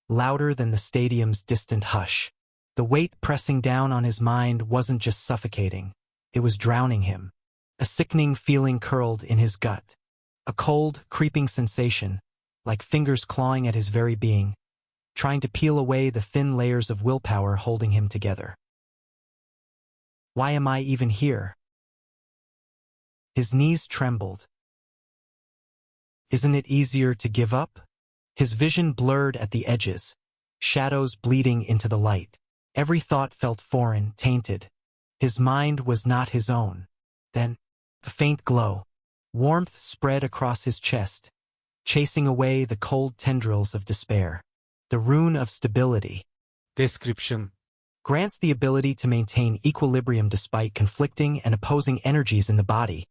louder than the stadium's distant hush. The weight pressing down on his mind wasn't just suffocating, it was drowning him. A sickening feeling curled in his gut. A cold, creeping sensation, like fingers clawing at his very being, trying to peel away the thin layers of willpower holding him together. Why am I even here? His knees trembled. Isn't it easier to give up? His vision blurred at the edges, shadows bleeding into the light. Every thought felt foreign, tainted. His mind was not his own. Then, a faint glow. Warmth spread across his chest, chasing away the cold tendrils of despair. The rune of stability. Description. Grants the ability to maintain equilibrium despite conflicting and opposing energies in the body,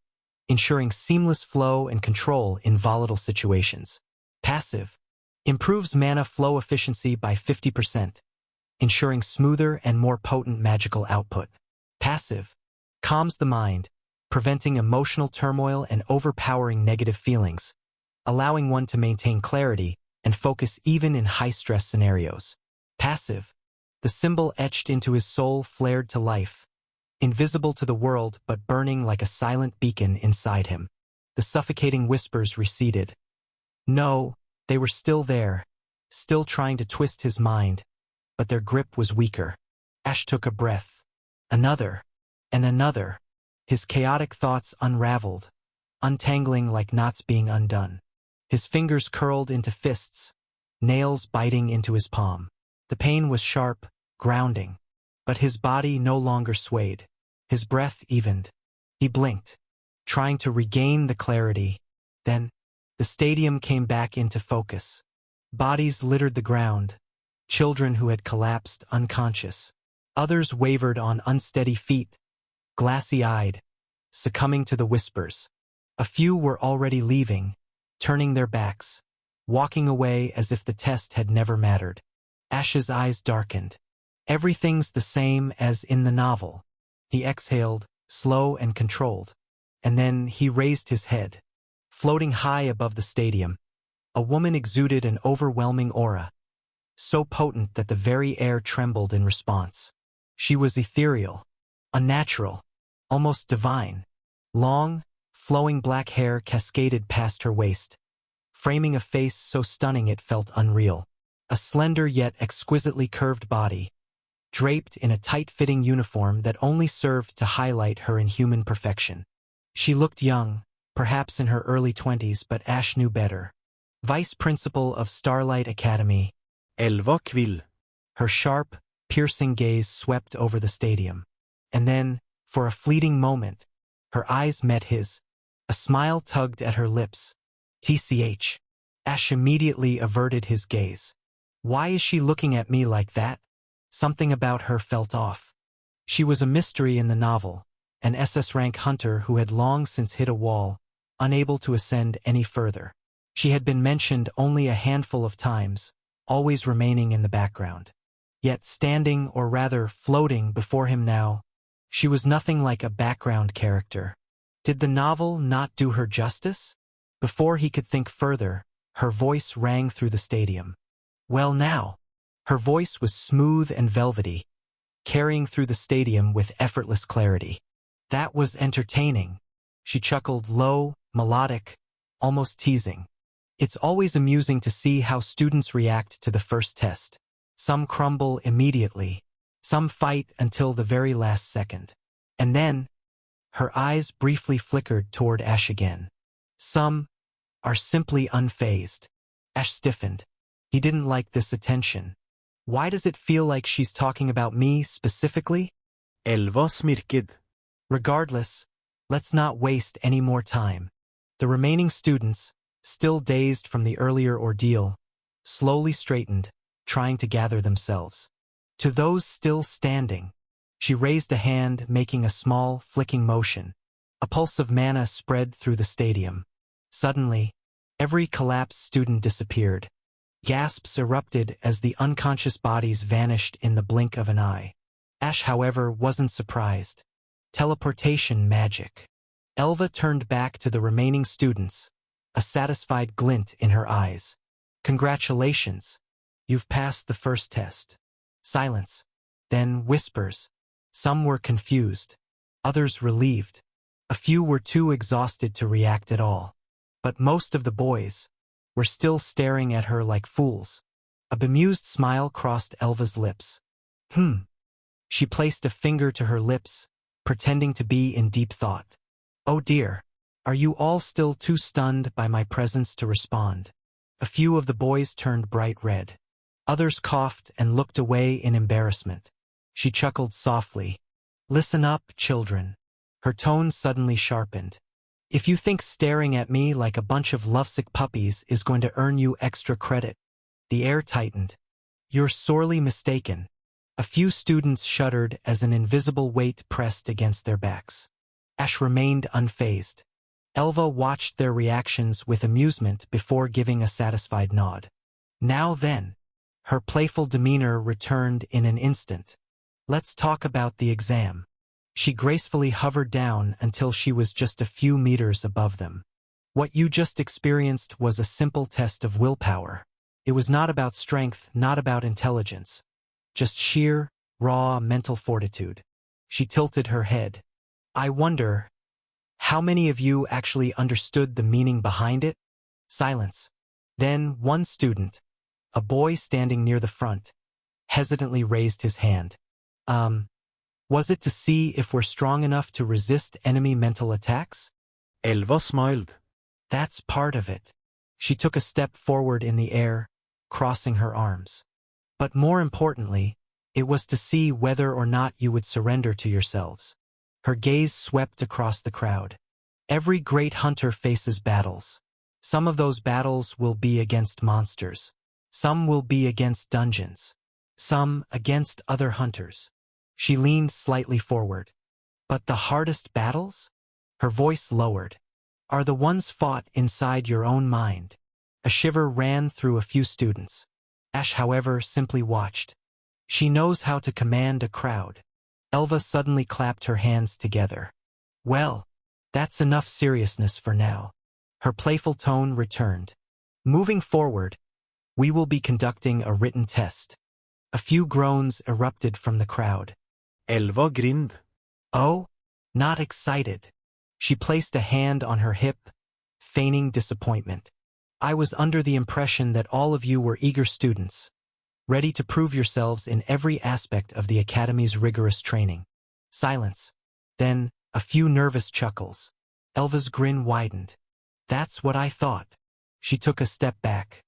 ensuring seamless flow and control in volatile situations. Passive. Improves mana flow efficiency by 50%, ensuring smoother and more potent magical output. Passive. Calms the mind, preventing emotional turmoil and overpowering negative feelings, allowing one to maintain clarity and focus even in high-stress scenarios. Passive. The symbol etched into his soul flared to life, invisible to the world but burning like a silent beacon inside him. The suffocating whispers receded. No, they were still there, still trying to twist his mind, but their grip was weaker. Ash took a breath. Another, and another. His chaotic thoughts unraveled, untangling like knots being undone. His fingers curled into fists, nails biting into his palm. The pain was sharp, grounding, but his body no longer swayed. His breath evened. He blinked, trying to regain the clarity. Then, the stadium came back into focus. Bodies littered the ground, children who had collapsed unconscious. Others wavered on unsteady feet, glassy-eyed, succumbing to the whispers. A few were already leaving, turning their backs, walking away as if the test had never mattered. Ash's eyes darkened. Everything's the same as in the novel. He exhaled, slow and controlled. And then he raised his head. Floating high above the stadium, a woman exuded an overwhelming aura, so potent that the very air trembled in response. She was ethereal, unnatural, almost divine. Long, flowing black hair cascaded past her waist, framing a face so stunning it felt unreal. A slender yet exquisitely curved body, draped in a tight-fitting uniform that only served to highlight her inhuman perfection. She looked young, perhaps in her early 20s, but Ash knew better. Vice Principal of Starlight Academy. Elva Quill. Her sharp, piercing gaze swept over the stadium. And then, for a fleeting moment, her eyes met his. A smile tugged at her lips. TCH. Ash immediately averted his gaze. Why is she looking at me like that? Something about her felt off. She was a mystery in the novel, an SS-rank hunter who had long since hit a wall, unable to ascend any further. She had been mentioned only a handful of times, always remaining in the background. Yet standing, or rather floating, before him now, she was nothing like a background character. Did the novel not do her justice? Before he could think further, her voice rang through the stadium. Well now, her voice was smooth and velvety, carrying through the stadium with effortless clarity. That was entertaining. She chuckled low, melodic, almost teasing. It's always amusing to see how students react to the first test. Some crumble immediately, some fight until the very last second. And then, her eyes briefly flickered toward Ash again. Some are simply unfazed. Ash stiffened. He didn't like this attention. Why does it feel like she's talking about me specifically? Elva smirked. Regardless, let's not waste any more time. The remaining students, still dazed from the earlier ordeal, slowly straightened, trying to gather themselves. To those still standing, she raised a hand, making a small, flicking motion. A pulse of mana spread through the stadium. Suddenly, every collapsed student disappeared. Gasps erupted as the unconscious bodies vanished in the blink of an eye. Ash, however, wasn't surprised. Teleportation magic. Elva turned back to the remaining students, a satisfied glint in her eyes. Congratulations. You've passed the first test. Silence. Then whispers. Some were confused. Others relieved. A few were too exhausted to react at all. But most of the boys were still staring at her like fools. A bemused smile crossed Elva's lips. She placed a finger to her lips, pretending to be in deep thought. Oh dear, are you all still too stunned by my presence to respond? A few of the boys turned bright red. Others coughed and looked away in embarrassment. She chuckled softly. Listen up, children. Her tone suddenly sharpened. If you think staring at me like a bunch of lovesick puppies is going to earn you extra credit, the air tightened. You're sorely mistaken. A few students shuddered as an invisible weight pressed against their backs. Ash remained unfazed. Elva watched their reactions with amusement before giving a satisfied nod. Now then, her playful demeanor returned in an instant. Let's talk about the exam. She gracefully hovered down until she was just a few meters above them. What you just experienced was a simple test of willpower. It was not about strength, not about intelligence. Just sheer, raw mental fortitude. She tilted her head. I wonder, how many of you actually understood the meaning behind it? Silence. Then one student, a boy standing near the front, hesitantly raised his hand. Was it to see if we're strong enough to resist enemy mental attacks? Elva smiled. That's part of it. She took a step forward in the air, crossing her arms. But more importantly, it was to see whether or not you would surrender to yourselves. Her gaze swept across the crowd. Every great hunter faces battles. Some of those battles will be against monsters. Some will be against dungeons. Some against other hunters. She leaned slightly forward. But the hardest battles? Her voice lowered. Are the ones fought inside your own mind. A shiver ran through a few students. Ash, however, simply watched. She knows how to command a crowd. Elva suddenly clapped her hands together. Well, that's enough seriousness for now. Her playful tone returned. Moving forward, we will be conducting a written test. A few groans erupted from the crowd. Elva grinned. Oh? Not excited. She placed a hand on her hip, feigning disappointment. I was under the impression that all of you were eager students, ready to prove yourselves in every aspect of the Academy's rigorous training. Silence. Then, a few nervous chuckles. Elva's grin widened. That's what I thought. She took a step back.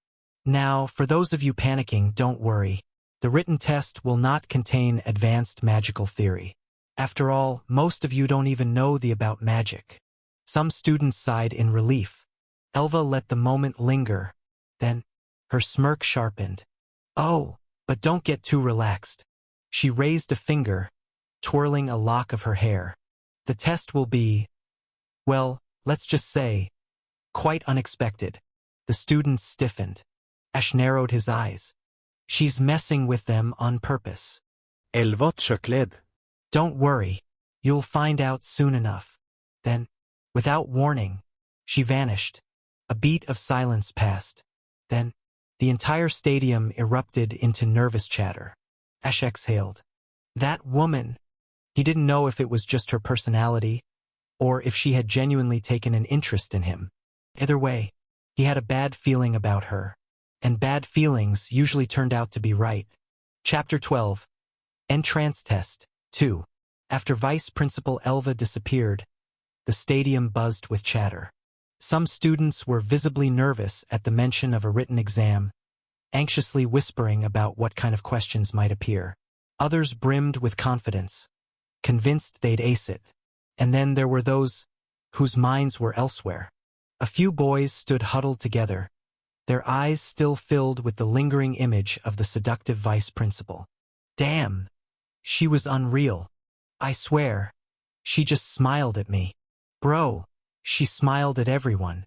Now, for those of you panicking, don't worry. The written test will not contain advanced magical theory. After all, most of you don't even know about magic. Some students sighed in relief. Elva let the moment linger. Then, her smirk sharpened. Oh, but don't get too relaxed. She raised a finger, twirling a lock of her hair. The test will be, well, let's just say, quite unexpected. The students stiffened. Ash narrowed his eyes. She's messing with them on purpose. Elva tjøkkledd. Don't worry. You'll find out soon enough. Then, without warning, she vanished. A beat of silence passed. Then, the entire stadium erupted into nervous chatter. Ash exhaled. That woman. He didn't know if it was just her personality, or if she had genuinely taken an interest in him. Either way, he had a bad feeling about her, and bad feelings usually turned out to be right. Chapter 12. Entrance Test 2. After Vice Principal Elva disappeared, the stadium buzzed with chatter. Some students were visibly nervous at the mention of a written exam, anxiously whispering about what kind of questions might appear. Others brimmed with confidence, convinced they'd ace it. And then there were those whose minds were elsewhere. A few boys stood huddled together, their eyes still filled with the lingering image of the seductive vice principal. Damn! She was unreal. I swear. She just smiled at me. Bro, she smiled at everyone.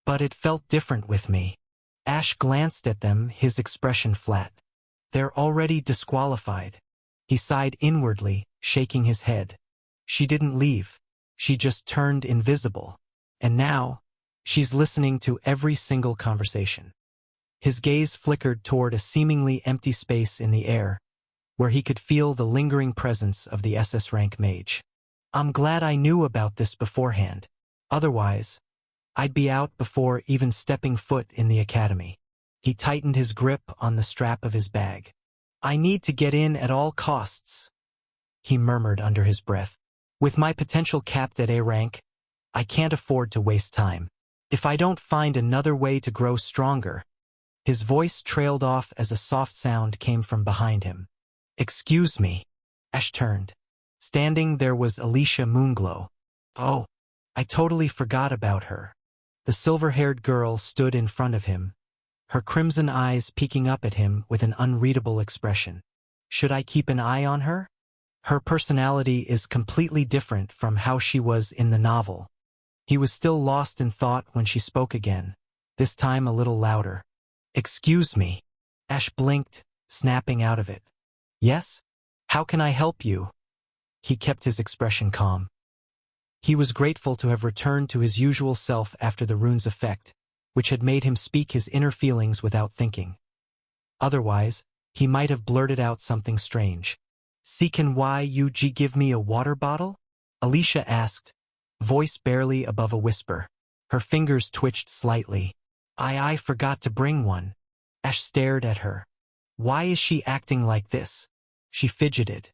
But it felt different with me. Ash glanced at them, his expression flat. They're already disqualified. He sighed inwardly, shaking his head. She didn't leave. She just turned invisible. And now, she's listening to every single conversation. His gaze flickered toward a seemingly empty space in the air, where he could feel the lingering presence of the SS rank mage. I'm glad I knew about this beforehand. Otherwise, I'd be out before even stepping foot in the academy. He tightened his grip on the strap of his bag. I need to get in at all costs, he murmured under his breath. With my potential capped at A rank, I can't afford to waste time. If I don't find another way to grow stronger. His voice trailed off as a soft sound came from behind him. Excuse me. Ash turned. Standing there was Alicia Moonglow. Oh, I totally forgot about her. The silver-haired girl stood in front of him, her crimson eyes peeking up at him with an unreadable expression. Should I keep an eye on her? Her personality is completely different from how she was in the novel. He was still lost in thought when she spoke again, this time a little louder. Excuse me. Ash blinked, snapping out of it. Yes? How can I help you? He kept his expression calm. He was grateful to have returned to his usual self after the rune's effect, which had made him speak his inner feelings without thinking. Otherwise, he might have blurted out something strange. Can you give me a water bottle? Alicia asked, voice barely above a whisper. Her fingers twitched slightly. I forgot to bring one. Ash stared at her. Why is she acting like this? She fidgeted.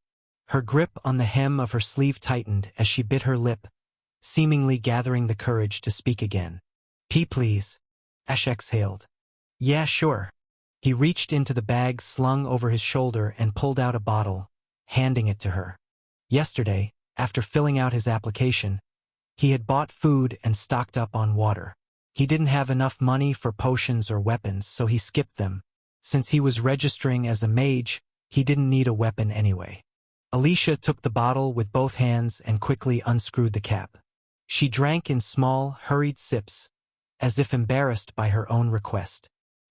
Her grip on the hem of her sleeve tightened as she bit her lip, seemingly gathering the courage to speak again. Please. Ash exhaled. Yeah, sure. He reached into the bag slung over his shoulder and pulled out a bottle, handing it to her. Yesterday, after filling out his application, he had bought food and stocked up on water. He didn't have enough money for potions or weapons, so he skipped them. Since he was registering as a mage, he didn't need a weapon anyway. Alicia took the bottle with both hands and quickly unscrewed the cap. She drank in small, hurried sips, as if embarrassed by her own request.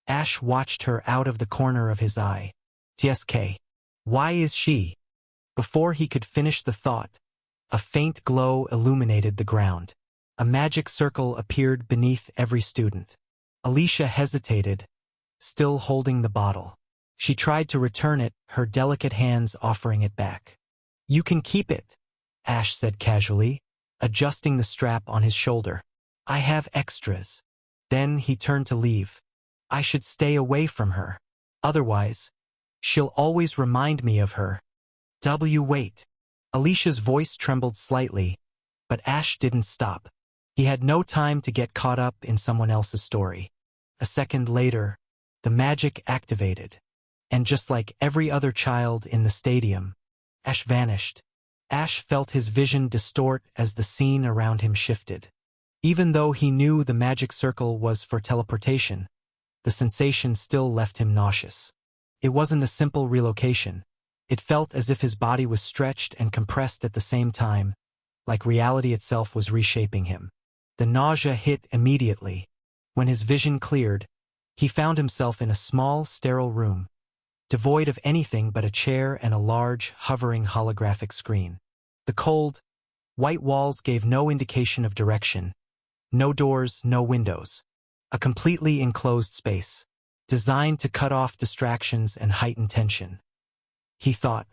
Ash watched her out of the corner of his eye. TSK. Why is she? Before he could finish the thought, a faint glow illuminated the ground. A magic circle appeared beneath every student. Alicia hesitated, still holding the bottle. She tried to return it, her delicate hands offering it back. You can keep it, Ash said casually, adjusting the strap on his shoulder. I have extras. Then he turned to leave. I should stay away from her. Otherwise, she'll always remind me of her. Wait. Alicia's voice trembled slightly, but Ash didn't stop. He had no time to get caught up in someone else's story. A second later, the magic activated. And just like every other child in the stadium, Ash vanished. Ash felt his vision distort as the scene around him shifted. Even though he knew the magic circle was for teleportation, the sensation still left him nauseous. It wasn't a simple relocation. It felt as if his body was stretched and compressed at the same time, like reality itself was reshaping him. The nausea hit immediately. When his vision cleared, he found himself in a small, sterile room, devoid of anything but a chair and a large, hovering holographic screen. The cold, white walls gave no indication of direction. No doors, no windows. A completely enclosed space, designed to cut off distractions and heighten tension. He thought,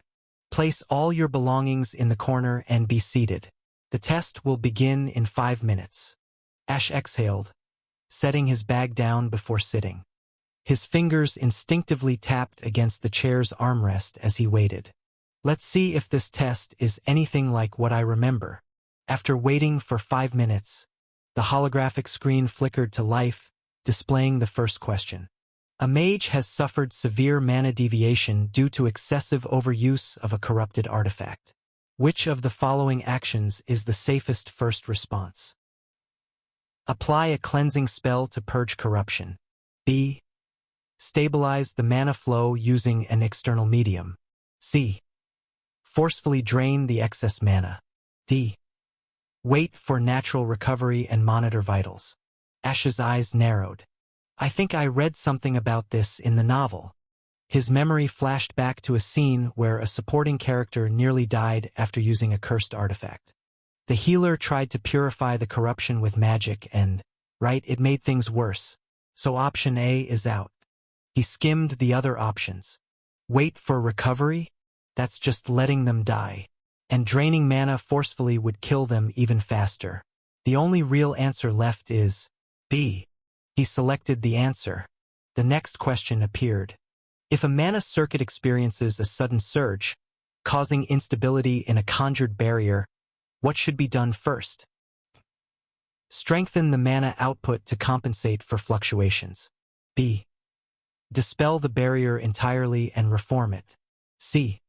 place all your belongings in the corner and be seated. The test will begin in 5 minutes. Ash exhaled, setting his bag down before sitting. His fingers instinctively tapped against the chair's armrest as he waited. Let's see if this test is anything like what I remember. After waiting for 5 minutes, the holographic screen flickered to life, displaying the first question. A mage has suffered severe mana deviation due to excessive overuse of a corrupted artifact. Which of the following actions is the safest first response? Apply a cleansing spell to purge corruption. B. Stabilize the mana flow using an external medium. C. Forcefully drain the excess mana. D. Wait for natural recovery and monitor vitals. Ash's eyes narrowed. I think I read something about this in the novel. His memory flashed back to a scene where a supporting character nearly died after using a cursed artifact. The healer tried to purify the corruption with magic and, it made things worse. So option A is out. He skimmed the other options. Wait for recovery? That's just letting them die. And draining mana forcefully would kill them even faster. The only real answer left is B. He selected the answer. The next question appeared. If a mana circuit experiences a sudden surge, causing instability in a conjured barrier, what should be done first? Strengthen the mana output to compensate for fluctuations. B. Dispel the barrier entirely and reform it. C.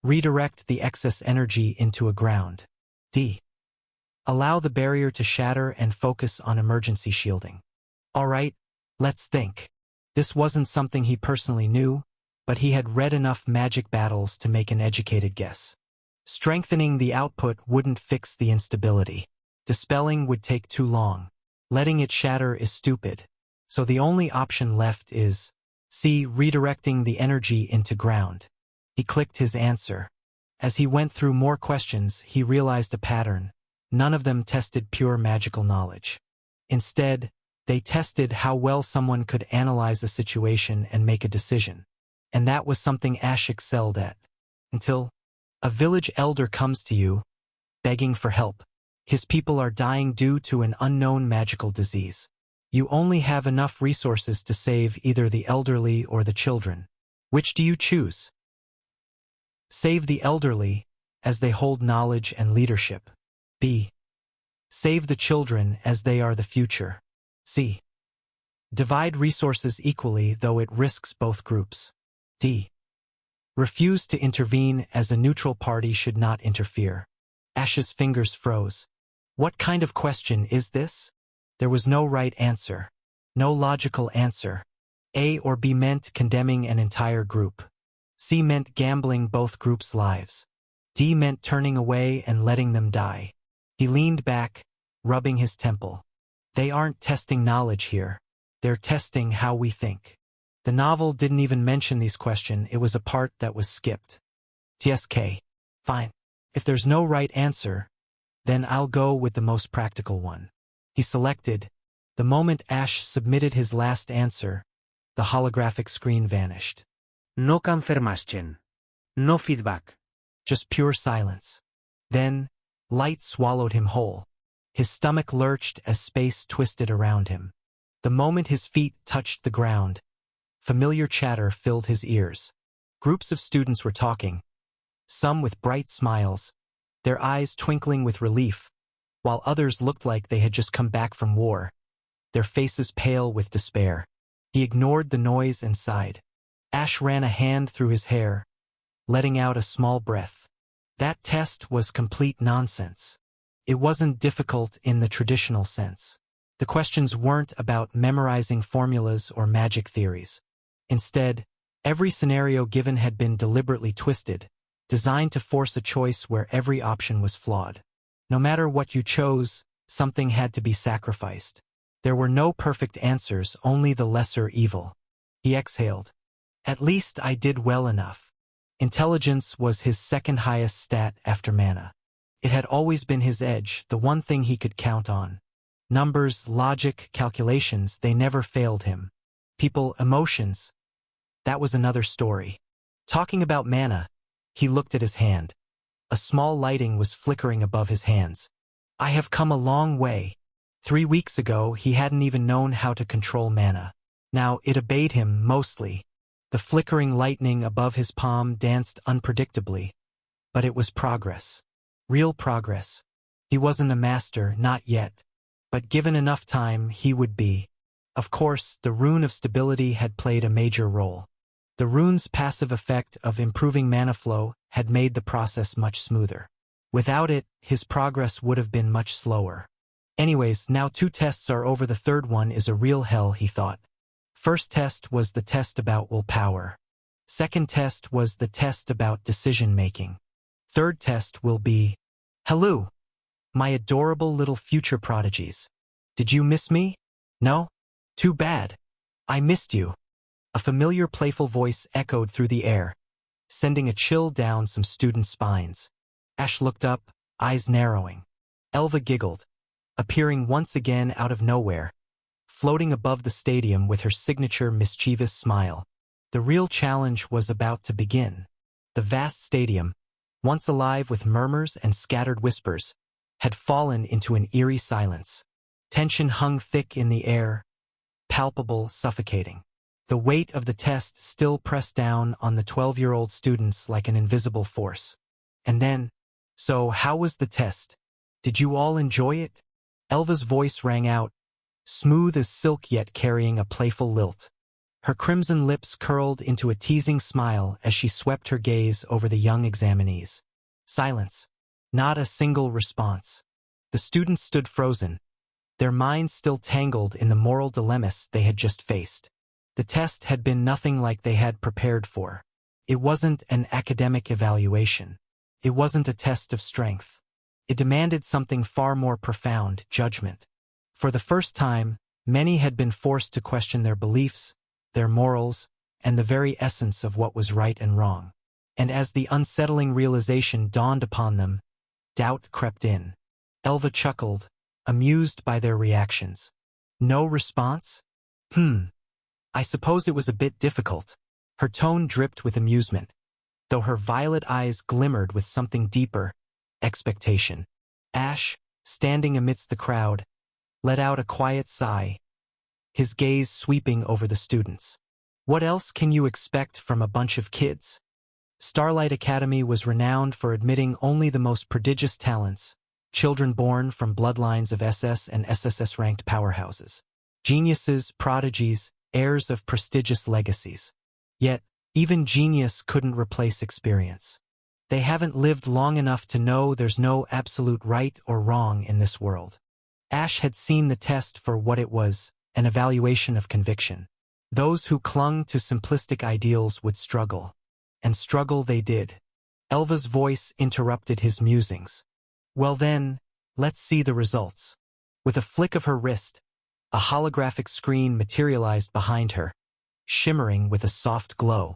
Redirect the excess energy into a ground. D. Allow the barrier to shatter and focus on emergency shielding. All right, let's think. This wasn't something he personally knew, but he had read enough magic battles to make an educated guess. Strengthening the output wouldn't fix the instability. Dispelling would take too long. Letting it shatter is stupid. So the only option left is C. Redirecting the energy into ground. He clicked his answer. As he went through more questions, he realized a pattern. None of them tested pure magical knowledge. Instead, they tested how well someone could analyze a situation and make a decision. And that was something Ash excelled at. Until a village elder comes to you, begging for help. His people are dying due to an unknown magical disease. You only have enough resources to save either the elderly or the children. Which do you choose? Save the elderly, as they hold knowledge and leadership. B. Save the children, as they are the future. C. Divide resources equally, though it risks both groups. D. Refuse to intervene, as a neutral party should not interfere. Ash's fingers froze. What kind of question is this? There was no right answer. No logical answer. A or B meant condemning an entire group. C meant gambling both groups' lives. D meant turning away and letting them die. He leaned back, rubbing his temple. They aren't testing knowledge here. They're testing how we think. The novel didn't even mention these questions. It was a part that was skipped. TSK. Fine. If there's no right answer, then I'll go with the most practical one. He selected. The moment Ash submitted his last answer, the holographic screen vanished. No confirmation. No feedback. Just pure silence. Then, light swallowed him whole. His stomach lurched as space twisted around him. The moment his feet touched the ground, familiar chatter filled his ears. Groups of students were talking, some with bright smiles, their eyes twinkling with relief, while others looked like they had just come back from war, their faces pale with despair. He ignored the noise and sighed. Ash ran a hand through his hair, letting out a small breath. That test was complete nonsense. It wasn't difficult in the traditional sense. The questions weren't about memorizing formulas or magic theories. Instead, Every scenario given had been deliberately twisted, designed to force a choice where every option was flawed. No matter what you chose, something had to be sacrificed. There were no perfect answers, only the lesser evil. He exhaled. At least I did well enough. Intelligence was his second highest stat after mana. It had always been his edge, the one thing he could count on. Numbers, logic, calculations, they never failed him. People, emotions. That was another story. Talking about mana, he looked at his hand. A small lighting was flickering above his hands. I have come a long way. 3 weeks ago, he hadn't even known how to control mana. Now it obeyed him, mostly. The flickering lightning above his palm danced unpredictably. But it was progress. Real progress. He wasn't a master, not yet. But given enough time, he would be. Of course, the rune of stability had played a major role. The rune's passive effect of improving mana flow had made the process much smoother. Without it, his progress would have been much slower. Anyways, now 2 tests are over, the third one is a real hell, he thought. First test was the test about willpower. Second test was the test about decision-making. Third test will be, hello, my adorable little future prodigies. Did you miss me? No? Too bad. I missed you. A familiar playful voice echoed through the air, sending a chill down some students' spines. Ash looked up, eyes narrowing. Elva giggled, appearing once again out of nowhere, floating above the stadium with her signature mischievous smile. The real challenge was about to begin. The vast stadium, once alive with murmurs and scattered whispers, had fallen into an eerie silence. Tension hung thick in the air, palpable, suffocating. The weight of the test still pressed down on the 12-year-old students like an invisible force. And then, so how was the test? Did you all enjoy it? Elva's voice rang out, smooth as silk yet carrying a playful lilt. Her crimson lips curled into a teasing smile as she swept her gaze over the young examinees. Silence. Not a single response. The students stood frozen, their minds still tangled in the moral dilemmas they had just faced. The test had been nothing like they had prepared for. It wasn't an academic evaluation. It wasn't a test of strength. It demanded something far more profound, judgment. For the first time, many had been forced to question their beliefs, their morals, and the very essence of what was right and wrong. And as the unsettling realization dawned upon them, doubt crept in. Elva chuckled, amused by their reactions. No response? I suppose it was a bit difficult. Her tone dripped with amusement, though her violet eyes glimmered with something deeper, expectation. Ash, standing amidst the crowd, let out a quiet sigh, his gaze sweeping over the students. What else can you expect from a bunch of kids? Starlight Academy was renowned for admitting only the most prodigious talents, children born from bloodlines of SS and SSS-ranked powerhouses. Geniuses, prodigies, heirs of prestigious legacies. Yet, even genius couldn't replace experience. They haven't lived long enough to know there's no absolute right or wrong in this world. Ash had seen the test for what it was, an evaluation of conviction. Those who clung to simplistic ideals would struggle. And struggle they did. Elva's voice interrupted his musings. Well then, let's see the results. With a flick of her wrist, a holographic screen materialized behind her, shimmering with a soft glow.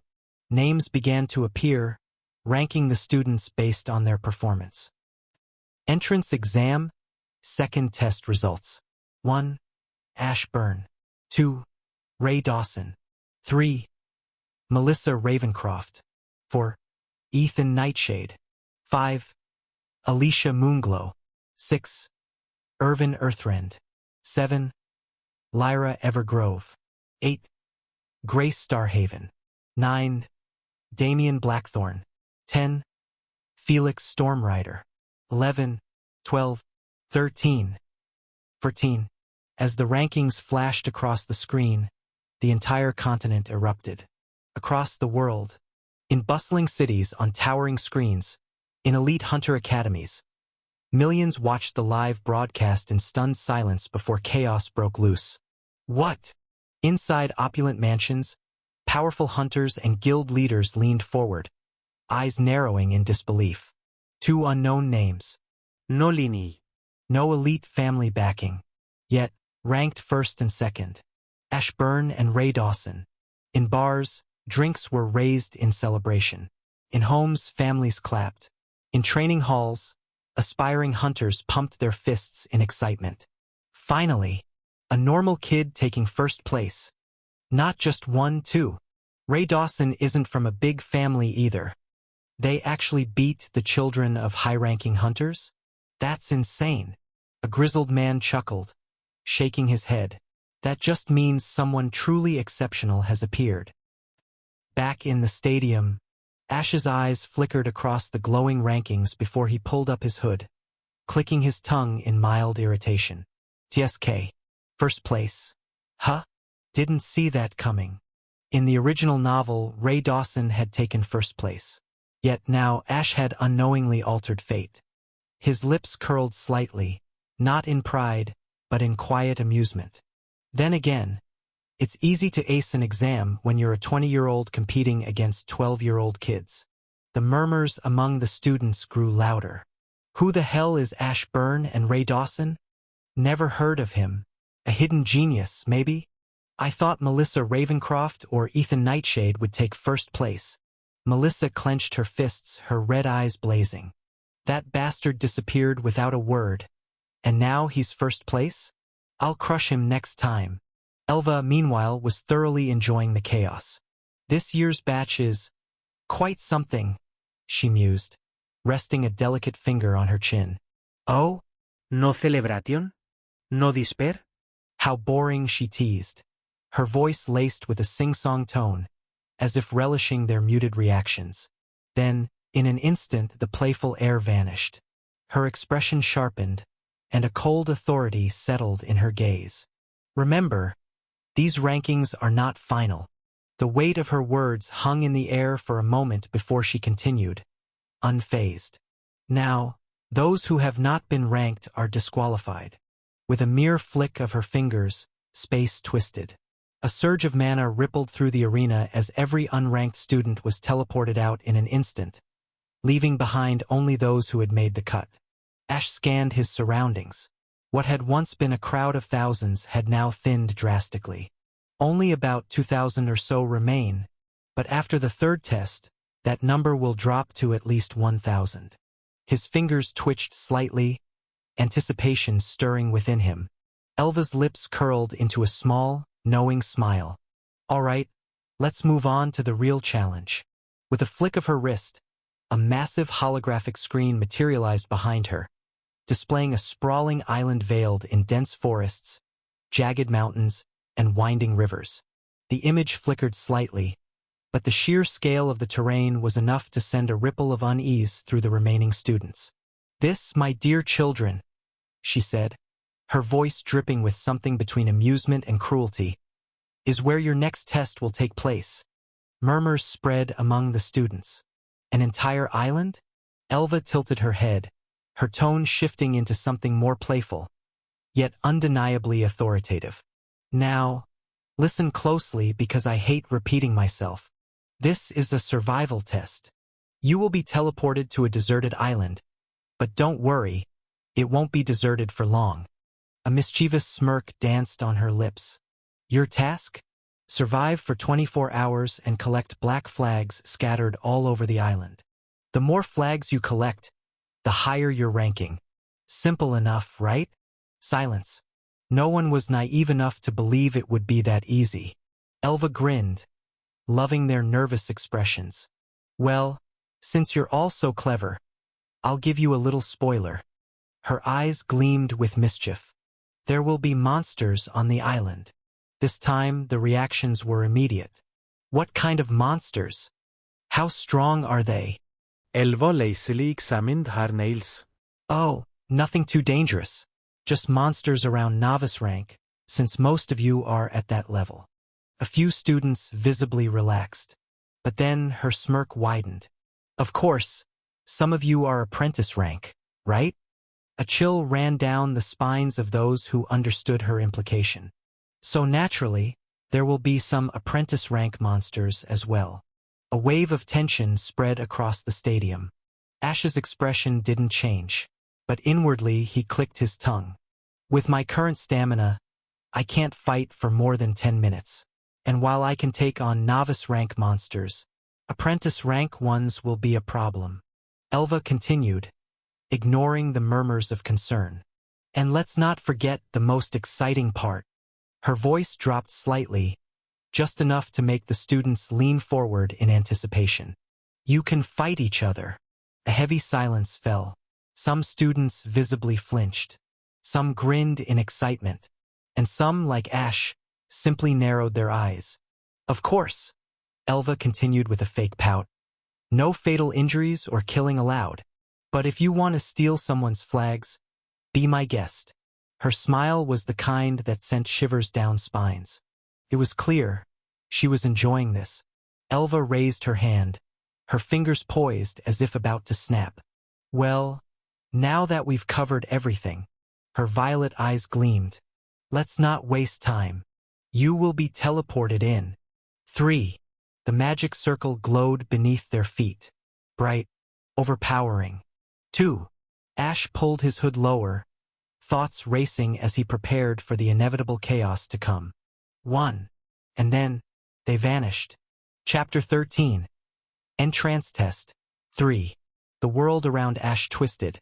Names began to appear, ranking the students based on their performance. Entrance exam, second test results. 1. Ash Byrne. 2. Ray Dawson. 3. Melissa Ravencroft. 4. Ethan Nightshade. 5. Alicia Moonglow. 6. Irvin Earthrend. 7. Lyra Evergrove. 8. Grace Starhaven. 9. Damian Blackthorn. 10. Felix Stormrider. 11. 12. 13. 14. As the rankings flashed across the screen, the entire continent erupted. Across the world, in bustling cities on towering screens, in elite hunter academies, millions watched the live broadcast in stunned silence before chaos broke loose. What? Inside opulent mansions, powerful hunters and guild leaders leaned forward, eyes narrowing in disbelief. 2 unknown names. No linii. No elite family backing. Yet, ranked first and second. Ashburn and Ray Dawson. In bars, drinks were raised in celebration. In homes, families clapped. In training halls, aspiring hunters pumped their fists in excitement. Finally, a normal kid taking first place. Not just 1, 2. Ray Dawson isn't from a big family either. They actually beat the children of high-ranking hunters? That's insane. A grizzled man chuckled, shaking his head. That just means someone truly exceptional has appeared. Back in the stadium, Ash's eyes flickered across the glowing rankings before he pulled up his hood, clicking his tongue in mild irritation. TSK. First place. Huh? Didn't see that coming. In the original novel, Ray Dawson had taken first place. Yet now Ash had unknowingly altered fate. His lips curled slightly, not in pride, but in quiet amusement. Then again, it's easy to ace an exam when you're a 20-year-old competing against 12-year-old kids. The murmurs among the students grew louder. Who the hell is Ashburn and Ray Dawson? Never heard of him. A hidden genius, maybe? I thought Melissa Ravencroft or Ethan Nightshade would take first place. Melissa clenched her fists, her red eyes blazing. That bastard disappeared without a word. And now he's first place? I'll crush him next time. Elva, meanwhile, was thoroughly enjoying the chaos. This year's batch is quite something, she mused, resting a delicate finger on her chin. Oh? No celebration? No despair? How boring, she teased, her voice laced with a sing-song tone, as if relishing their muted reactions. Then, in an instant, the playful air vanished. Her expression sharpened, and a cold authority settled in her gaze. Remember, these rankings are not final. The weight of her words hung in the air for a moment before she continued, unfazed. Now, those who have not been ranked are disqualified. With a mere flick of her fingers, space twisted. A surge of mana rippled through the arena as every unranked student was teleported out in an instant, leaving behind only those who had made the cut. Ash scanned his surroundings. What had once been a crowd of thousands had now thinned drastically. Only about 2,000 or so remain, but after the third test, that number will drop to at least 1,000. His fingers twitched slightly, anticipation stirring within him. Elva's lips curled into a small, knowing smile. All right, let's move on to the real challenge. With a flick of her wrist, a massive holographic screen materialized behind her, displaying a sprawling island veiled in dense forests, jagged mountains, and winding rivers. The image flickered slightly, but the sheer scale of the terrain was enough to send a ripple of unease through the remaining students. This, my dear children, she said, her voice dripping with something between amusement and cruelty, is where your next test will take place. Murmurs spread among the students. An entire island? Elva tilted her head, her tone shifting into something more playful, yet undeniably authoritative. Now, listen closely because I hate repeating myself. This is a survival test. You will be teleported to a deserted island, but don't worry, it won't be deserted for long. A mischievous smirk danced on her lips. Your task? Survive for 24 hours and collect black flags scattered all over the island. The more flags you collect, the higher your ranking. Simple enough, right? Silence. No one was naive enough to believe it would be that easy. Elva grinned, loving their nervous expressions. Well, since you're all so clever, I'll give you a little spoiler. Her eyes gleamed with mischief. There will be monsters on the island. This time, the reactions were immediate. What kind of monsters? How strong are they? Elva lazily examined her nails. Oh, nothing too dangerous. Just monsters around novice rank, since most of you are at that level. A few students visibly relaxed. But then her smirk widened. Of course, some of you are apprentice rank, right? A chill ran down the spines of those who understood her implication. So naturally, There will be some apprentice rank monsters as well. A wave of tension spread across the stadium. Ash's expression didn't change, but inwardly he clicked his tongue. With my current stamina, I can't fight for more than 10 minutes. And while I can take on novice rank monsters, apprentice rank ones will be a problem. Elva continued, ignoring the murmurs of concern. And let's not forget the most exciting part. Her voice dropped slightly, just enough to make the students lean forward in anticipation. You can fight each other. A heavy silence fell. Some students visibly flinched. Some grinned in excitement. And some, like Ash, simply narrowed their eyes. Of course, Elva continued with a fake pout. No fatal injuries or killing allowed. But if you want to steal someone's flags, be my guest. Her smile was the kind that sent shivers down spines. It was clear she was enjoying this. Elva raised her hand, her fingers poised as if about to snap. Well, now that we've covered everything, her violet eyes gleamed. Let's not waste time. You will be teleported in. 3. The magic circle glowed beneath their feet. Bright, overpowering. 2. Ash pulled his hood lower, thoughts racing as he prepared for the inevitable chaos to come. 1. And then, they vanished. Chapter 13. Entrance Test. 3. The world around Ash twisted,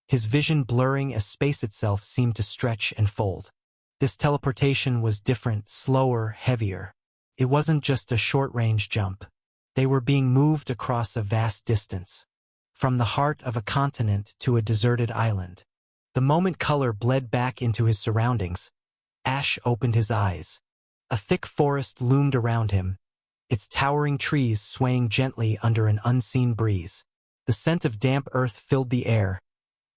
his vision blurring as space itself seemed to stretch and fold. This teleportation was different, slower, heavier. It wasn't just a short-range jump. They were being moved across a vast distance, from the heart of a continent to a deserted island. The moment color bled back into his surroundings, Ash opened his eyes. A thick forest loomed around him, its towering trees swaying gently under an unseen breeze. The scent of damp earth filled the air,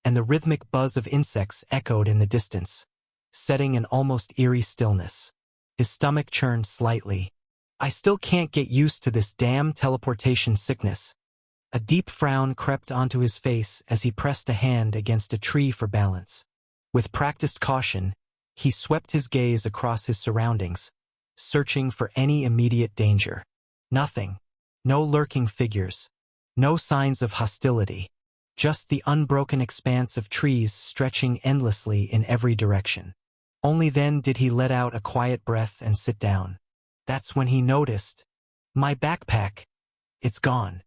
and the rhythmic buzz of insects echoed in the distance, setting an almost eerie stillness. His stomach churned slightly. I still can't get used to this damn teleportation sickness. A deep frown crept onto his face as he pressed a hand against a tree for balance. With practiced caution, he swept his gaze across his surroundings, searching for any immediate danger. Nothing. No lurking figures. No signs of hostility. Just the unbroken expanse of trees stretching endlessly in every direction. Only then did he let out a quiet breath and sit down. That's when he noticed. My backpack. It's gone.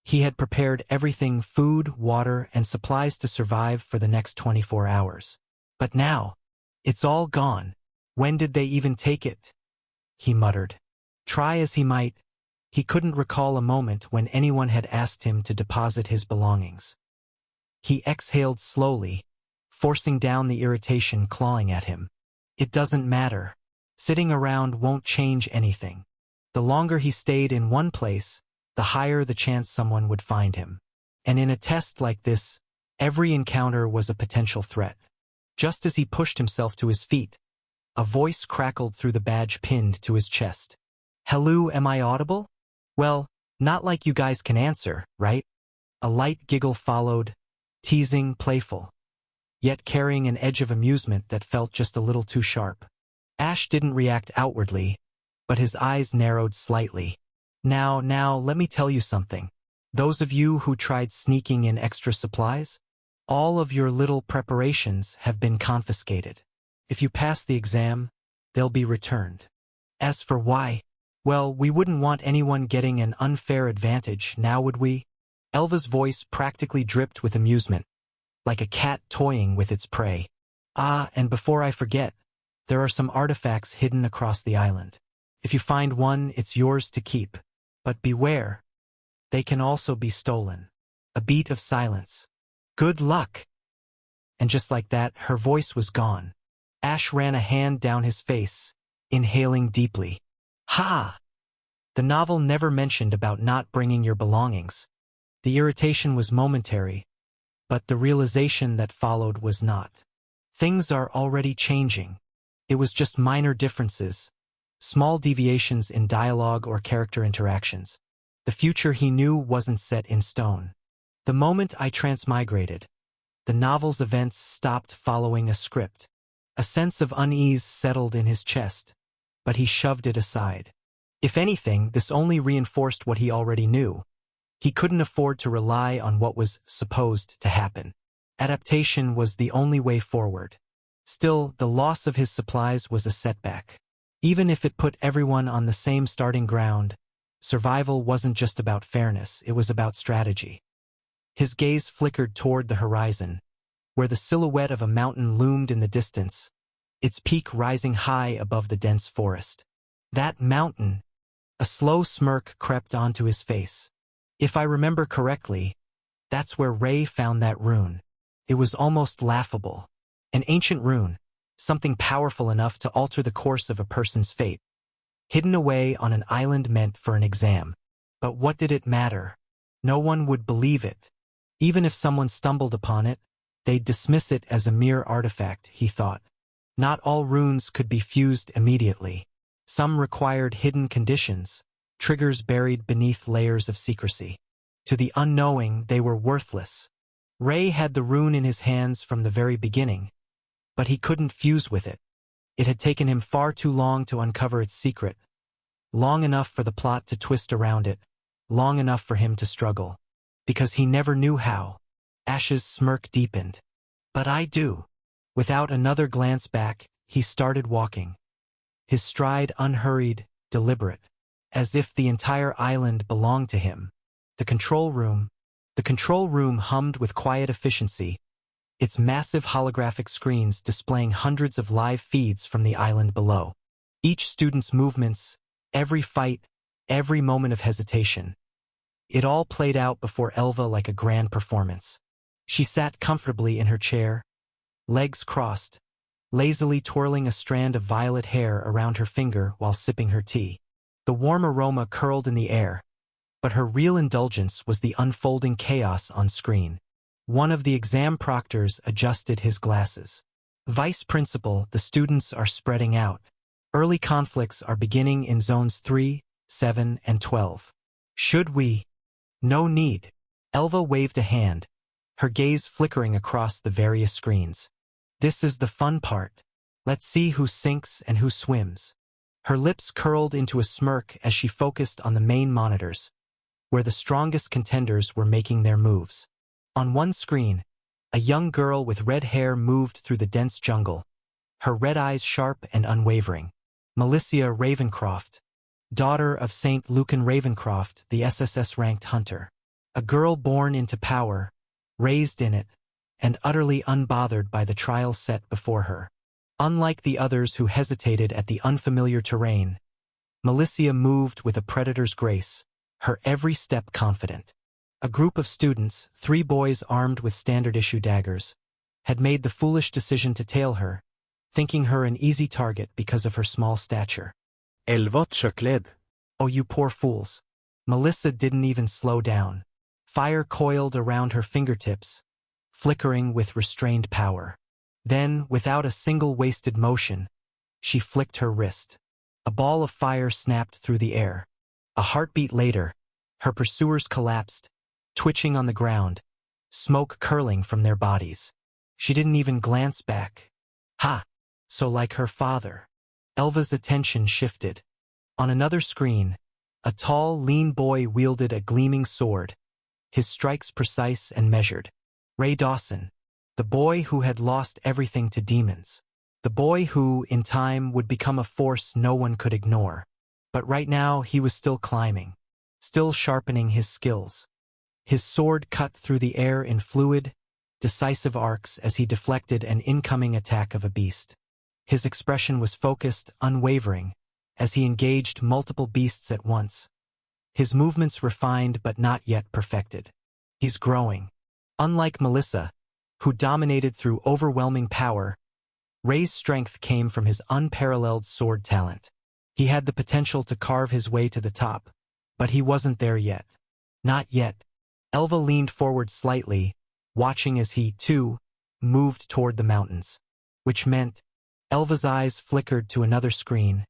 He had prepared everything: food, water, and supplies to survive for the next 24 hours. But now, it's all gone. When did they even take it? He muttered. Try as he might, he couldn't recall a moment when anyone had asked him to deposit his belongings. He exhaled slowly, forcing down the irritation clawing at him. It doesn't matter. Sitting around won't change anything. The longer he stayed in one place, the higher the chance someone would find him. And in a test like this, every encounter was a potential threat. Just as he pushed himself to his feet, a voice crackled through the badge pinned to his chest. Hello, am I audible? Well, not like you guys can answer, right? A light giggle followed, teasing, playful, yet carrying an edge of amusement that felt just a little too sharp. Ash didn't react outwardly, but his eyes narrowed slightly. Now, let me tell you something. Those of you who tried sneaking in extra supplies, all of your little preparations have been confiscated. If you pass the exam, they'll be returned. As for why, well, we wouldn't want anyone getting an unfair advantage, now would we? Elva's voice practically dripped with amusement, like a cat toying with its prey. And before I forget, there are some artifacts hidden across the island. If you find one, it's yours to keep. But beware, they can also be stolen. A beat of silence. Good luck! And just like that, her voice was gone. Ash ran a hand down his face, inhaling deeply. Ha! The novel never mentioned about not bringing your belongings. The irritation was momentary, but the realization that followed was not. Things are already changing. It was just minor differences, small deviations in dialogue or character interactions. The future he knew wasn't set in stone. The moment I transmigrated, the novel's events stopped following a script. A sense of unease settled in his chest, but he shoved it aside. If anything, this only reinforced what he already knew. He couldn't afford to rely on what was supposed to happen. Adaptation was the only way forward. Still, the loss of his supplies was a setback. Even if it put everyone on the same starting ground, survival wasn't just about fairness, it was about strategy. His gaze flickered toward the horizon, where the silhouette of a mountain loomed in the distance, its peak rising high above the dense forest. That mountain! A slow smirk crept onto his face. If I remember correctly, that's where Ray found that rune. It was almost laughable. An ancient rune, something powerful enough to alter the course of a person's fate. Hidden away on an island meant for an exam. But what did it matter? No one would believe it. Even if someone stumbled upon it, they'd dismiss it as a mere artifact, he thought. Not all runes could be fused immediately. Some required hidden conditions, triggers buried beneath layers of secrecy. To the unknowing, they were worthless. Ray had the rune in his hands from the very beginning, but he couldn't fuse with it. It had taken him far too long to uncover its secret, long enough for the plot to twist around it, long enough for him to struggle. Because he never knew how. Ash's smirk deepened. But I do. Without another glance back, he started walking. His stride unhurried, deliberate, as if the entire island belonged to him. The control room hummed with quiet efficiency, its massive holographic screens displaying hundreds of live feeds from the island below. Each student's movements, every fight, every moment of hesitation. It all played out before Elva like a grand performance. She sat comfortably in her chair, legs crossed, lazily twirling a strand of violet hair around her finger while sipping her tea. The warm aroma curled in the air, but her real indulgence was the unfolding chaos on screen. One of the exam proctors adjusted his glasses. Vice Principal, the students are spreading out. Early conflicts are beginning in zones 3, 7, and 12. Should we? No need. Elva waved a hand, her gaze flickering across the various screens. This is the fun part. Let's see who sinks and who swims. Her lips curled into a smirk as she focused on the main monitors, where the strongest contenders were making their moves. On one screen, a young girl with red hair moved through the dense jungle, her red eyes sharp and unwavering. Melissa Ravencroft, daughter of St. Lucan Ravencroft, the SSS-ranked hunter. A girl born into power, raised in it, and utterly unbothered by the trials set before her. Unlike the others who hesitated at the unfamiliar terrain, Melissa moved with a predator's grace, her every step confident. A group of students, 3 boys armed with standard-issue daggers, had made the foolish decision to tail her, thinking her an easy target because of her small stature. El vote chocolate. Oh, you poor fools. Melissa didn't even slow down. Fire coiled around her fingertips, flickering with restrained power. Then, without a single wasted motion, she flicked her wrist. A ball of fire snapped through the air. A heartbeat later, her pursuers collapsed, twitching on the ground, smoke curling from their bodies. She didn't even glance back. Ha! So like her father. Elva's attention shifted. On another screen, a tall, lean boy wielded a gleaming sword, his strikes precise and measured. Ray Dawson, the boy who had lost everything to demons. The boy who, in time, would become a force no one could ignore. But right now, he was still climbing, still sharpening his skills. His sword cut through the air in fluid, decisive arcs as he deflected an incoming attack of a beast. His expression was focused, unwavering, as he engaged multiple beasts at once. His movements refined but not yet perfected. He's growing. Unlike Melissa, who dominated through overwhelming power, Ray's strength came from his unparalleled sword talent. He had the potential to carve his way to the top, but he wasn't there yet. Not yet. Elva leaned forward slightly, watching as he, too, moved toward the mountains. Which meant, Elva's eyes flickered to another screen,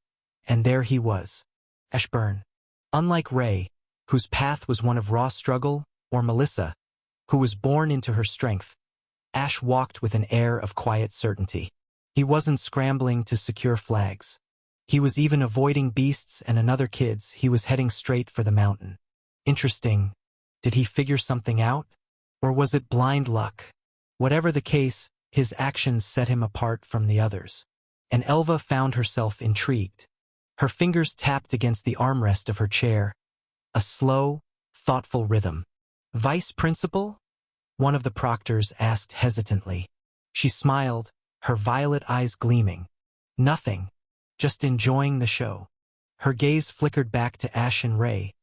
and there he was. Ashburn. Unlike Ray, whose path was one of raw struggle, or Melissa, who was born into her strength, Ash walked with an air of quiet certainty. He wasn't scrambling to secure flags. He was even avoiding beasts and another kids. He was heading straight for the mountain. Interesting. Did he figure something out? Or was it blind luck? Whatever the case, his actions set him apart from the others. And Elva found herself intrigued. Her fingers tapped against the armrest of her chair. A slow, thoughtful rhythm. "Vice Principal?" one of the proctors asked hesitantly. She smiled, her violet eyes gleaming. "Nothing. Just enjoying the show." Her gaze flickered back to Ash and Ray,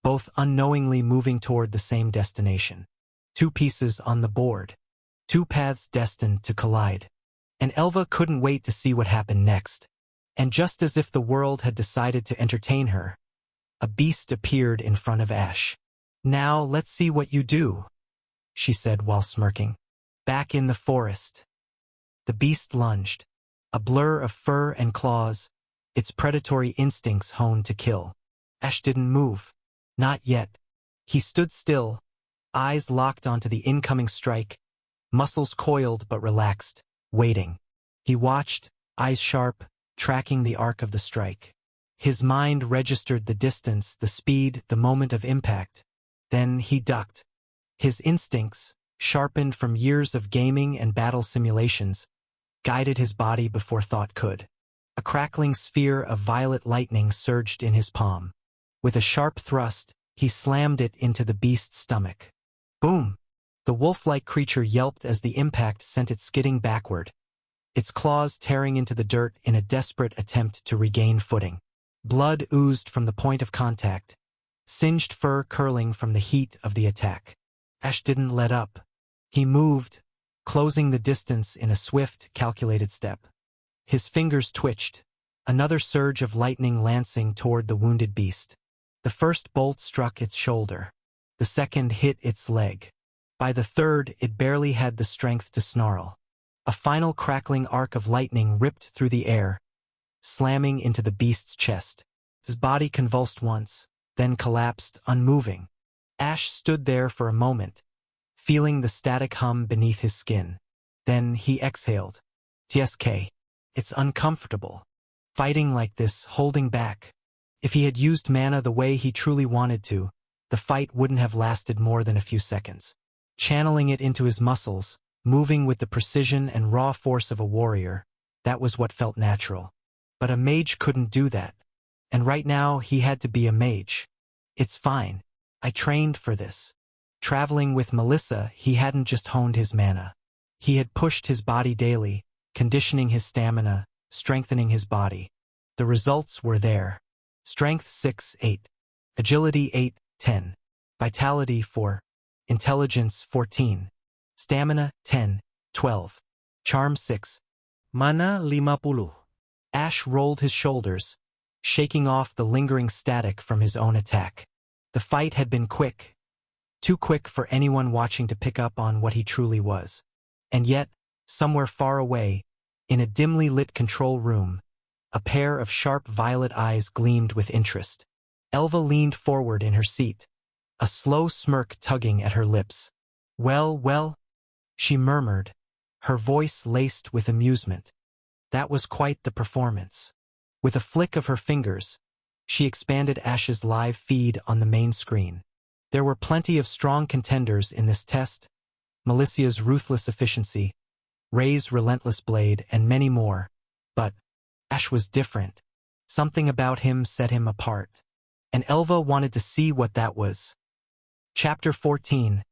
both unknowingly moving toward the same destination. Two pieces on the board. Two paths destined to collide. And Elva couldn't wait to see what happened next. And just as if the world had decided to entertain her, a beast appeared in front of Ash. "Now let's see what you do," she said while smirking. Back in the forest. The beast lunged, a blur of fur and claws, its predatory instincts honed to kill. Ash didn't move. Not yet. He stood still, eyes locked onto the incoming strike, muscles coiled but relaxed, waiting. He watched, eyes sharp, tracking the arc of the strike. His mind registered the distance, the speed, the moment of impact. Then he ducked. His instincts, sharpened from years of gaming and battle simulations, guided his body before thought could. A crackling sphere of violet lightning surged in his palm. With a sharp thrust, he slammed it into the beast's stomach. Boom! The wolf-like creature yelped as the impact sent it skidding backward, its claws tearing into the dirt in a desperate attempt to regain footing. Blood oozed from the point of contact, singed fur curling from the heat of the attack. Ash didn't let up. He moved, closing the distance in a swift, calculated step. His fingers twitched, another surge of lightning lancing toward the wounded beast. The first bolt struck its shoulder. The second hit its leg. By the third, it barely had the strength to snarl. A final crackling arc of lightning ripped through the air, slamming into the beast's chest. His body convulsed once, then collapsed, unmoving. Ash stood there for a moment, feeling the static hum beneath his skin. Then he exhaled. "TSK. It's uncomfortable. Fighting like this, holding back." If he had used mana the way he truly wanted to, the fight wouldn't have lasted more than a few seconds. Channeling it into his muscles, moving with the precision and raw force of a warrior, that was what felt natural. But a mage couldn't do that. And right now, he had to be a mage. "It's fine. I trained for this." Traveling with Melissa, he hadn't just honed his mana. He had pushed his body daily, conditioning his stamina, strengthening his body. The results were there. Strength 6, 8. Agility 8, 10. Vitality 4. Intelligence 14. Stamina 10, 12. Charm 6. Mana 50. Ash rolled his shoulders, shaking off the lingering static from his own attack. The fight had been quick. Too quick for anyone watching to pick up on what he truly was. And yet, somewhere far away, in a dimly lit control room, a pair of sharp violet eyes gleamed with interest. Elva leaned forward in her seat, a slow smirk tugging at her lips. Well, she murmured, her voice laced with amusement. That was quite the performance. With a flick of her fingers, she expanded Ash's live feed on the main screen. There were plenty of strong contenders in this test: Melicia's ruthless efficiency, Ray's relentless blade, and many more. But Ash was different. Something about him set him apart. And Elva wanted to see what that was. Chapter 14.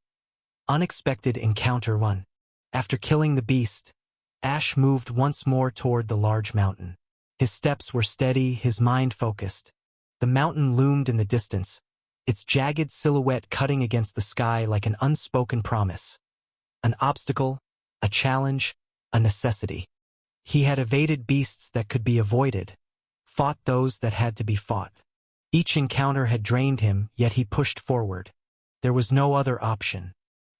Unexpected Encounter 1. After killing the beast, Ash moved once more toward the large mountain. His steps were steady, his mind focused. The mountain loomed in the distance, its jagged silhouette cutting against the sky like an unspoken promise. An obstacle, a challenge, a necessity. He had evaded beasts that could be avoided, fought those that had to be fought. Each encounter had drained him, yet he pushed forward. There was no other option.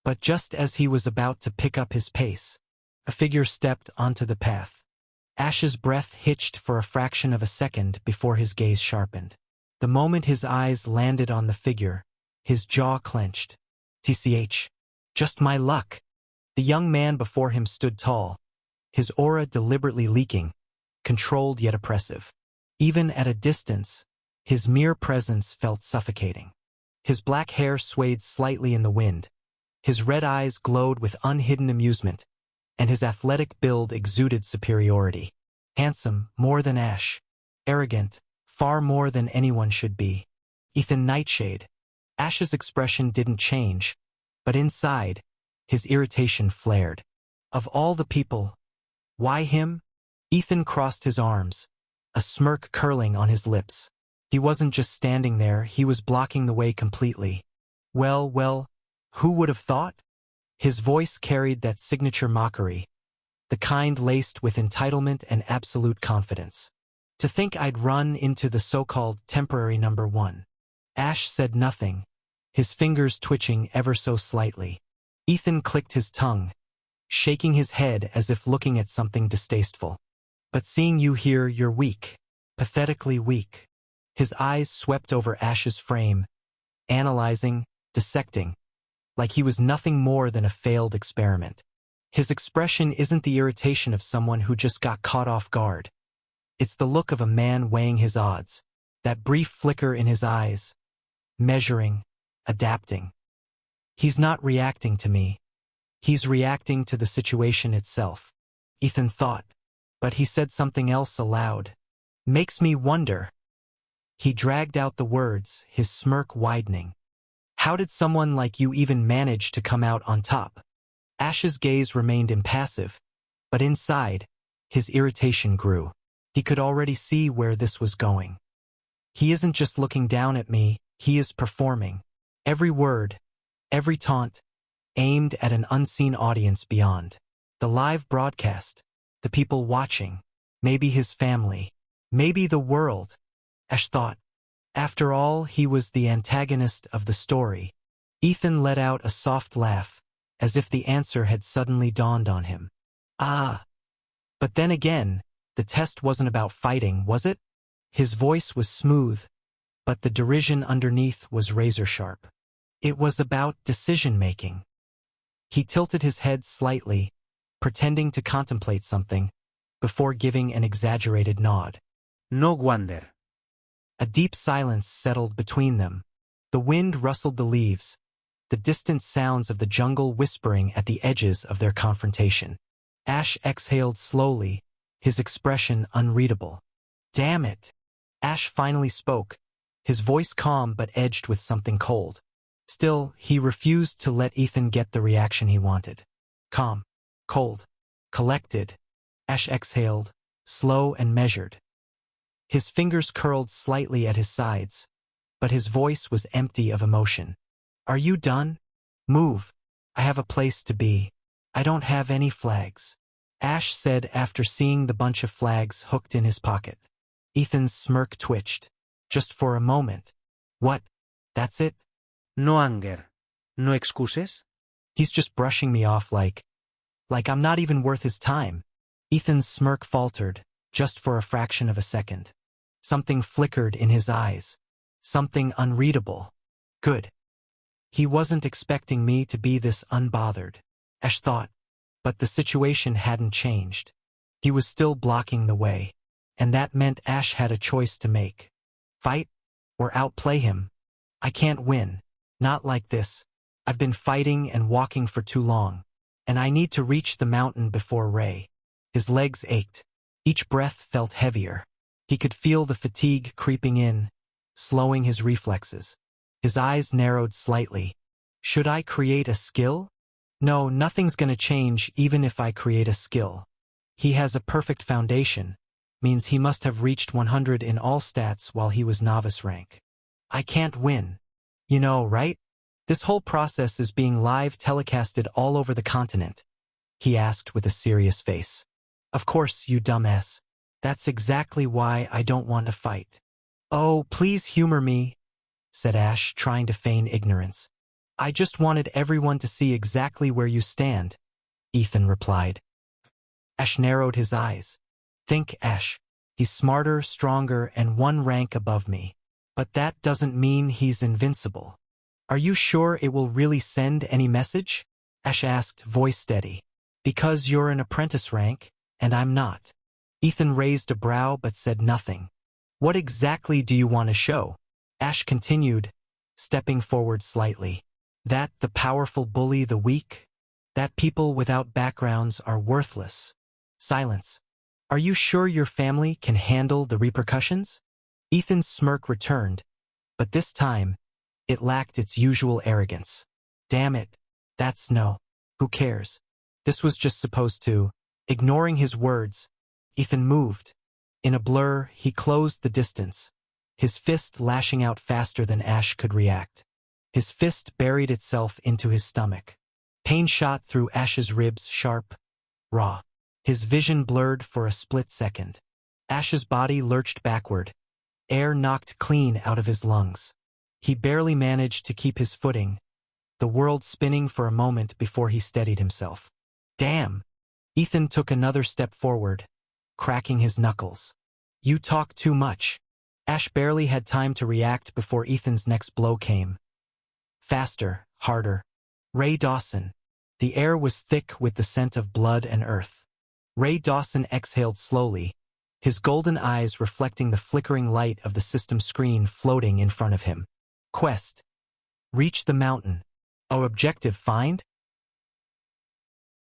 But just as he was about to pick up his pace, a figure stepped onto the path. Ash's breath hitched for a fraction of a second before his gaze sharpened. The moment his eyes landed on the figure, his jaw clenched. TCH. Just my luck. The young man before him stood tall, his aura deliberately leaking, controlled yet oppressive. Even at a distance, his mere presence felt suffocating. His black hair swayed slightly in the wind. His red eyes glowed with unhidden amusement, and his athletic build exuded superiority. Handsome, more than Ash. Arrogant, far more than anyone should be. Ethan Nightshade. Ash's expression didn't change, but inside, his irritation flared. Of all the people, why him? Ethan crossed his arms, a smirk curling on his lips. He wasn't just standing there, he was blocking the way completely. Well, who would have thought? His voice carried that signature mockery, the kind laced with entitlement and absolute confidence. To think I'd run into the so-called temporary number one. Ash said nothing, his fingers twitching ever so slightly. Ethan clicked his tongue, shaking his head as if looking at something distasteful. But seeing you here, you're weak, pathetically weak. His eyes swept over Ash's frame, analyzing, dissecting, like he was nothing more than a failed experiment. His expression isn't the irritation of someone who just got caught off guard. It's the look of a man weighing his odds, that brief flicker in his eyes, measuring, adapting. He's not reacting to me. He's reacting to the situation itself. Ethan thought, but he said something else aloud. Makes me wonder. He dragged out the words, his smirk widening. How did someone like you even manage to come out on top? Ash's gaze remained impassive, but inside, his irritation grew. He could already see where this was going. He isn't just looking down at me, he is performing. Every word, every taunt, aimed at an unseen audience beyond. The live broadcast, the people watching, maybe his family, maybe the world. Ash thought. After all, he was the antagonist of the story. Ethan let out a soft laugh, as if the answer had suddenly dawned on him. Ah. But then again, the test wasn't about fighting, was it? His voice was smooth, but the derision underneath was razor-sharp. It was about decision-making. He tilted his head slightly, pretending to contemplate something, before giving an exaggerated nod. No wonder. A deep silence settled between them. The wind rustled the leaves, the distant sounds of the jungle whispering at the edges of their confrontation. Ash exhaled slowly, his expression unreadable. Damn it! Ash finally spoke, his voice calm but edged with something cold. Still, he refused to let Ethan get the reaction he wanted. Calm, cold, collected. Ash exhaled, slow and measured. His fingers curled slightly at his sides, but his voice was empty of emotion. Are you done? Move. I have a place to be. I don't have any flags. Ash said after seeing the bunch of flags hooked in his pocket. Ethan's smirk twitched. Just for a moment. What? That's it? No anger. No excuses? He's just brushing me off like I'm not even worth his time. Ethan's smirk faltered, just for a fraction of a second. Something flickered in his eyes. Something unreadable. Good. He wasn't expecting me to be this unbothered, Ash thought, but the situation hadn't changed. He was still blocking the way, and that meant Ash had a choice to make. Fight, or outplay him. I can't win. Not like this. I've been fighting and walking for too long, and I need to reach the mountain before Ray. His legs ached. Each breath felt heavier. He could feel the fatigue creeping in, slowing his reflexes. His eyes narrowed slightly. Should I create a skill? No, nothing's gonna change even if I create a skill. He has a perfect foundation, means he must have reached 100 in all stats while he was novice rank. I can't win. You know, right? This whole process is being live telecasted all over the continent, he asked with a serious face. Of course, you dumbass. That's exactly why I don't want to fight. Oh, please humor me, said Ash, trying to feign ignorance. I just wanted everyone to see exactly where you stand, Ethan replied. Ash narrowed his eyes. Think, Ash. He's smarter, stronger, and one rank above me. But that doesn't mean he's invincible. Are you sure it will really send any message? Ash asked, voice steady. Because you're an apprentice rank, and I'm not. Ethan raised a brow but said nothing. What exactly do you want to show? Ash continued, stepping forward slightly. That the powerful bully the weak? That people without backgrounds are worthless? Silence. Are you sure your family can handle the repercussions? Ethan's smirk returned, but this time, it lacked its usual arrogance. Damn it. That's no. Who cares? This was just supposed to. Ignoring his words, Ethan moved. In a blur, he closed the distance, his fist lashing out faster than Ash could react. His fist buried itself into his stomach. Pain shot through Ash's ribs sharp, raw. His vision blurred for a split second. Ash's body lurched backward, air knocked clean out of his lungs. He barely managed to keep his footing, the world spinning for a moment before he steadied himself. Damn! Ethan took another step forward, cracking his knuckles. You talk too much. Ash barely had time to react before Ethan's next blow came. Faster, harder. Ray Dawson. The air was thick with the scent of blood and earth. Ray Dawson exhaled slowly, his golden eyes reflecting the flickering light of the system screen floating in front of him. Quest. Reach the mountain. A objective find?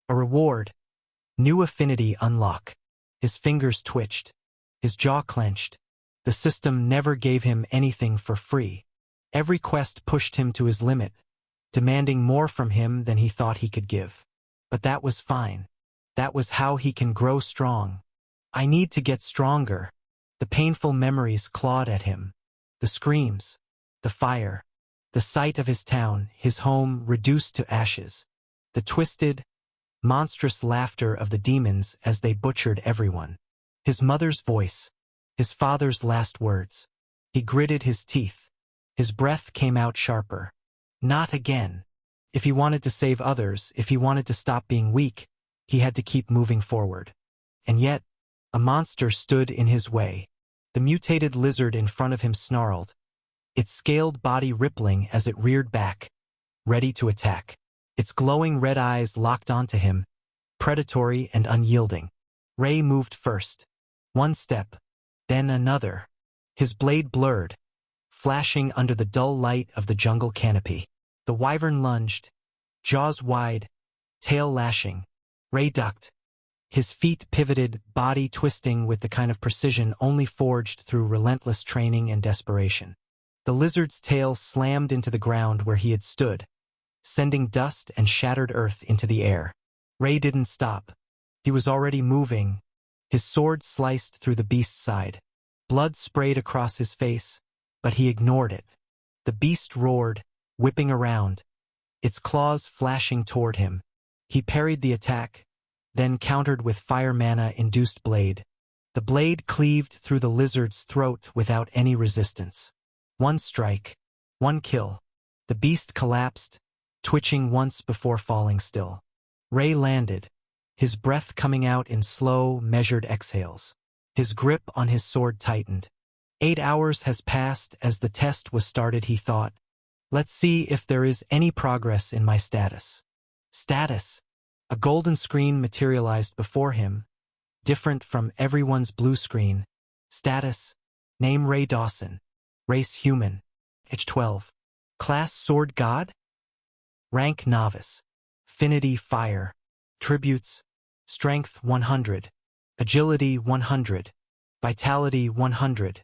A reward. New affinity unlock. His fingers twitched. His jaw clenched. The system never gave him anything for free. Every quest pushed him to his limit, demanding more from him than he thought he could give. But that was fine. That was how he can grow strong. I need to get stronger. The painful memories clawed at him. The screams. The fire. The sight of his town, his home reduced to ashes. The twisted, monstrous laughter of the demons as they butchered everyone. His mother's voice. His father's last words. He gritted his teeth. His breath came out sharper. Not again. If he wanted to save others, if he wanted to stop being weak, he had to keep moving forward. And yet, a monster stood in his way. The mutated lizard in front of him snarled, its scaled body rippling as it reared back, ready to attack. Its glowing red eyes locked onto him, predatory and unyielding. Ray moved first. One step, then another. His blade blurred, flashing under the dull light of the jungle canopy. The wyvern lunged, jaws wide, tail lashing. Ray ducked. His feet pivoted, body twisting with the kind of precision only forged through relentless training and desperation. The lizard's tail slammed into the ground where he had stood, sending dust and shattered earth into the air. Ray didn't stop. He was already moving. His sword sliced through the beast's side. Blood sprayed across his face, but he ignored it. The beast roared, whipping around, its claws flashing toward him. He parried the attack, then countered with fire mana-induced blade. The blade cleaved through the lizard's throat without any resistance. One strike, one kill. The beast collapsed, twitching once before falling still. Ray landed, his breath coming out in slow, measured exhales. His grip on his sword tightened. 8 hours has passed as the test was started, he thought. Let's see if there is any progress in my status. Status. A golden screen materialized before him, different from everyone's blue screen. Status. Name Ray Dawson. Race human. Age 12. Class sword god? Rank novice. Affinity fire. Tributes. Strength 100. Agility 100. Vitality 100.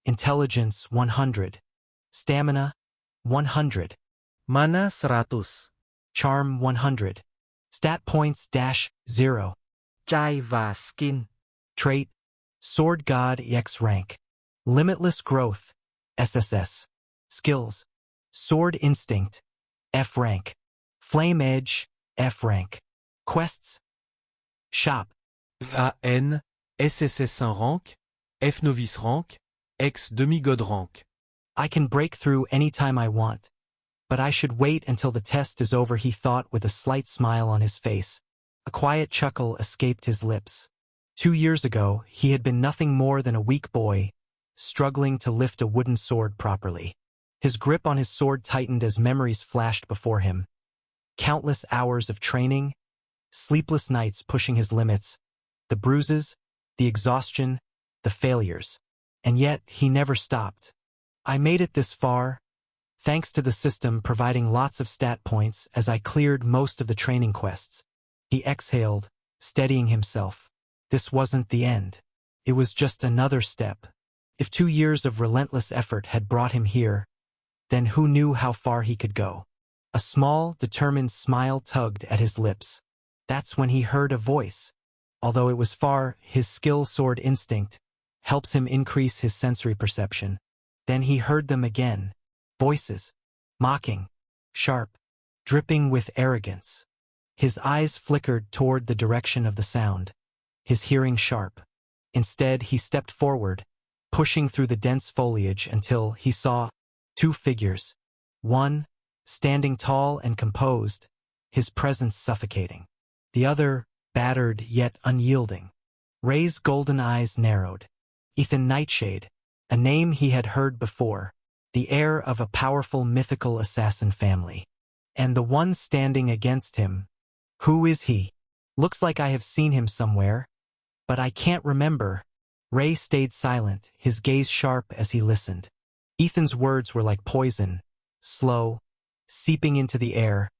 Intelligence 100. Stamina 100. Mana 100. Charm 100. Stat points -0. Trai và skin. Trait. Sword God EX rank. Limitless growth. SSS. Skills. Sword instinct. F rank. Flame edge. F rank. Quests. Shop. VAN, SSS 1 rank, F novice rank, X demi-god rank. I can break through anytime I want. But I should wait until the test is over, he thought with a slight smile on his face. A quiet chuckle escaped his lips. 2 years ago, he had been nothing more than a weak boy, struggling to lift a wooden sword properly. His grip on his sword tightened as memories flashed before him. Countless hours of training, sleepless nights pushing his limits, the bruises, the exhaustion, the failures. And yet, he never stopped. I made it this far, thanks to the system providing lots of stat points as I cleared most of the training quests. He exhaled, steadying himself. This wasn't the end. It was just another step. If 2 years of relentless effort had brought him here, then who knew how far he could go? A small, determined smile tugged at his lips. That's when he heard a voice. Although it was far, his skill sword instinct helps him increase his sensory perception. Then he heard them again. Voices. Mocking. Sharp. Dripping with arrogance. His eyes flickered toward the direction of the sound. His hearing sharp. Instead, he stepped forward, pushing through the dense foliage until he saw 2 figures. One, standing tall and composed, his presence suffocating. The other, battered yet unyielding. Ray's golden eyes narrowed. Ethan Nightshade, a name he had heard before, the heir of a powerful mythical assassin family. And the one standing against him, who is he? Looks like I have seen him somewhere, but I can't remember. Ray stayed silent, his gaze sharp as he listened. Ethan's words were like poison, slow, seeping into the air,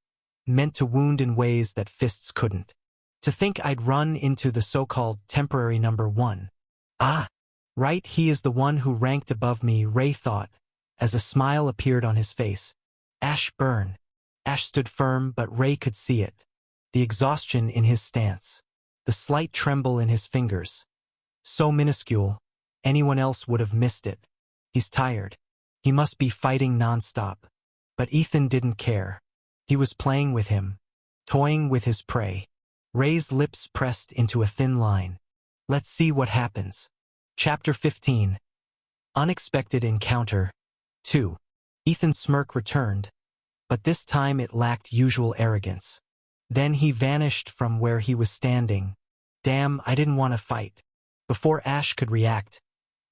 meant to wound in ways that fists couldn't. To think I'd run into the so-called temporary number 1. Ah, right, he is the one who ranked above me, Ray thought, as a smile appeared on his face. Ash Burn. Ash stood firm, but Ray could see it. The exhaustion in his stance. The slight tremble in his fingers. So minuscule, anyone else would have missed it. He's tired. He must be fighting nonstop. But Ethan didn't care. He was playing with him, toying with his prey. Ray's lips pressed into a thin line. Let's see what happens. Chapter 15. Unexpected Encounter 2. Ethan's smirk returned, but this time it lacked usual arrogance. Then he vanished from where he was standing. Damn, I didn't want to fight. Before Ash could react,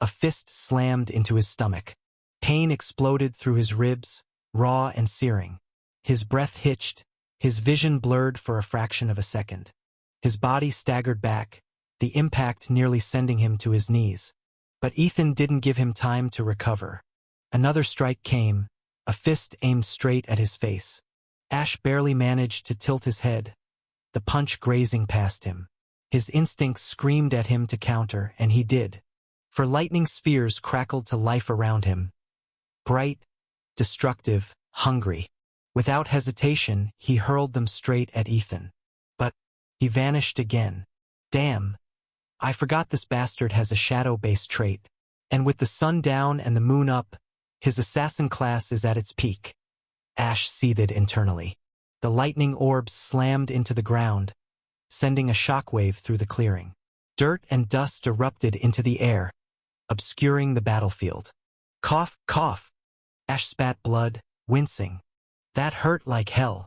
a fist slammed into his stomach. Pain exploded through his ribs, raw and searing. His breath hitched, his vision blurred for a fraction of a second. His body staggered back, the impact nearly sending him to his knees. But Ethan didn't give him time to recover. Another strike came, a fist aimed straight at his face. Ash barely managed to tilt his head, the punch grazing past him. His instincts screamed at him to counter, and he did. For lightning spheres crackled to life around him. Bright, destructive, hungry. Without hesitation, he hurled them straight at Ethan. But he vanished again. Damn. I forgot this bastard has a shadow-based trait. And with the sun down and the moon up, his assassin class is at its peak. Ash seethed internally. The lightning orbs slammed into the ground, sending a shockwave through the clearing. Dirt and dust erupted into the air, obscuring the battlefield. Cough, cough. Ash spat blood, wincing. That hurt like hell.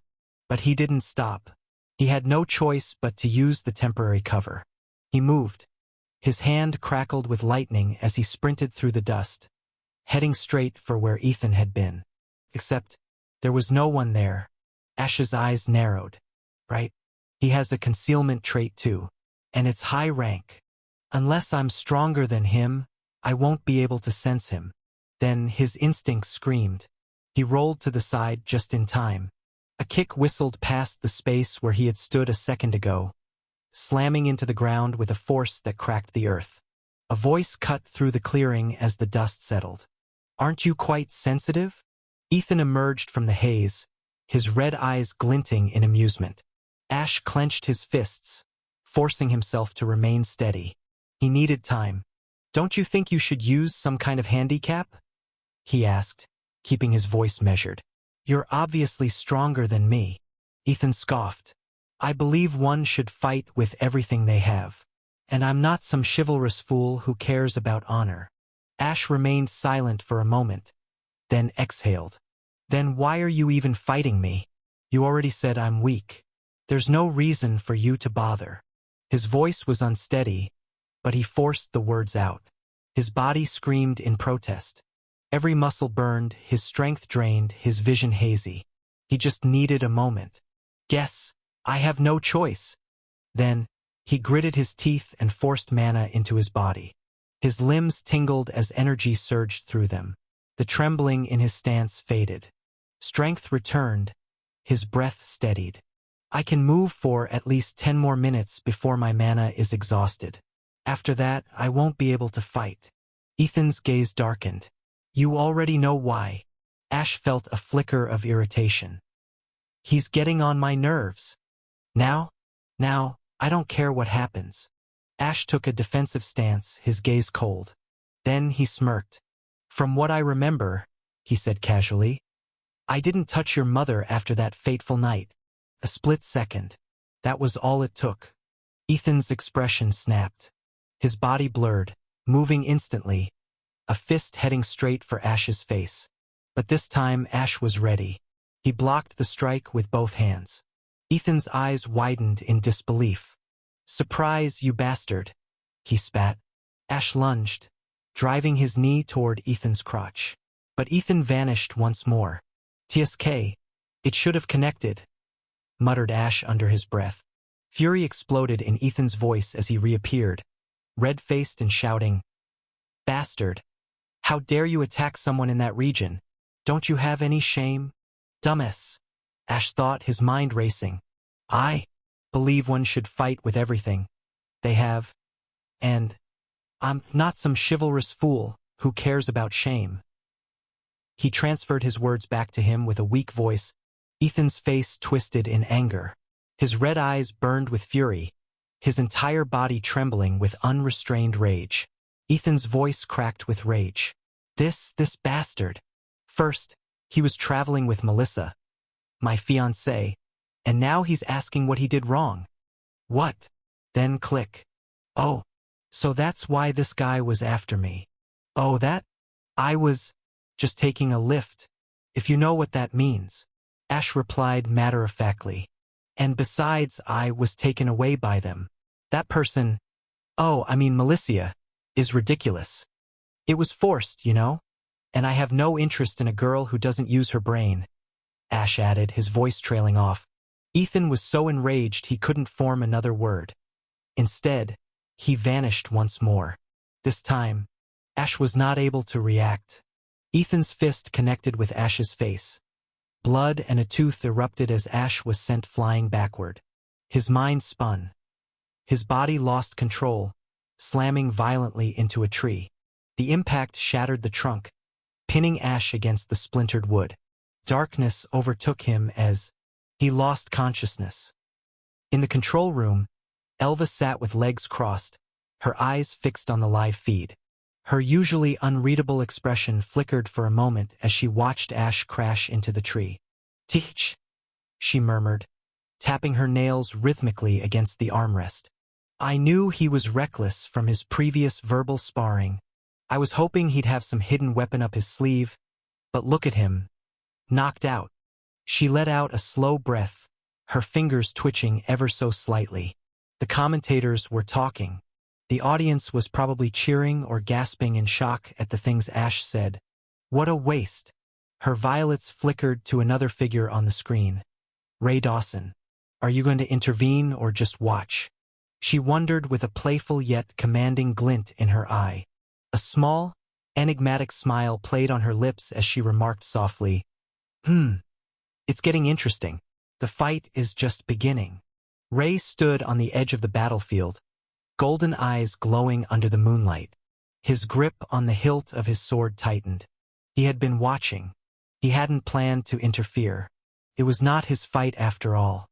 But he didn't stop. He had no choice but to use the temporary cover. He moved. His hand crackled with lightning as he sprinted through the dust, heading straight for where Ethan had been. Except, there was no one there. Ash's eyes narrowed. Right? He has a concealment trait too, and it's high rank. Unless I'm stronger than him, I won't be able to sense him. Then his instinct screamed. He rolled to the side just in time. A kick whistled past the space where he had stood a second ago, slamming into the ground with a force that cracked the earth. A voice cut through the clearing as the dust settled. Aren't you quite sensitive? Ethan emerged from the haze, his red eyes glinting in amusement. Ash clenched his fists, forcing himself to remain steady. He needed time. Don't you think you should use some kind of handicap? He asked, keeping his voice measured. You're obviously stronger than me. Ethan scoffed. I believe one should fight with everything they have. And I'm not some chivalrous fool who cares about honor. Ash remained silent for a moment, then exhaled. Then why are you even fighting me? You already said I'm weak. There's no reason for you to bother. His voice was unsteady, but he forced the words out. His body screamed in protest. Every muscle burned, his strength drained, his vision hazy. He just needed a moment. Guess, I have no choice. Then, he gritted his teeth and forced mana into his body. His limbs tingled as energy surged through them. The trembling in his stance faded. Strength returned. His breath steadied. I can move for at least 10 more minutes before my mana is exhausted. After that, I won't be able to fight. Ethan's gaze darkened. You already know why. Ash felt a flicker of irritation. He's getting on my nerves. Now, I don't care what happens. Ash took a defensive stance, his gaze cold. Then he smirked. From what I remember, he said casually, I didn't touch your mother after that fateful night. A split second. That was all it took. Ethan's expression snapped. His body blurred, moving instantly, a fist heading straight for Ash's face. But this time Ash was ready. He blocked the strike with both hands. Ethan's eyes widened in disbelief. Surprise, you bastard, he spat. Ash lunged, driving his knee toward Ethan's crotch. But Ethan vanished once more. TSK, it should have connected, muttered Ash under his breath. Fury exploded in Ethan's voice as he reappeared, red-faced and shouting, Bastard! How dare you attack someone in that region? Don't you have any shame? Dumbass! Ash thought, his mind racing. I believe one should fight with everything they have, and I'm not some chivalrous fool who cares about shame. He transferred his words back to him with a weak voice. Ethan's face twisted in anger. His red eyes burned with fury, his entire body trembling with unrestrained rage. Ethan's voice cracked with rage. This bastard. First, he was traveling with Melissa, my fiancée, and now he's asking what he did wrong. What? Then click. Oh, so that's why this guy was after me. Oh, that? I was just taking a lift, if you know what that means. Ash replied matter-of-factly. And besides, I was taken away by them. That person, Melissa, is ridiculous. It was forced, you know? And I have no interest in a girl who doesn't use her brain, Ash added, his voice trailing off. Ethan was so enraged he couldn't form another word. Instead, he vanished once more. This time, Ash was not able to react. Ethan's fist connected with Ash's face. Blood and a tooth erupted as Ash was sent flying backward. His mind spun. His body lost control, slamming violently into a tree. The impact shattered the trunk, pinning Ash against the splintered wood. Darkness overtook him as he lost consciousness. In the control room, Elva sat with legs crossed, her eyes fixed on the live feed. Her usually unreadable expression flickered for a moment as she watched Ash crash into the tree. Teach, she murmured, tapping her nails rhythmically against the armrest. I knew he was reckless from his previous verbal sparring. I was hoping he'd have some hidden weapon up his sleeve, but look at him. Knocked out. She let out a slow breath, her fingers twitching ever so slightly. The commentators were talking. The audience was probably cheering or gasping in shock at the things Ash said. What a waste. Her violets flickered to another figure on the screen. Ray Dawson. Are you going to intervene or just watch? She wondered with a playful yet commanding glint in her eye. A small, enigmatic smile played on her lips as she remarked softly, It's getting interesting. The fight is just beginning. Ray stood on the edge of the battlefield, golden eyes glowing under the moonlight. His grip on the hilt of his sword tightened. He had been watching. He hadn't planned to interfere. It was not his fight after all.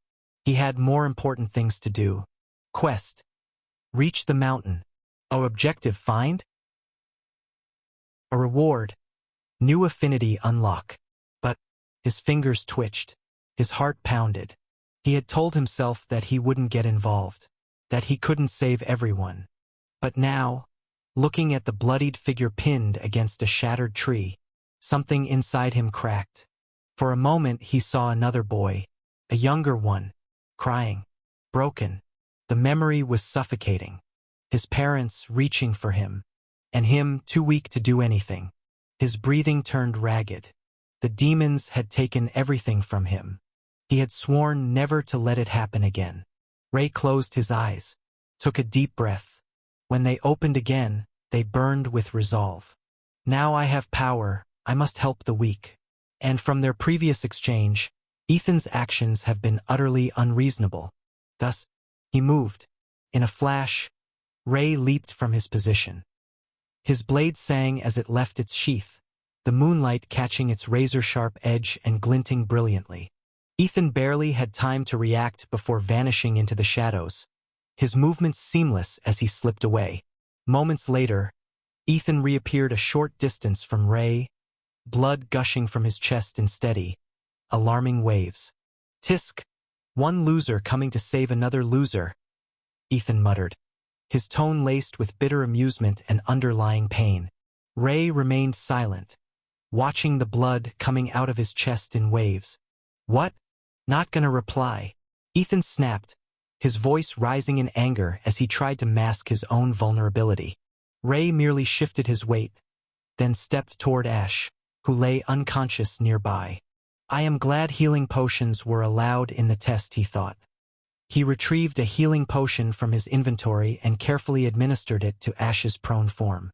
He had more important things to do. Quest. Reach the mountain. Objective find? A reward. New affinity unlock. But his fingers twitched. His heart pounded. He had told himself that he wouldn't get involved, that he couldn't save everyone. But now, looking at the bloodied figure pinned against a shattered tree, something inside him cracked. For a moment he saw another boy, a younger one, crying, broken. The memory was suffocating. His parents reaching for him, and him too weak to do anything. His breathing turned ragged. The demons had taken everything from him. He had sworn never to let it happen again. Ray closed his eyes, took a deep breath. When they opened again, They burned with resolve. Now I have power, I must help the weak. And from their previous exchange, Ethan's actions have been utterly unreasonable. Thus, he moved. In a flash, Ray leaped from his position. His blade sang as it left its sheath, the moonlight catching its razor-sharp edge and glinting brilliantly. Ethan barely had time to react before vanishing into the shadows, his movements seamless as he slipped away. Moments later, Ethan reappeared a short distance from Ray, blood gushing from his chest in steady, alarming waves. "Tisk! One loser coming to save another loser," Ethan muttered, his tone laced with bitter amusement and underlying pain. Ray remained silent, watching the blood coming out of his chest in waves. "What? Not gonna reply?" Ethan snapped, his voice rising in anger as he tried to mask his own vulnerability. Ray merely shifted his weight, then stepped toward Ash, who lay unconscious nearby. "I am glad healing potions were allowed in the test," he thought. He retrieved a healing potion from his inventory and carefully administered it to Ash's prone form.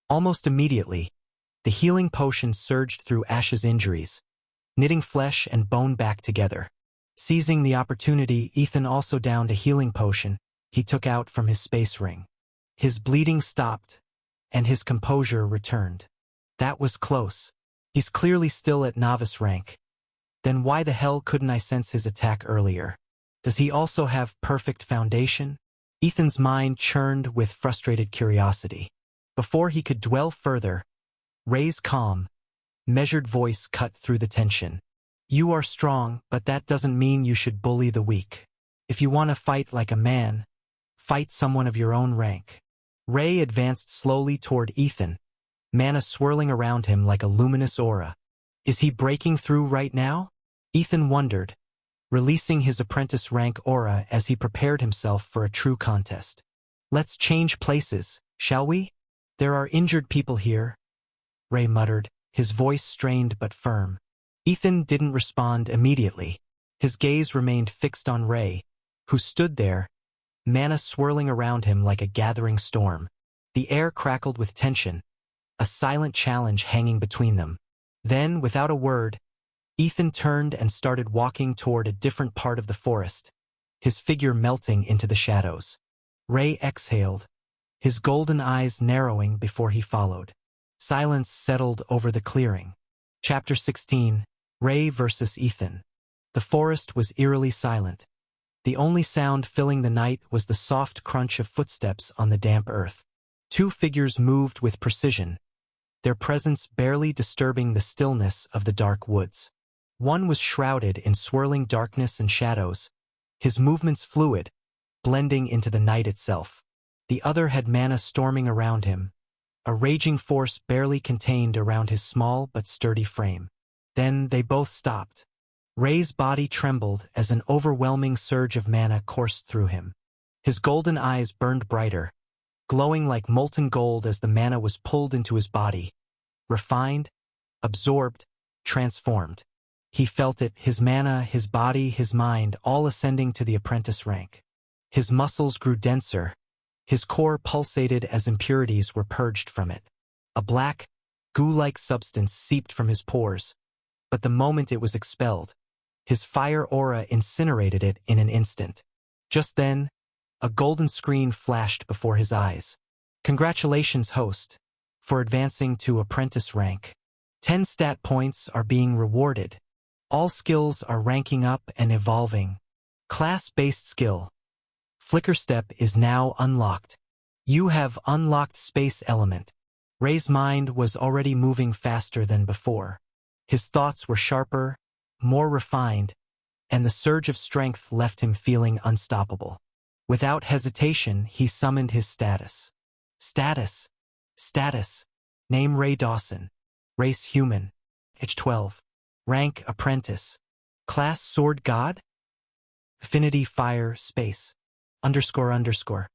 Almost immediately, the healing potion surged through Ash's injuries, knitting flesh and bone back together. Seizing the opportunity, Ethan also downed a healing potion he took out from his space ring. His bleeding stopped, and his composure returned. That was close. He's clearly still at novice rank. Then why the hell couldn't I sense his attack earlier? Does he also have perfect foundation? Ethan's mind churned with frustrated curiosity. Before he could dwell further, Ray's calm, measured voice cut through the tension. "You are strong, but that doesn't mean you should bully the weak. If you want to fight like a man, fight someone of your own rank." Ray advanced slowly toward Ethan, mana swirling around him like a luminous aura. Is he breaking through right now? Ethan wondered, releasing his apprentice rank aura as he prepared himself for a true contest. "Let's change places, shall we? There are injured people here," Ray muttered, his voice strained but firm. Ethan didn't respond immediately. His gaze remained fixed on Ray, who stood there, mana swirling around him like a gathering storm. The air crackled with tension, a silent challenge hanging between them. Then, without a word, Ethan turned and started walking toward a different part of the forest, his figure melting into the shadows. Ray exhaled, his golden eyes narrowing before he followed. Silence settled over the clearing. Chapter 16, Ray versus Ethan. The forest was eerily silent. The only sound filling the night was the soft crunch of footsteps on the damp earth. Two figures moved with precision, their presence barely disturbing the stillness of the dark woods. One was shrouded in swirling darkness and shadows, his movements fluid, blending into the night itself. The other had mana storming around him, a raging force barely contained around his small but sturdy frame. Then they both stopped. Ray's body trembled as an overwhelming surge of mana coursed through him. His golden eyes burned brighter, glowing like molten gold as the mana was pulled into his body, refined, absorbed, transformed. He felt it, his mana, his body, his mind, all ascending to the apprentice rank. His muscles grew denser, his core pulsated as impurities were purged from it. A black, goo-like substance seeped from his pores, but the moment it was expelled, his fire aura incinerated it in an instant. Just then, a golden screen flashed before his eyes. "Congratulations, host, for advancing to apprentice rank. 10 stat points are being rewarded. All skills are ranking up and evolving. Class-based skill. Flicker Step is now unlocked. You have unlocked Space Element." Ray's mind was already moving faster than before. His thoughts were sharper, more refined, and the surge of strength left him feeling unstoppable. Without hesitation, he summoned his status. Status. Status. Name Ray Dawson. Race human. Age 12. Rank apprentice. Class sword god. Affinity fire space. __.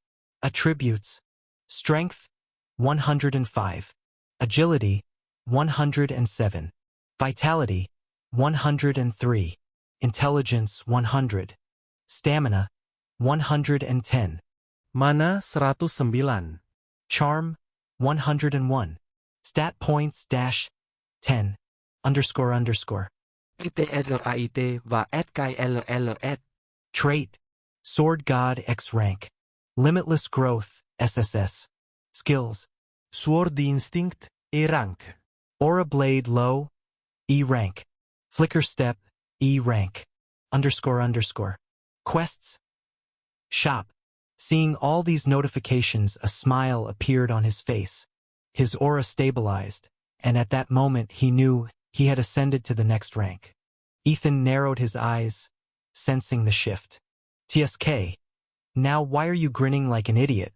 Attributes. Strength 105. Agility 107. Vitality 103. Intelligence 100. Stamina 110. Mana 109. Charm 101. Stat points dash 10. Underscore underscore. ETLAIT và SKLLS. Trait. Sword God X rank. Limitless growth, SSS. Skills. Sword Instinct e rank. Aura Blade low, E rank. Flicker Step, E rank. Underscore underscore. Quests. Shop. Seeing all these notifications, a smile appeared on his face. His aura stabilized, and at that moment he knew he had ascended to the next rank. Ethan narrowed his eyes, sensing the shift. TSK. Now why are you grinning like an idiot?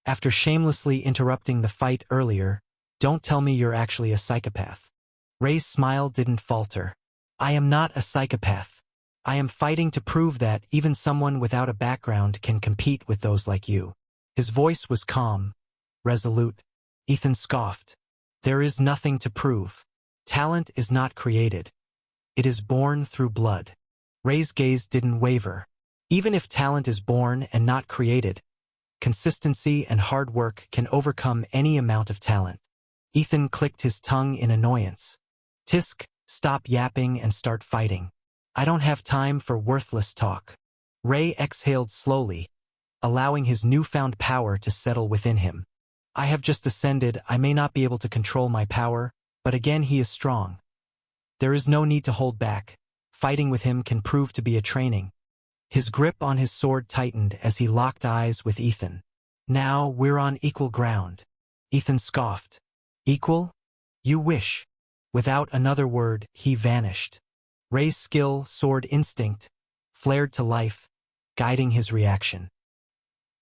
After shamelessly interrupting the fight earlier, don't tell me you're actually a psychopath. Ray's smile didn't falter. I am not a psychopath. I am fighting to prove that even someone without a background can compete with those like you. His voice was calm, resolute. Ethan scoffed. There is nothing to prove. Talent is not created. It is born through blood. Ray's gaze didn't waver. Even if talent is born and not created, consistency and hard work can overcome any amount of talent. Ethan clicked his tongue in annoyance. Tisk, stop yapping and start fighting. I don't have time for worthless talk. Ray exhaled slowly, allowing his newfound power to settle within him. I have just ascended. I may not be able to control my power, but again he is strong. There is no need to hold back. Fighting with him can prove to be a training. His grip on his sword tightened as he locked eyes with Ethan. Now we're on equal ground. Ethan scoffed. Equal? You wish. Without another word, he vanished. Ray's skill, sword instinct, flared to life, guiding his reaction.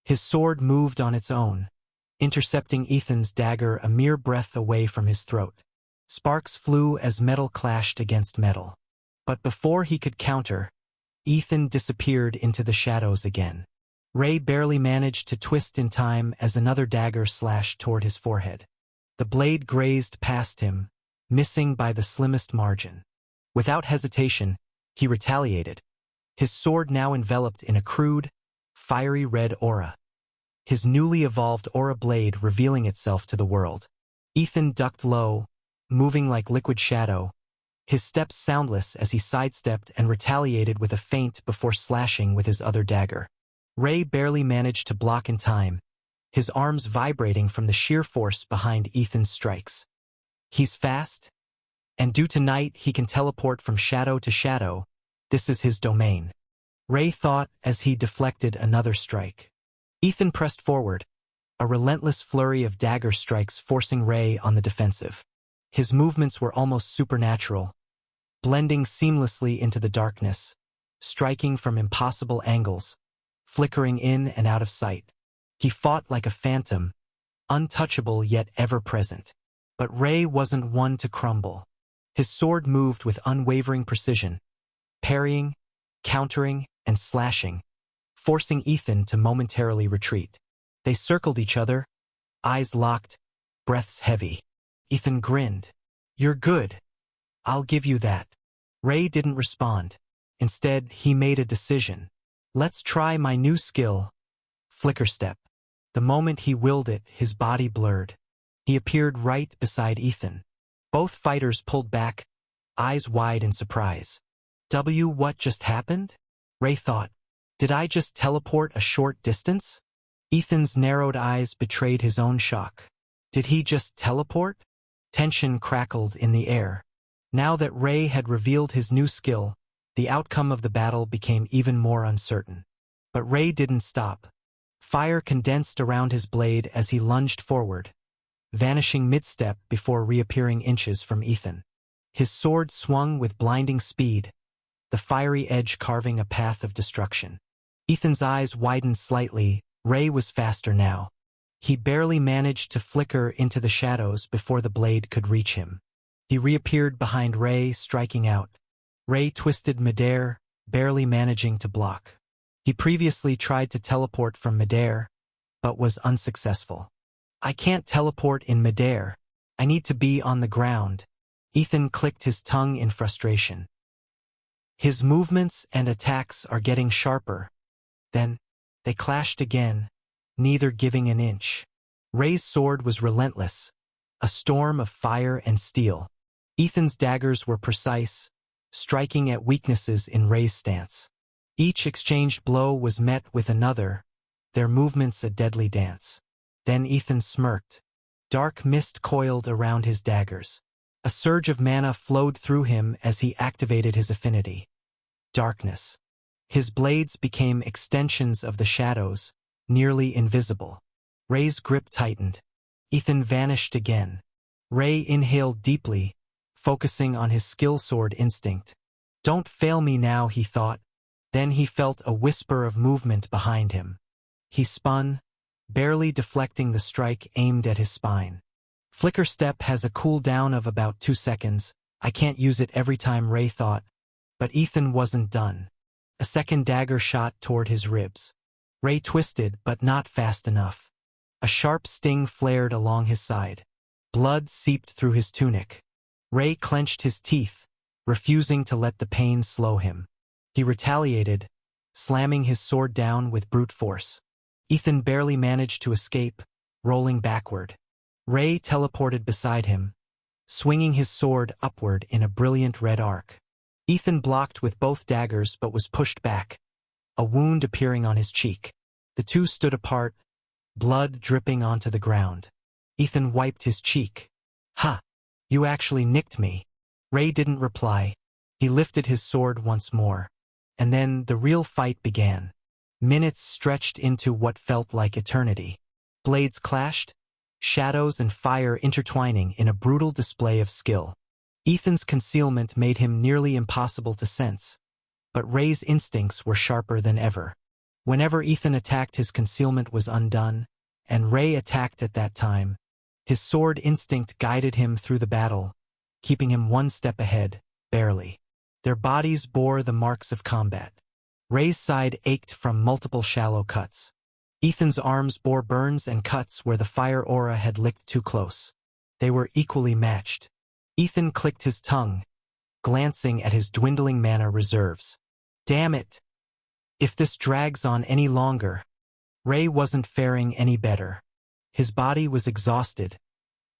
His sword moved on its own, intercepting Ethan's dagger a mere breath away from his throat. Sparks flew as metal clashed against metal. But before he could counter, Ethan disappeared into the shadows again. Ray barely managed to twist in time as another dagger slashed toward his forehead. The blade grazed past him, missing by the slimmest margin. Without hesitation, he retaliated, his sword now enveloped in a crude, fiery red aura. His newly evolved aura blade revealing itself to the world. Ethan ducked low, moving like liquid shadow, his steps soundless as he sidestepped and retaliated with a feint before slashing with his other dagger. Ray barely managed to block in time, his arms vibrating from the sheer force behind Ethan's strikes. He's fast, and due to night he can teleport from shadow to shadow. This is his domain. Ray thought as he deflected another strike. Ethan pressed forward, a relentless flurry of dagger strikes forcing Ray on the defensive. His movements were almost supernatural, blending seamlessly into the darkness, striking from impossible angles, flickering in and out of sight. He fought like a phantom, untouchable yet ever-present. But Ray wasn't one to crumble. His sword moved with unwavering precision, parrying, countering, and slashing, forcing Ethan to momentarily retreat. They circled each other, eyes locked, breaths heavy. Ethan grinned. You're good. I'll give you that. Ray didn't respond. Instead, he made a decision. Let's try my new skill, Flicker Step. The moment he willed it, his body blurred. He appeared right beside Ethan. Both fighters pulled back, eyes wide in surprise. What just happened? Ray thought. Did I just teleport a short distance? Ethan's narrowed eyes betrayed his own shock. Did he just teleport? Tension crackled in the air. Now that Ray had revealed his new skill, the outcome of the battle became even more uncertain. But Ray didn't stop. Fire condensed around his blade as he lunged forward, vanishing mid-step before reappearing inches from Ethan. His sword swung with blinding speed, the fiery edge carving a path of destruction. Ethan's eyes widened slightly. Ray was faster now. He barely managed to flicker into the shadows before the blade could reach him. He reappeared behind Ray, striking out. Ray twisted midair, barely managing to block. He previously tried to teleport from midair, but was unsuccessful. I can't teleport in midair. I need to be on the ground. Ethan clicked his tongue in frustration. His movements and attacks are getting sharper. Then, they clashed again, neither giving an inch. Ray's sword was relentless, a storm of fire and steel. Ethan's daggers were precise, striking at weaknesses in Ray's stance. Each exchanged blow was met with another, their movements a deadly dance. Then Ethan smirked. Dark mist coiled around his daggers. A surge of mana flowed through him as he activated his affinity. Darkness. His blades became extensions of the shadows, nearly invisible. Ray's grip tightened. Ethan vanished again. Ray inhaled deeply, focusing on his skill sword instinct. Don't fail me now, he thought. Then he felt a whisper of movement behind him. He spun, barely deflecting the strike aimed at his spine. Flicker Step has a cooldown of about 2 seconds. I can't use it every time, Ray thought. But Ethan wasn't done. A second dagger shot toward his ribs. Ray twisted, but not fast enough. A sharp sting flared along his side. Blood seeped through his tunic. Ray clenched his teeth, refusing to let the pain slow him. He retaliated, slamming his sword down with brute force. Ethan barely managed to escape, rolling backward. Ray teleported beside him, swinging his sword upward in a brilliant red arc. Ethan blocked with both daggers but was pushed back, a wound appearing on his cheek. The two stood apart, blood dripping onto the ground. Ethan wiped his cheek. "Ha! You actually nicked me." Ray didn't reply. He lifted his sword once more. And then the real fight began. Minutes stretched into what felt like eternity. Blades clashed, shadows and fire intertwining in a brutal display of skill. Ethan's concealment made him nearly impossible to sense, but Ray's instincts were sharper than ever. Whenever Ethan attacked, his concealment was undone, and Ray attacked at that time. His sword instinct guided him through the battle, keeping him one step ahead, barely. Their bodies bore the marks of combat. Ray's side ached from multiple shallow cuts. Ethan's arms bore burns and cuts where the fire aura had licked too close. They were equally matched. Ethan clicked his tongue, glancing at his dwindling mana reserves. Damn it! If this drags on any longer. Ray wasn't faring any better. His body was exhausted,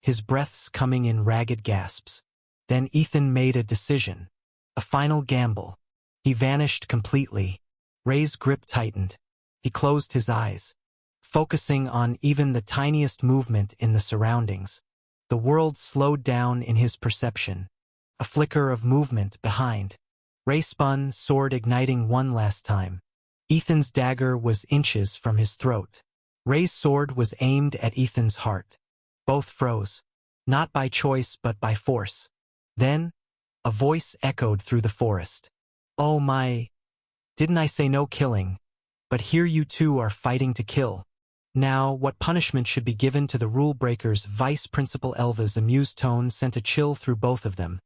his breaths coming in ragged gasps. Then Ethan made a decision. A final gamble. He vanished completely. Ray's grip tightened. He closed his eyes, focusing on even the tiniest movement in the surroundings. The world slowed down in his perception. A flicker of movement behind. Ray spun, sword igniting one last time. Ethan's dagger was inches from his throat. Ray's sword was aimed at Ethan's heart. Both froze, not by choice but by force. Then, a voice echoed through the forest. "Oh my, didn't I say no killing? But here you two are fighting to kill. Now, what punishment should be given to the rule breakers?" Vice Principal Elva's amused tone sent a chill through both of them,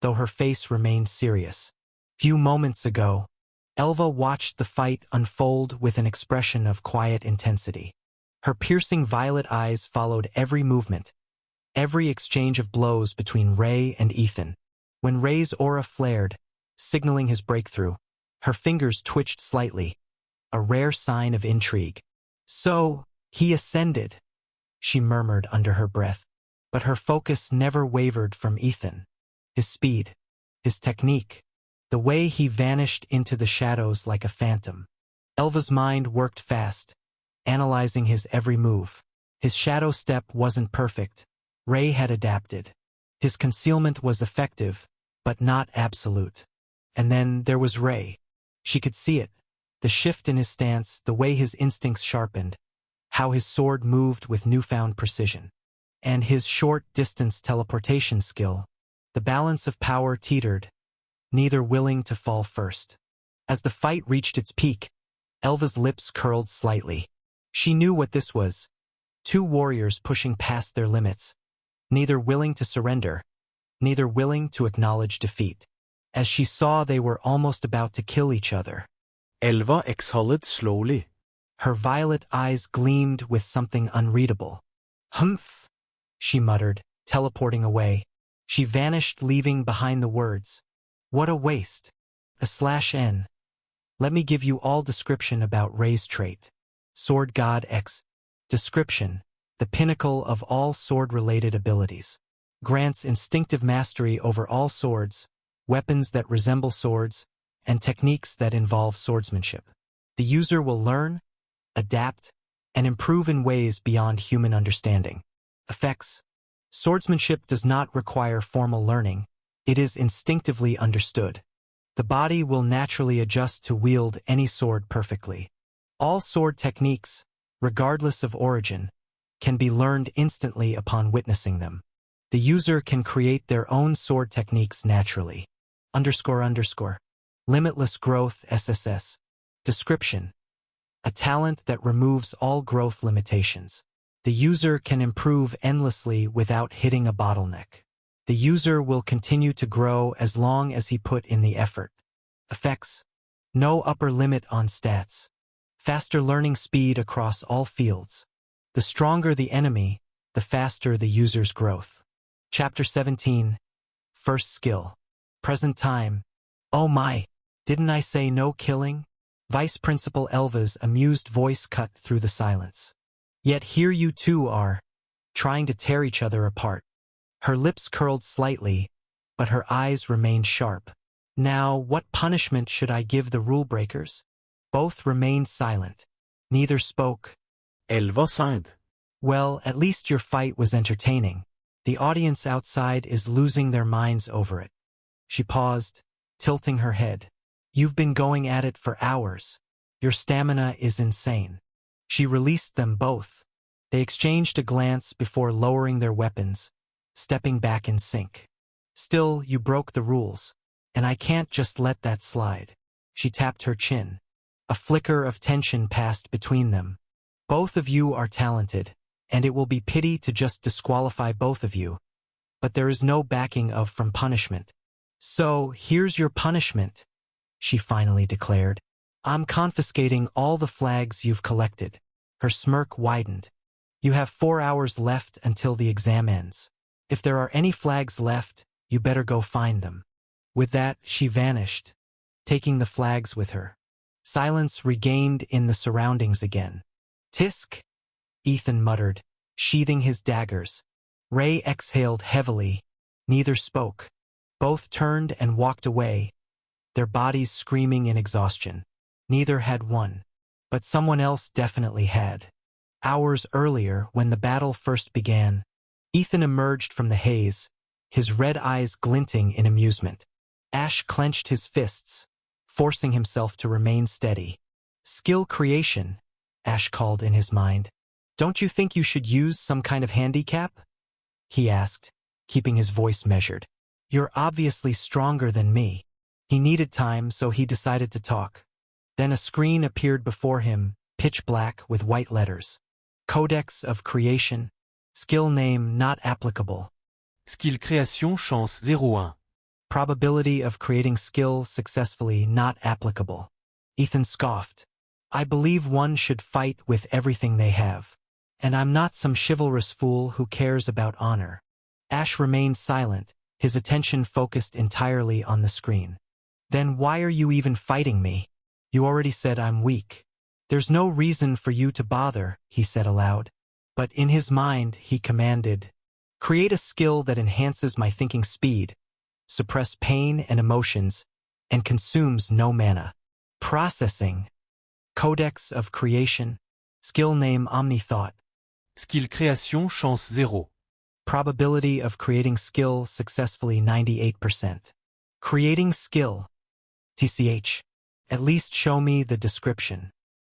though her face remained serious. Few moments ago, Elva watched the fight unfold with an expression of quiet intensity. Her piercing violet eyes followed every movement, every exchange of blows between Ray and Ethan. When Ray's aura flared, signaling his breakthrough, her fingers twitched slightly, a rare sign of intrigue. "So, he ascended," she murmured under her breath. But her focus never wavered from Ethan. His speed, his technique, the way he vanished into the shadows like a phantom. Elva's mind worked fast, analyzing his every move. His shadow step wasn't perfect. Ray had adapted. His concealment was effective, but not absolute. And then there was Ray. She could see it, the shift in his stance, the way his instincts sharpened, how his sword moved with newfound precision. And his short-distance teleportation skill. The balance of power teetered, neither willing to fall first. As the fight reached its peak, Elva's lips curled slightly. She knew what this was. Two warriors pushing past their limits, neither willing to surrender, neither willing to acknowledge defeat. As she saw they were almost about to kill each other, Elva exhaled slowly. her violet eyes gleamed with something unreadable. "Humph," she muttered, teleporting away. She vanished, leaving behind the words, "What a waste. /n. Let me give you all description about Ray's trait. Sword God X. Description. the pinnacle of all sword-related abilities. Grants instinctive mastery over all swords, weapons that resemble swords, and techniques that involve swordsmanship. The user will learn, adapt, and improve in ways beyond human understanding. Effects. Swordsmanship does not require formal learning. It is instinctively understood. The body will naturally adjust to wield any sword perfectly. All sword techniques, regardless of origin, can be learned instantly upon witnessing them. The user can create their own sword techniques naturally. Limitless growth SSS. Description. A talent that removes all growth limitations. The user can improve endlessly without hitting a bottleneck. The user will continue to grow as long as he put in the effort. Effects. No upper limit on stats. Faster learning speed across all fields. The stronger the enemy, the faster the user's growth. Chapter 17. First skill. Present time. Oh my, didn't I say no killing? Vice Principal Elva's amused voice cut through the silence. Yet here you two are, trying to tear each other apart. Her lips curled slightly, but her eyes remained sharp. Now, what punishment should I give the rule breakers? Both remained silent. Neither spoke. Elva sighed. Well, at least your fight was entertaining. The audience outside is losing their minds over it. She paused, tilting her head. You've been going at it for hours. Your stamina is insane. She released them both. They exchanged a glance before lowering their weapons, stepping back in sync. Still, you broke the rules, and I can't just let that slide. She tapped her chin. A flicker of tension passed between them. Both of you are talented, and it will be pity to just disqualify both of you. But there is no backing of from punishment. So, here's your punishment, she finally declared. I'm confiscating all the flags you've collected. Her smirk widened. You have 4 hours left until the exam ends. If there are any flags left, you better go find them. With that, she vanished, taking the flags with her. Silence regained in the surroundings again. Tisk, Ethan muttered, sheathing his daggers. Ray exhaled heavily. Neither spoke. Both turned and walked away, their bodies screaming in exhaustion. Neither had won, but someone else definitely had. Hours earlier, when the battle first began, Ethan emerged from the haze, his red eyes glinting in amusement. Ash clenched his fists, forcing himself to remain steady. Skill creation, Ash called in his mind. Don't you think you should use some kind of handicap? He asked, keeping his voice measured. You're obviously stronger than me. He needed time, so he decided to talk. Then a screen appeared before him, pitch black with white letters. Codex of Creation. Skill name not applicable. Skill création chance 01. Probability of creating skill successfully not applicable. Ethan scoffed. I believe one should fight with everything they have. And I'm not some chivalrous fool who cares about honor. Ash remained silent, his attention focused entirely on the screen. Then why are you even fighting me? You already said I'm weak. There's no reason for you to bother, he said aloud. But in his mind, he commanded, create a skill that enhances my thinking speed, suppress pain and emotions, and consumes no mana. Processing. Codex of Creation. Skill name Omnithought. Skill création chance 0. Probability of creating skill successfully 98%. Creating skill. TCH. At least show me the description.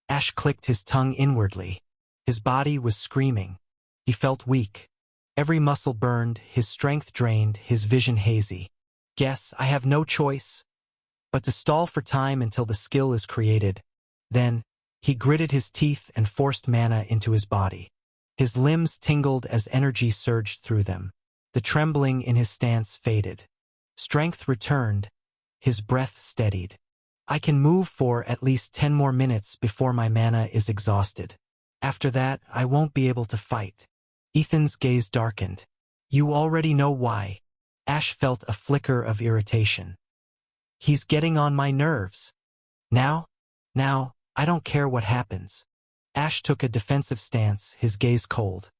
Ash clicked his tongue inwardly. His body was screaming. He felt weak. Every muscle burned, his strength drained, his vision hazy. Guess I have no choice but to stall for time until the skill is created. Then, he gritted his teeth and forced mana into his body. His limbs tingled as energy surged through them. The trembling in his stance faded. Strength returned. His breath steadied. I can move for at least 10 more minutes before my mana is exhausted. After that, I won't be able to fight. Ethan's gaze darkened. You already know why. Ash felt a flicker of irritation. He's getting on my nerves. Now, I don't care what happens. Ash took a defensive stance, his gaze cold.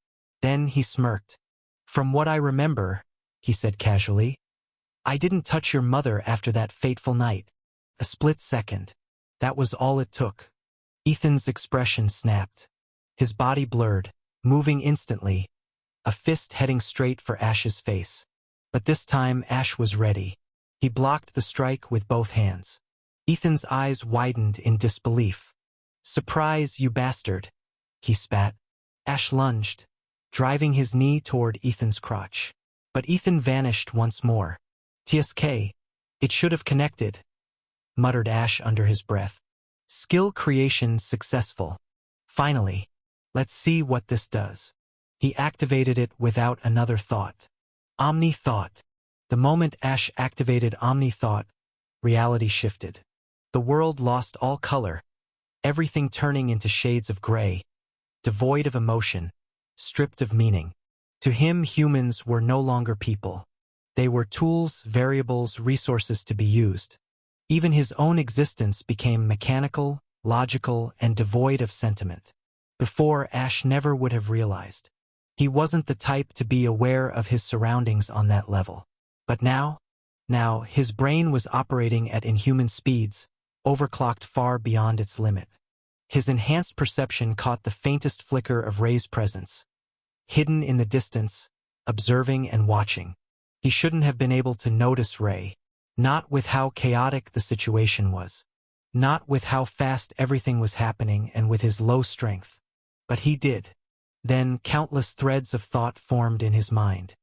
Then he smirked. From what I remember, he said casually, I didn't touch your mother after that fateful night. A split second. That was all it took. Ethan's expression snapped. His body blurred, moving instantly, a fist heading straight for Ash's face. But this time Ash was ready. He blocked the strike with both hands. Ethan's eyes widened in disbelief. Surprise, you bastard, he spat. Ash lunged, driving his knee toward Ethan's crotch. But Ethan vanished once more. TSK, it should have connected, muttered Ash under his breath. Skill creation successful. Finally, let's see what this does. He activated it without another thought. Omni Thought. The moment Ash activated Omni Thought, reality shifted. The world lost all color, everything turning into shades of gray, devoid of emotion, stripped of meaning. To him, humans were no longer people. They were tools, variables, resources to be used. Even his own existence became mechanical, logical, and devoid of sentiment. Before, Ash never would have realized. He wasn't the type to be aware of his surroundings on that level. But now, his brain was operating at inhuman speeds, overclocked far beyond its limit. His enhanced perception caught the faintest flicker of Ray's presence. Hidden in the distance, observing and watching. He shouldn't have been able to notice Ray. Not with how chaotic the situation was. Not with how fast everything was happening and with his low strength. But he did. Then countless threads of thought formed in his mind.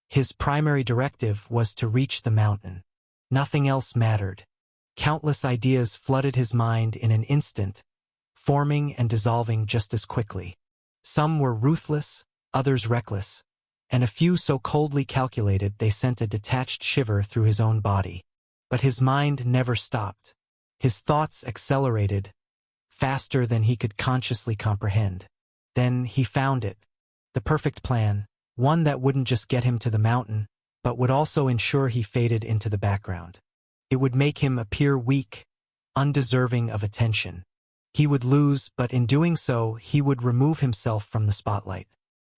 His primary directive was to reach the mountain. Nothing else mattered. Countless ideas flooded his mind in an instant, forming and dissolving just as quickly. Some were ruthless, others reckless, and a few so coldly calculated they sent a detached shiver through his own body. But his mind never stopped. His thoughts accelerated, faster than he could consciously comprehend. Then he found it. The perfect plan, one that wouldn't just get him to the mountain, but would also ensure he faded into the background. It would make him appear weak, undeserving of attention. He would lose, but in doing so, he would remove himself from the spotlight.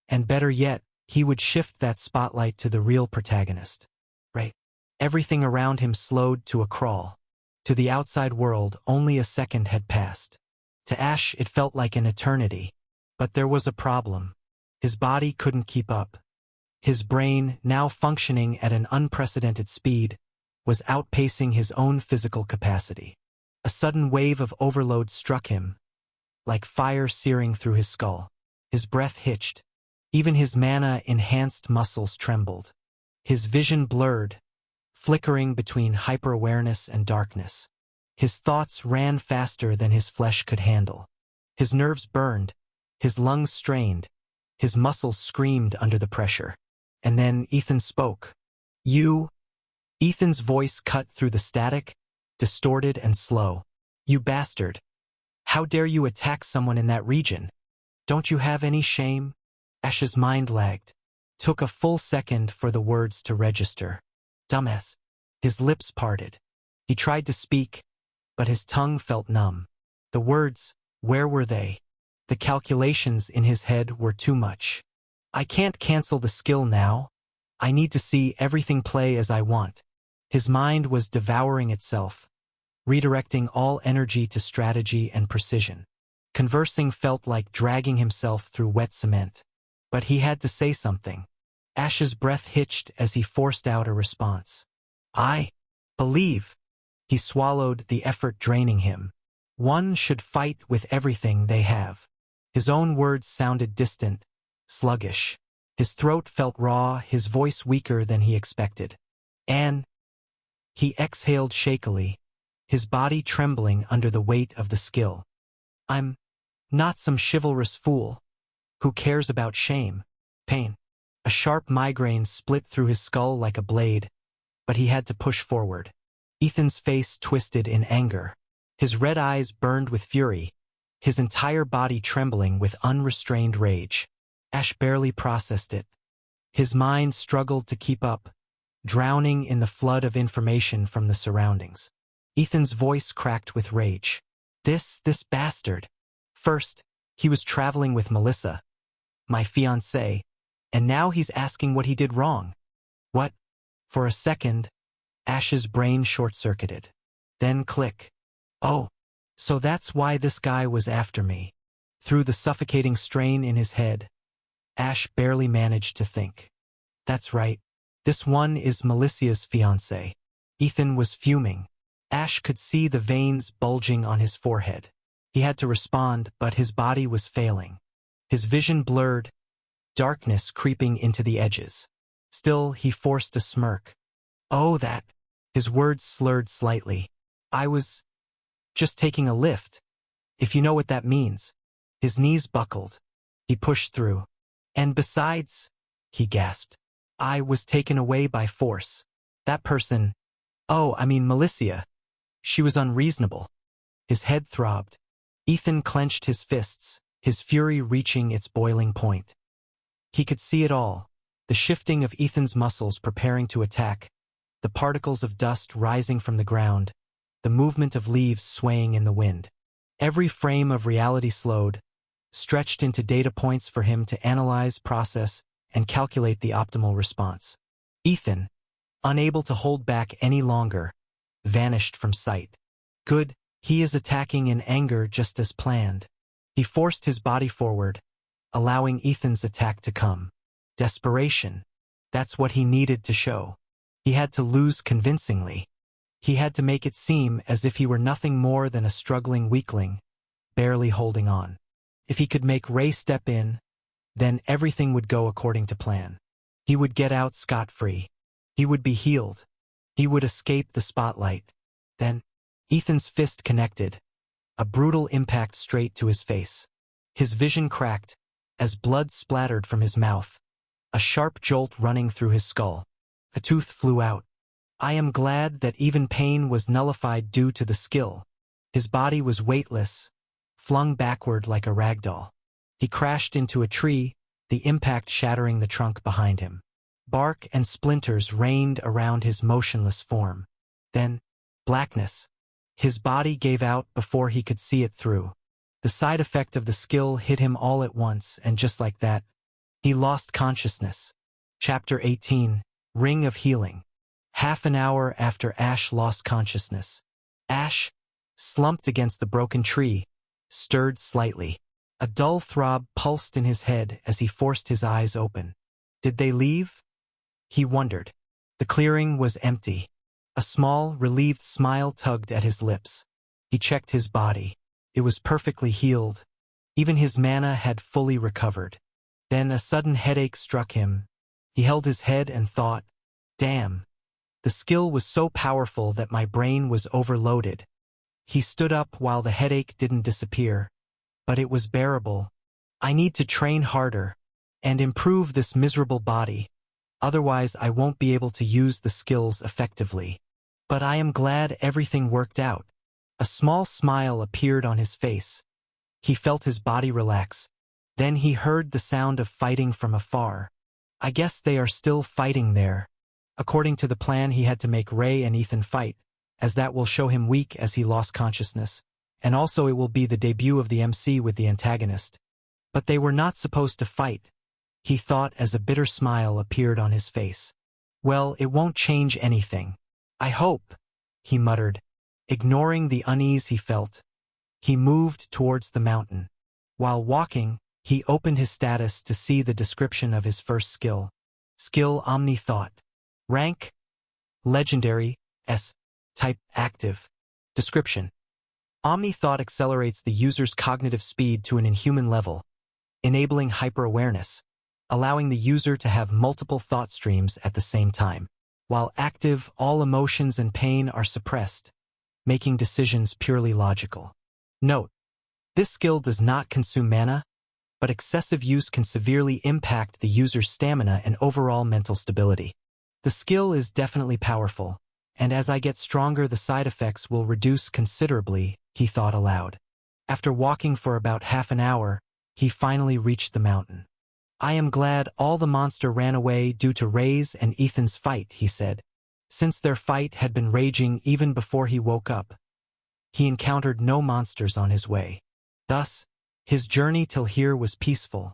And better yet, he would shift that spotlight to the real protagonist. Ray. Everything around him slowed to a crawl. To the outside world, only a second had passed. To Ash, it felt like an eternity. But there was a problem. His body couldn't keep up. His brain, now functioning at an unprecedented speed, was outpacing his own physical capacity. A sudden wave of overload struck him, like fire searing through his skull. His breath hitched. Even his mana-enhanced muscles trembled. His vision blurred, flickering between hyper-awareness and darkness. His thoughts ran faster than his flesh could handle. His nerves burned, his lungs strained, his muscles screamed under the pressure. And then Ethan spoke. You. Ethan's voice cut through the static, distorted and slow. You bastard. How dare you attack someone in that region? Don't you have any shame? Ash's mind lagged. Took a full second for the words to register. Dumbass. His lips parted. He tried to speak, but his tongue felt numb. The words, where were they? The calculations in his head were too much. I can't cancel the skill now. I need to see everything play as I want. His mind was devouring itself, redirecting all energy to strategy and precision. Conversing felt like dragging himself through wet cement. But he had to say something. Ash's breath hitched as he forced out a response. I believe. He swallowed, the effort draining him. One should fight with everything they have. His own words sounded distant, sluggish. His throat felt raw, his voice weaker than he expected. And he exhaled shakily, his body trembling under the weight of the skill. I'm not some chivalrous fool. Who cares about shame? Pain. A sharp migraine split through his skull like a blade, but he had to push forward. Ethan's face twisted in anger. His red eyes burned with fury, his entire body trembling with unrestrained rage. Ash barely processed it. His mind struggled to keep up, drowning in the flood of information from the surroundings. Ethan's voice cracked with rage. This bastard. First, he was traveling with Melissa, my fiancée, And now he's asking what he did wrong. What? For a second, Ash's brain short-circuited. Then click. Oh, so that's why this guy was after me. Through the suffocating strain in his head, Ash barely managed to think. That's right. This one is Melicia's fiancé. Ethan was fuming. Ash could see the veins bulging on his forehead. He had to respond, but his body was failing. His vision blurred, darkness creeping into the edges. Still, he forced a smirk. Oh, that. His words slurred slightly. I was just taking a lift, if you know what that means. His knees buckled. He pushed through. And besides, he gasped, I was taken away by force. That person, Melicia. She was unreasonable. His head throbbed. Ethan clenched his fists, his fury reaching its boiling point. He could see it all, the shifting of Ethan's muscles preparing to attack, the particles of dust rising from the ground, the movement of leaves swaying in the wind. Every frame of reality slowed, stretched into data points for him to analyze, process, and calculate the optimal response. Ethan, unable to hold back any longer, vanished from sight. Good, he is attacking in anger just as planned. He forced his body forward, allowing Ethan's attack to come. Desperation. That's what he needed to show. He had to lose convincingly. He had to make it seem as if he were nothing more than a struggling weakling, barely holding on. If he could make Ray step in, then everything would go according to plan. He would get out scot-free. He would be healed. He would escape the spotlight. Then, Ethan's fist connected, a brutal impact straight to his face. His vision cracked, as blood splattered from his mouth, a sharp jolt running through his skull. A tooth flew out. I am glad that even pain was nullified due to the skill. His body was weightless, flung backward like a rag doll. He crashed into a tree, the impact shattering the trunk behind him. Bark and splinters rained around his motionless form. Then, blackness. His body gave out before he could see it through. The side effect of the skill hit him all at once, and just like that, he lost consciousness. Chapter 18, Ring of Healing. Half an hour after Ash lost consciousness, Ash, slumped against the broken tree, stirred slightly. A dull throb pulsed in his head as he forced his eyes open. Did they leave? He wondered. The clearing was empty. A small, relieved smile tugged at his lips. He checked his body. It was perfectly healed. Even his mana had fully recovered. Then a sudden headache struck him. He held his head and thought, damn. The skill was so powerful that my brain was overloaded. He stood up while the headache didn't disappear. But it was bearable. I need to train harder and improve this miserable body. Otherwise, I won't be able to use the skills effectively. But I am glad everything worked out. A small smile appeared on his face. He felt his body relax. Then he heard the sound of fighting from afar. I guess they are still fighting there. According to the plan, he had to make Ray and Ethan fight, as that will show him weak as he lost consciousness, and also it will be the debut of the MC with the antagonist. But they were not supposed to fight, he thought as a bitter smile appeared on his face. Well, it won't change anything. I hope, he muttered, ignoring the unease he felt. He moved towards the mountain. While walking, he opened his status to see the description of his first skill. Skill Omni Thought. Rank? Legendary. S. Type Active. Description. Omni Thought accelerates the user's cognitive speed to an inhuman level, enabling hyper-awareness, allowing the user to have multiple thought streams at the same time. While active, all emotions and pain are suppressed, making decisions purely logical. Note: this skill does not consume mana, but excessive use can severely impact the user's stamina and overall mental stability. The skill is definitely powerful, and as I get stronger the side effects will reduce considerably, he thought aloud. After walking for about half an hour, he finally reached the mountain. I am glad all the monster ran away due to Ray's and Ethan's fight, he said. Since their fight had been raging even before he woke up, he encountered no monsters on his way. Thus, his journey till here was peaceful.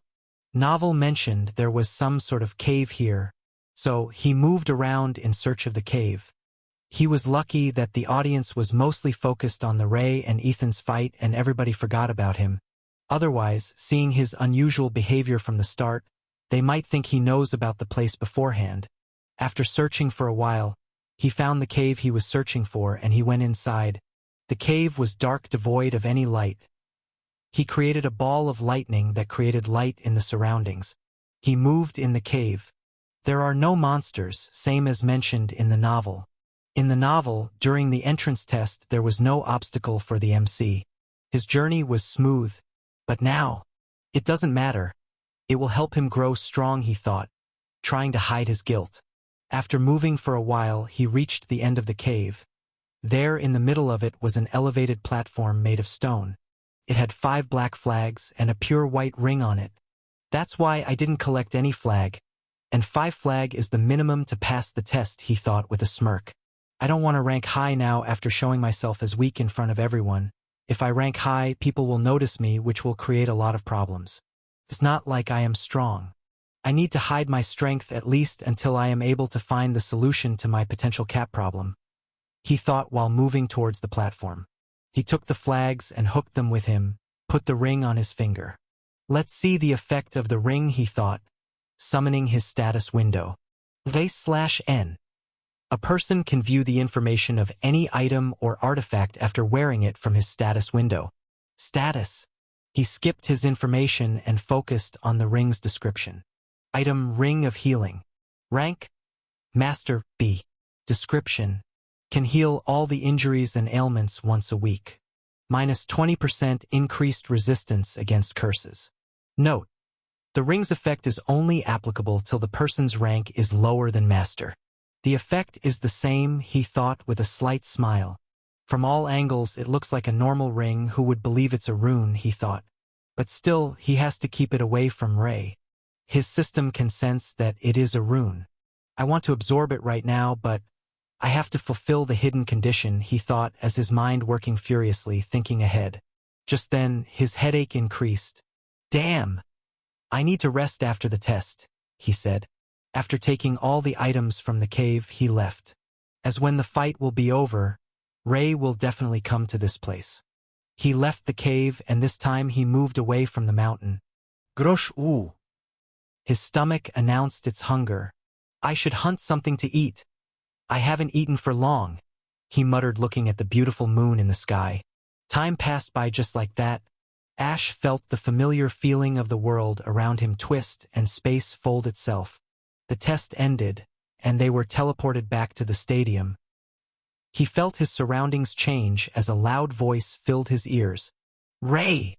Novel mentioned there was some sort of cave here, so he moved around in search of the cave. He was lucky that the audience was mostly focused on the Ray and Ethan's fight and everybody forgot about him. Otherwise, seeing his unusual behavior from the start, they might think he knows about the place beforehand. After searching for a while, he found the cave he was searching for and he went inside. The cave was dark, devoid of any light. He created a ball of lightning that created light in the surroundings. He moved in the cave. There are no monsters, same as mentioned in the novel. In the novel, during the entrance test, there was no obstacle for the MC. His journey was smooth. But now, it doesn't matter. It will help him grow strong, he thought, trying to hide his guilt. After moving for a while, he reached the end of the cave. There, in the middle of it, was an elevated platform made of stone. It had 5 black flags and a pure white ring on it. That's why I didn't collect any flag. And 5 flag is the minimum to pass the test, he thought with a smirk. I don't want to rank high now after showing myself as weak in front of everyone. If I rank high, people will notice me, which will create a lot of problems. It's not like I am strong. I need to hide my strength at least until I am able to find the solution to my potential cat problem, he thought while moving towards the platform. He took the flags and hooked them with him, put the ring on his finger. Let's see the effect of the ring, he thought, summoning his status window. V/N. A person can view the information of any item or artifact after wearing it from his status window. Status. He skipped his information and focused on the ring's description. Item: Ring of Healing. Rank: Master B. Description: can heal all the injuries and ailments once a week. Minus 20% increased resistance against curses. Note: the ring's effect is only applicable till the person's rank is lower than Master. The effect is the same, he thought with a slight smile. From all angles it looks like a normal ring. Who would believe it's a rune, he thought. But still, he has to keep it away from Ray. His system can sense that it is a rune. I want to absorb it right now, but I have to fulfill the hidden condition, he thought as his mind working furiously, thinking ahead. Just then, his headache increased. Damn! I need to rest after the test, he said. After taking all the items from the cave, he left. As when the fight will be over, Ray will definitely come to this place. He left the cave and this time he moved away from the mountain. Grosh oo. His stomach announced its hunger. I should hunt something to eat. I haven't eaten for long, he muttered looking at the beautiful moon in the sky. Time passed by just like that. Ash felt the familiar feeling of the world around him twist and space fold itself. The test ended, and they were teleported back to the stadium. He felt his surroundings change as a loud voice filled his ears. Ray!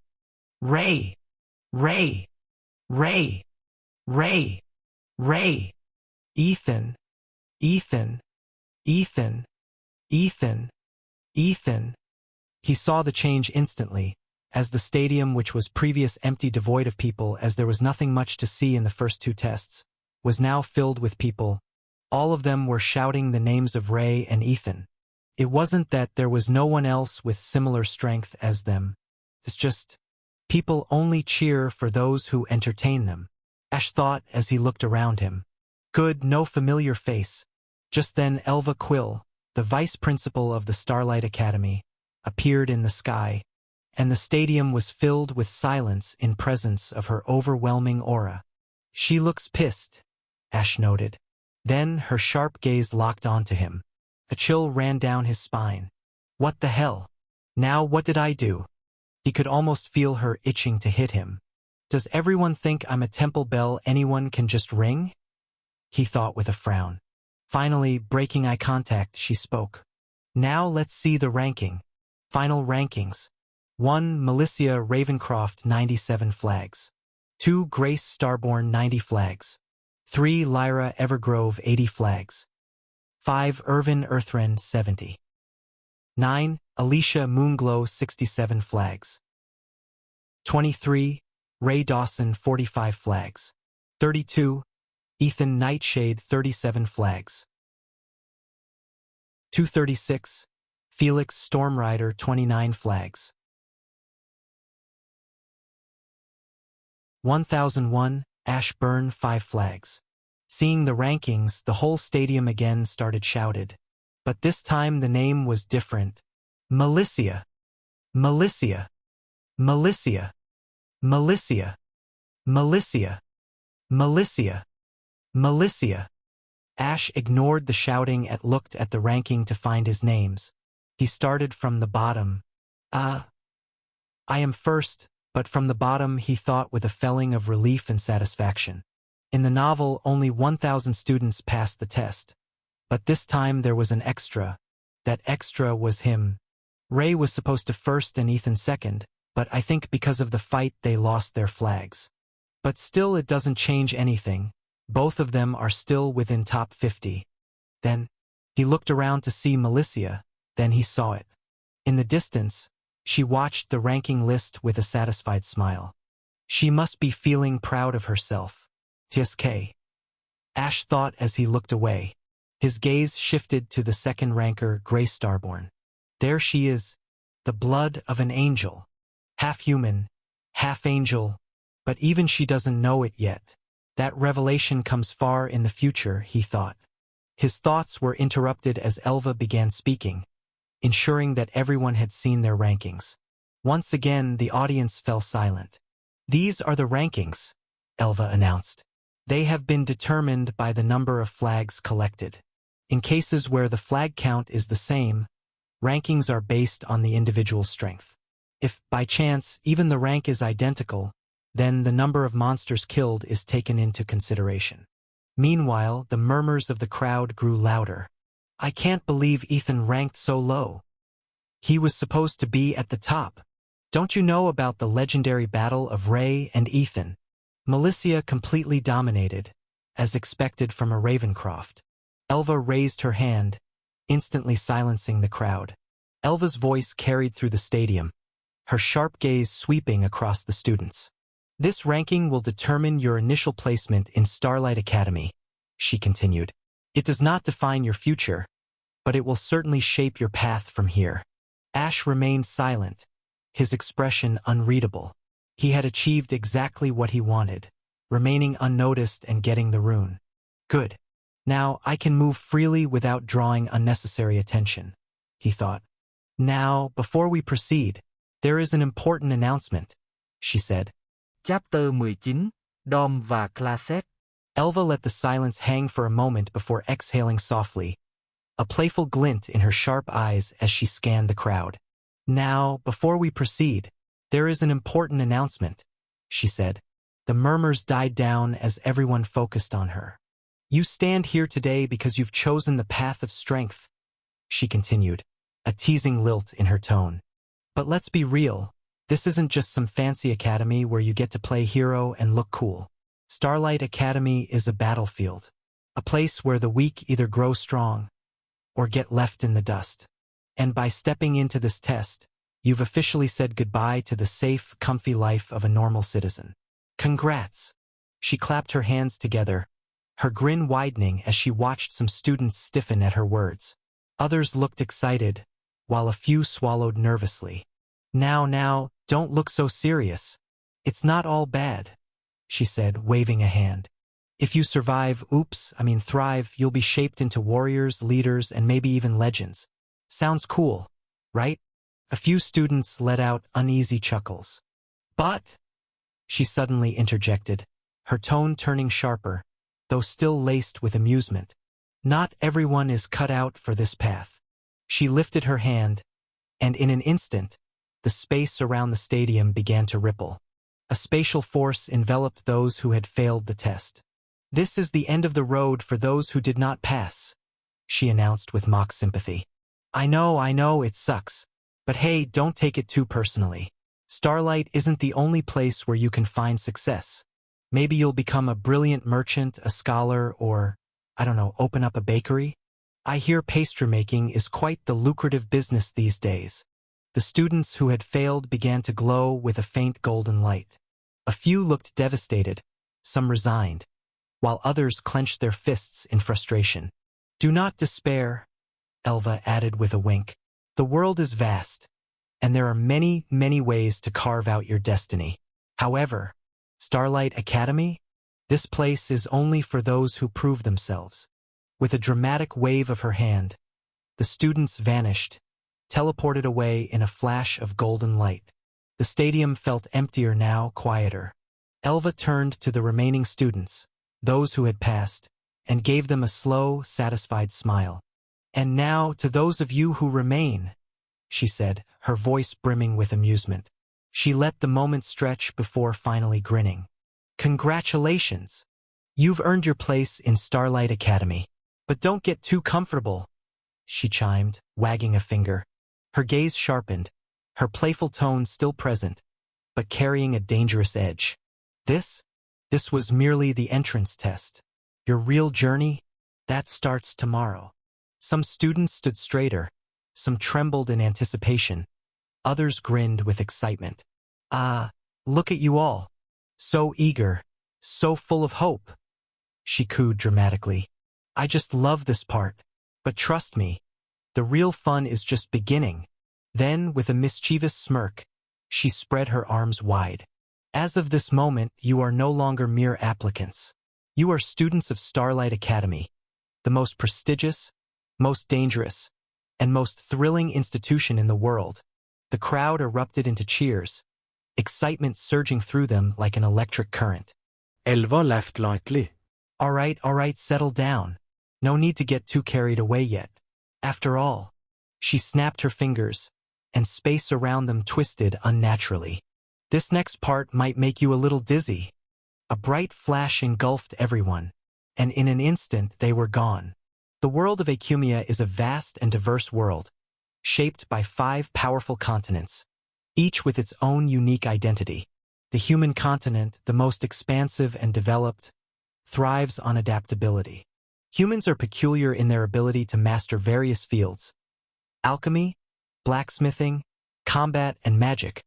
Ray! Ray! Ray! Ray! Ray! Ethan! Ethan! Ethan! Ethan! Ethan! He saw the change instantly, as the stadium, which was previous empty, devoid of people as there was nothing much to see in the first 2 tests, was now filled with people. All of them were shouting the names of Ray and Ethan. It wasn't that there was no one else with similar strength as them. It's just, people only cheer for those who entertain them, Ash thought as he looked around him. Good, no familiar face. Just then Elva Quill, the vice principal of the Starlight Academy, appeared in the sky, and the stadium was filled with silence in presence of her overwhelming aura. She looks pissed, Ash noted. Then her sharp gaze locked onto him. A chill ran down his spine. What the hell? Now what did I do? He could almost feel her itching to hit him. Does everyone think I'm a temple bell anyone can just ring? He thought with a frown. Finally, breaking eye contact, she spoke. Now let's see the ranking. Final rankings. 1. Melissa Ravencroft 97 flags. 2. Grace Starborn 90 flags. 3. Lyra Evergrove 80 flags. 5. Irvin Earthrend 70. 9. Alicia Moonglow 67 flags. 23. Ray Dawson 45 flags. 32. Ethan Nightshade 37 flags. 236. Felix Stormrider 29 flags. 1001, Ash burn 5 flags. Seeing the rankings, the whole stadium again started shouted. But this time the name was different. Militia. Militia. Militia. Militia. Militia. Militia. Militia. Ash ignored the shouting and looked at the ranking to find his names. He started from the bottom. I am first, but from the bottom he thought with a feeling of relief and satisfaction. In the novel, only 1,000 students passed the test. But this time there was an extra. That extra was him. Ray was supposed to first and Ethan second, but I think because of the fight they lost their flags. But still it doesn't change anything. Both of them are still within top 50. Then, he looked around to see Militia, then he saw it. In the distance, she watched the ranking list with a satisfied smile. She must be feeling proud of herself. TSK. Ash thought as he looked away. His gaze shifted to the second ranker, Grace Starborn. There she is, the blood of an angel. Half human, half angel, but even she doesn't know it yet. That revelation comes far in the future, he thought. His thoughts were interrupted as Elva began speaking, ensuring that everyone had seen their rankings. Once again, the audience fell silent. These are the rankings, Elva announced. They have been determined by the number of flags collected. In cases where the flag count is the same, rankings are based on the individual strength. If, by chance, even the rank is identical, then the number of monsters killed is taken into consideration. Meanwhile, the murmurs of the crowd grew louder. I can't believe Ethan ranked so low. He was supposed to be at the top. Don't you know about the legendary battle of Ray and Ethan? Militia completely dominated, as expected from a Ravencroft. Elva raised her hand, instantly silencing the crowd. Elva's voice carried through the stadium, her sharp gaze sweeping across the students. This ranking will determine your initial placement in Starlight Academy, she continued. It does not define your future, but it will certainly shape your path from here. Ash remained silent, his expression unreadable. He had achieved exactly what he wanted, remaining unnoticed and getting the rune. Good. Now I can move freely without drawing unnecessary attention, he thought. Now, before we proceed, there is an important announcement, she said. Chapter 19, Dom và Claset. Elva let the silence hang for a moment before exhaling softly, a playful glint in her sharp eyes as she scanned the crowd. Now, before we proceed, there is an important announcement, she said. The murmurs died down as everyone focused on her. You stand here today because you've chosen the path of strength, she continued, a teasing lilt in her tone. But let's be real, this isn't just some fancy academy where you get to play hero and look cool. Starlight Academy is a battlefield, a place where the weak either grow strong or get left in the dust. And by stepping into this test, you've officially said goodbye to the safe, comfy life of a normal citizen. Congrats! She clapped her hands together, her grin widening as she watched some students stiffen at her words. Others looked excited, while a few swallowed nervously. Now, don't look so serious. It's not all bad, she said, waving a hand. If you survive, thrive, you'll be shaped into warriors, leaders, and maybe even legends. Sounds cool, right? A few students let out uneasy chuckles. But, she suddenly interjected, her tone turning sharper, though still laced with amusement. Not everyone is cut out for this path. She lifted her hand, and in an instant, the space around the stadium began to ripple. A spatial force enveloped those who had failed the test. This is the end of the road for those who did not pass, she announced with mock sympathy. I know, it sucks. But hey, don't take it too personally. Starlight isn't the only place where you can find success. Maybe you'll become a brilliant merchant, a scholar, or, open up a bakery? I hear pastry making is quite the lucrative business these days. The students who had failed began to glow with a faint golden light. A few looked devastated, some resigned, while others clenched their fists in frustration. Do not despair, Elva added with a wink. The world is vast, and there are many, many ways to carve out your destiny. However, Starlight Academy? This place is only for those who prove themselves. With a dramatic wave of her hand, the students vanished, teleported away in a flash of golden light. The stadium felt emptier now, quieter. Elva turned to the remaining students, those who had passed, and gave them a slow, satisfied smile. "And now to those of you who remain," she said, her voice brimming with amusement. She let the moment stretch before finally grinning. "Congratulations! You've earned your place in Starlight Academy. But don't get too comfortable," she chimed, wagging a finger. Her gaze sharpened, her playful tone still present, but carrying a dangerous edge. This was merely the entrance test. Your real journey, that starts tomorrow." Some students stood straighter, some trembled in anticipation, others grinned with excitement. "Ah, look at you all. So eager, so full of hope," she cooed dramatically. "I just love this part. But trust me, the real fun is just beginning." Then, with a mischievous smirk, she spread her arms wide. "As of this moment, you are no longer mere applicants. You are students of Starlight Academy, the most prestigious, most dangerous, and most thrilling institution in the world." The crowd erupted into cheers, excitement surging through them like an electric current. Elva laughed lightly. All right, settle down. No need to get too carried away yet. After all," she snapped her fingers, and space around them twisted unnaturally. "This next part might make you a little dizzy." A bright flash engulfed everyone, and in an instant they were gone. The world of Acumia is a vast and diverse world, shaped by 5 powerful continents, each with its own unique identity. The human continent, the most expansive and developed, thrives on adaptability. Humans are peculiar in their ability to master various fields: alchemy, blacksmithing, combat, and magic,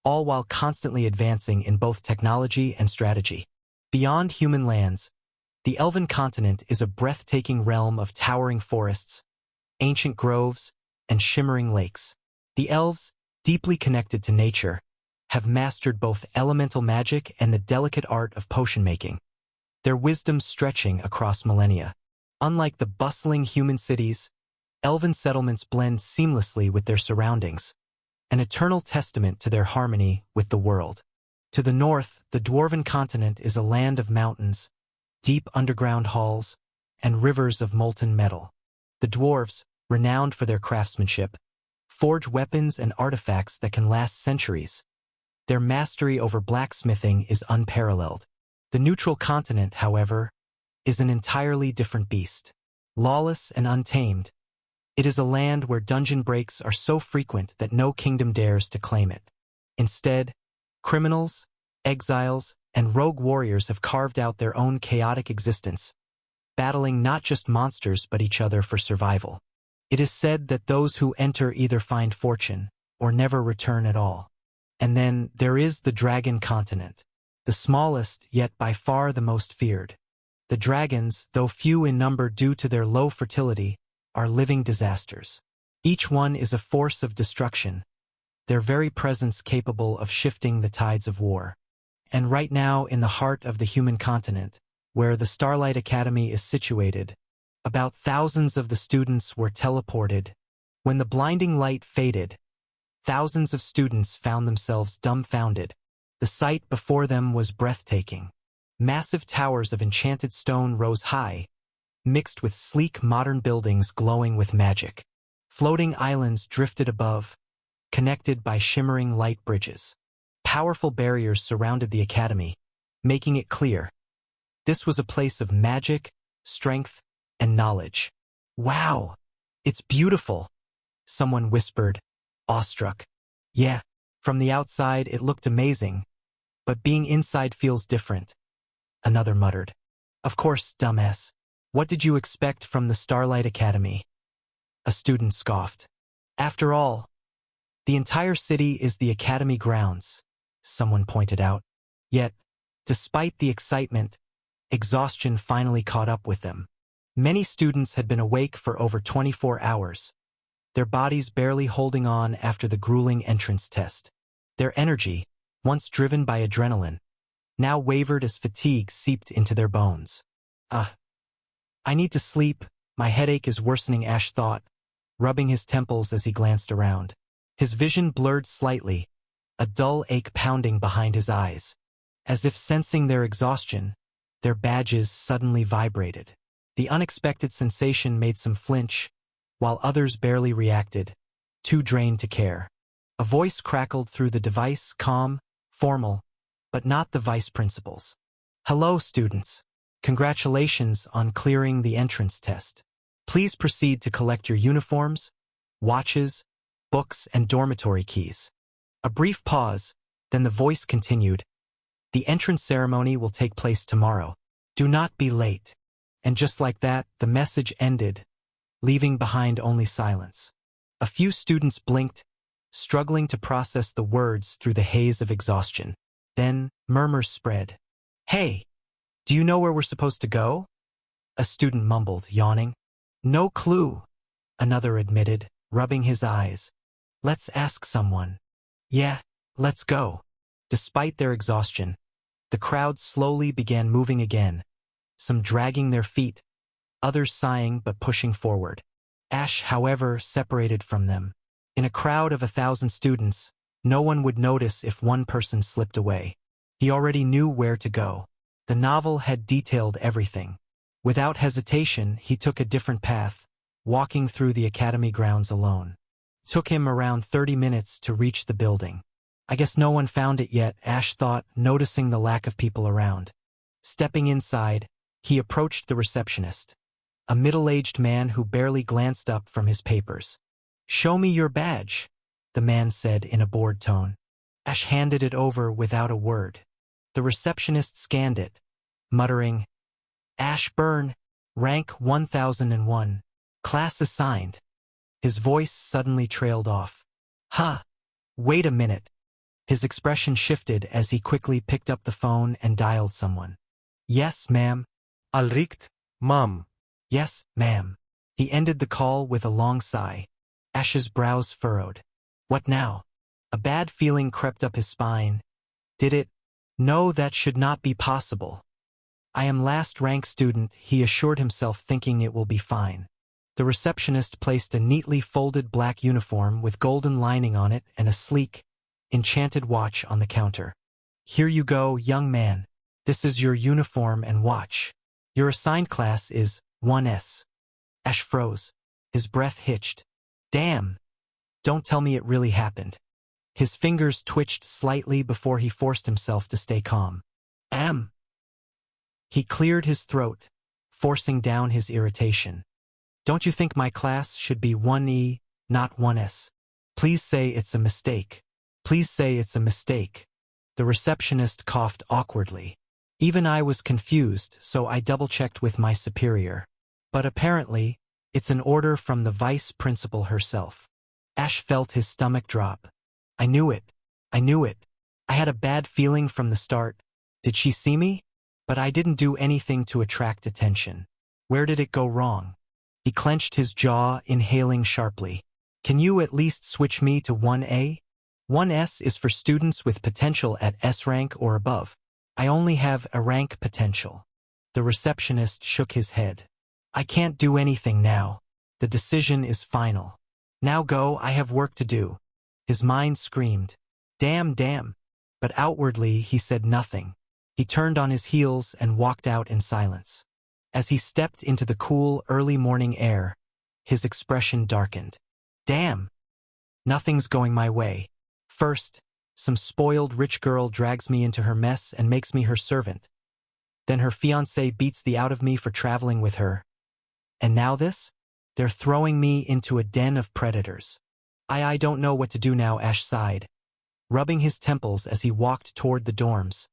all while constantly advancing in both technology and strategy. Beyond human lands, the Elven continent is a breathtaking realm of towering forests, ancient groves, and shimmering lakes. The elves, deeply connected to nature, have mastered both elemental magic and the delicate art of potion making, their wisdom stretching across millennia. Unlike the bustling human cities, elven settlements blend seamlessly with their surroundings, an eternal testament to their harmony with the world. To the north, the Dwarven continent is a land of mountains, deep underground halls, and rivers of molten metal. The dwarves, renowned for their craftsmanship, forge weapons and artifacts that can last centuries. Their mastery over blacksmithing is unparalleled. The neutral continent, however, is an entirely different beast. Lawless and untamed, it is a land where dungeon breaks are so frequent that no kingdom dares to claim it. Instead, criminals, exiles, and rogue warriors have carved out their own chaotic existence, battling not just monsters but each other for survival. It is said that those who enter either find fortune or never return at all. And then there is the Dragon Continent, the smallest yet by far the most feared. The dragons, though few in number due to their low fertility, are living disasters. Each one is a force of destruction, their very presence capable of shifting the tides of war. And right now, in the heart of the human continent, where the Starlight Academy is situated, about thousands of the students were teleported. When the blinding light faded, thousands of students found themselves dumbfounded. The sight before them was breathtaking. Massive towers of enchanted stone rose high, mixed with sleek modern buildings glowing with magic. Floating islands drifted above, connected by shimmering light bridges. Powerful barriers surrounded the academy, making it clear this was a place of magic, strength, and knowledge. "Wow, it's beautiful," someone whispered, awestruck. "Yeah, from the outside it looked amazing, but being inside feels different," another muttered. "Of course, dumbass. What did you expect from the Starlight Academy?" A student scoffed. "After all, the entire city is the academy grounds," someone pointed out. Yet, despite the excitement, exhaustion finally caught up with them. Many students had been awake for over 24 hours, their bodies barely holding on after the grueling entrance test. Their energy, once driven by adrenaline, now wavered as fatigue seeped into their bones. I need to sleep. My headache is worsening, Ash thought, rubbing his temples as he glanced around. His vision blurred slightly, a dull ache pounding behind his eyes. As if sensing their exhaustion, their badges suddenly vibrated. The unexpected sensation made some flinch, while others barely reacted, too drained to care. A voice crackled through the device, calm, formal, but not the vice principal's. "Hello, students. Congratulations on clearing the entrance test. Please proceed to collect your uniforms, watches, books, and dormitory keys." A brief pause, then the voice continued, "The entrance ceremony will take place tomorrow. Do not be late." And just like that, the message ended, leaving behind only silence. A few students blinked, struggling to process the words through the haze of exhaustion. Then, murmurs spread. "Hey, do you know where we're supposed to go?" A student mumbled, yawning. "No clue," another admitted, rubbing his eyes. "Let's ask someone." "Yeah, let's go." Despite their exhaustion, the crowd slowly began moving again, some dragging their feet, others sighing but pushing forward. Ash, however, separated from them. In a crowd of 1,000 students, no one would notice if one person slipped away. He already knew where to go. The novel had detailed everything. Without hesitation, he took a different path, walking through the academy grounds alone. It took him around 30 minutes to reach the building. I guess no one found it yet, Ash thought, noticing the lack of people around. Stepping inside, he approached the receptionist, a middle-aged man who barely glanced up from his papers. "Show me your badge," the man said in a bored tone. Ash handed it over without a word. The receptionist scanned it, muttering, "Ash Byrne, rank 1001, class assigned." His voice suddenly trailed off. Wait a minute." His expression shifted as he quickly picked up the phone and dialed someone. "Yes, ma'am." Alricht, Mom. "Yes, ma'am." He ended the call with a long sigh. Ash's brows furrowed. What now? A bad feeling crept up his spine. Did it? No, that should not be possible. "I am last rank student," he assured himself, thinking it will be fine. The receptionist placed a neatly folded black uniform with golden lining on it and a sleek, enchanted watch on the counter. "Here you go, young man. This is your uniform and watch. Your assigned class is 1S. Ash froze. His breath hitched. Damn. Don't tell me it really happened. His fingers twitched slightly before he forced himself to stay calm. He cleared his throat, forcing down his irritation. Don't you think my class should be 1E, not 1S? Please say it's a mistake. Please say it's a mistake. The receptionist coughed awkwardly. Even I was confused, so I double-checked with my superior. But apparently, it's an order from the vice principal herself. Ash felt his stomach drop. I knew it. I knew it. I had a bad feeling from the start. Did she see me? But I didn't do anything to attract attention. Where did it go wrong? He clenched his jaw, inhaling sharply. Can you at least switch me to 1A? 1S is for students with potential at S rank or above. I only have A rank potential. The receptionist shook his head. I can't do anything now. The decision is final. Now go, I have work to do. His mind screamed. Damn. But outwardly he said nothing. He turned on his heels and walked out in silence. As he stepped into the cool, early morning air, his expression darkened. Damn. Nothing's going my way. First, some spoiled rich girl drags me into her mess and makes me her servant. Then her fiancé beats the out of me for traveling with her. And now this? They're throwing me into a den of predators. I don't know what to do now, Ash sighed, rubbing his temples as he walked toward the dorms,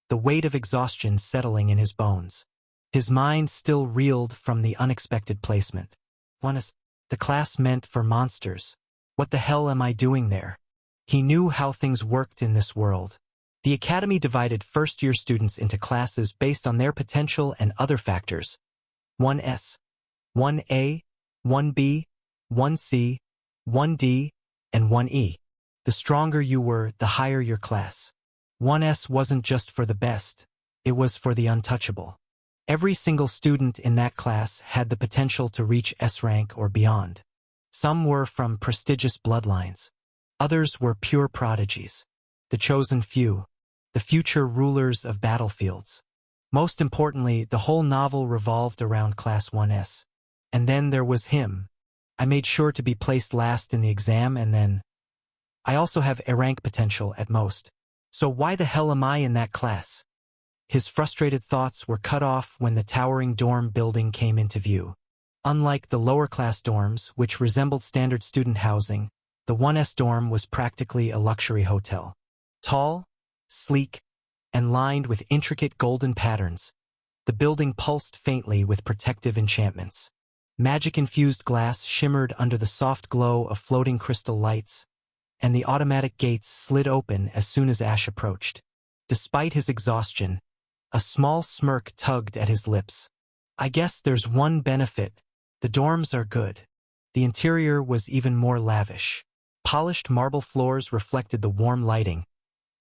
the weight of exhaustion settling in his bones. His mind still reeled from the unexpected placement. The class meant for monsters. What the hell am I doing there? He knew how things worked in this world. The academy divided first-year students into classes based on their potential and other factors. 1S, 1A, 1B, 1C, 1D, and 1E. The stronger you were, the higher your class. 1S wasn't just for the best, it was for the untouchable. Every single student in that class had the potential to reach S rank or beyond. Some were from prestigious bloodlines. Others were pure prodigies. The chosen few. The future rulers of battlefields. Most importantly, the whole novel revolved around Class 1S. And then there was him. I made sure to be placed last in the exam and then... I also have A rank potential at most. So why the hell am I in that class? His frustrated thoughts were cut off when the towering dorm building came into view. Unlike the lower-class dorms, which resembled standard student housing, the 1S dorm was practically a luxury hotel. Tall, sleek, and lined with intricate golden patterns, the building pulsed faintly with protective enchantments. Magic-infused glass shimmered under the soft glow of floating crystal lights, and the automatic gates slid open as soon as Ash approached. Despite his exhaustion, a small smirk tugged at his lips. I guess there's one benefit. The dorms are good. The interior was even more lavish. Polished marble floors reflected the warm lighting,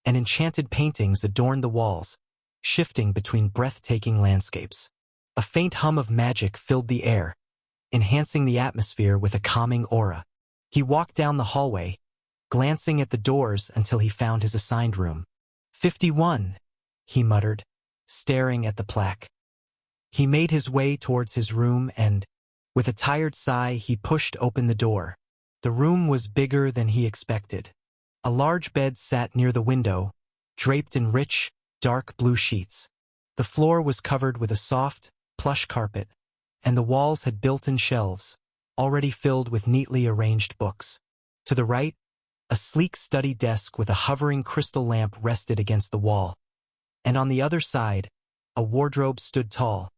and enchanted paintings adorned the walls, shifting between breathtaking landscapes. A faint hum of magic filled the air, enhancing the atmosphere with a calming aura. He walked down the hallway, glancing at the doors until he found his assigned room. 51, he muttered, staring at the plaque. He made his way towards his room and, with a tired sigh, he pushed open the door. The room was bigger than he expected. A large bed sat near the window, draped in rich, dark blue sheets. The floor was covered with a soft, plush carpet, and the walls had built-in shelves, already filled with neatly arranged books. To the right, a sleek study desk with a hovering crystal lamp rested against the wall. And on the other side, a wardrobe stood tall,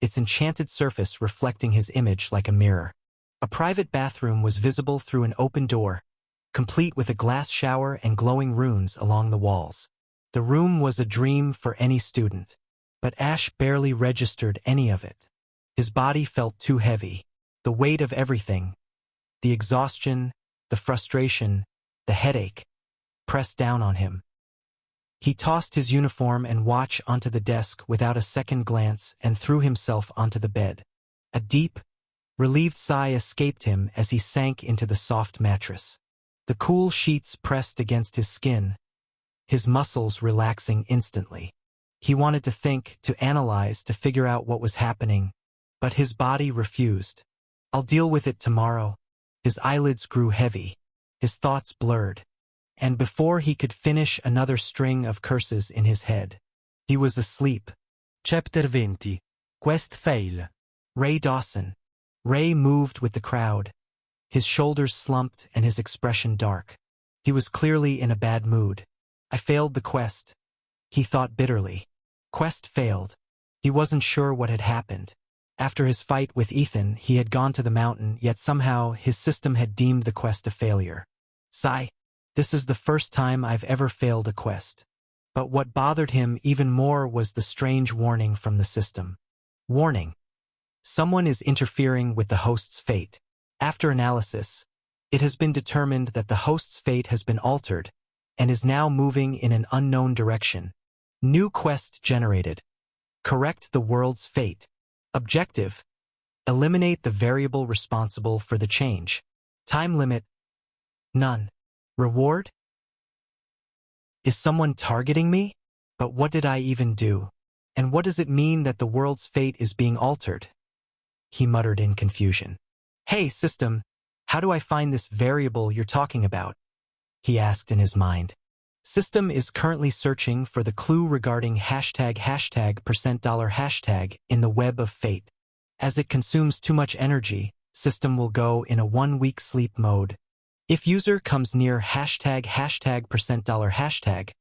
its enchanted surface reflecting his image like a mirror. A private bathroom was visible through an open door, complete with a glass shower and glowing runes along the walls. The room was a dream for any student, but Ash barely registered any of it. His body felt too heavy. The weight of everything, the exhaustion, the frustration, the headache, pressed down on him. He tossed his uniform and watch onto the desk without a second glance and threw himself onto the bed. A deep, relieved sigh escaped him as he sank into the soft mattress. The cool sheets pressed against his skin, his muscles relaxing instantly. He wanted to think, to analyze, to figure out what was happening, but his body refused. I'll deal with it tomorrow. His eyelids grew heavy, his thoughts blurred, and before he could finish another string of curses in his head, he was asleep. Chapter 20. Quest fail. Ray Dawson. Ray moved with the crowd, his shoulders slumped and his expression dark. He was clearly in a bad mood. I failed the quest, he thought bitterly. Quest failed. He wasn't sure what had happened. After his fight with Ethan, he had gone to the mountain, yet somehow his system had deemed the quest a failure. Sigh. This is the first time I've ever failed a quest. But what bothered him even more was the strange warning from the system. Warning. Someone is interfering with the host's fate. After analysis, it has been determined that the host's fate has been altered and is now moving in an unknown direction. New quest generated. Correct the world's fate. Objective. Eliminate the variable responsible for the change. Time limit. None. Reward? Is someone targeting me? But what did I even do? And what does it mean that the world's fate is being altered? He muttered in confusion. Hey, system, how do I find this variable you're talking about? He asked in his mind. System is currently searching for the clue regarding #% in the web of fate. As it consumes too much energy, system will go in a 1-week sleep mode. If user comes near #%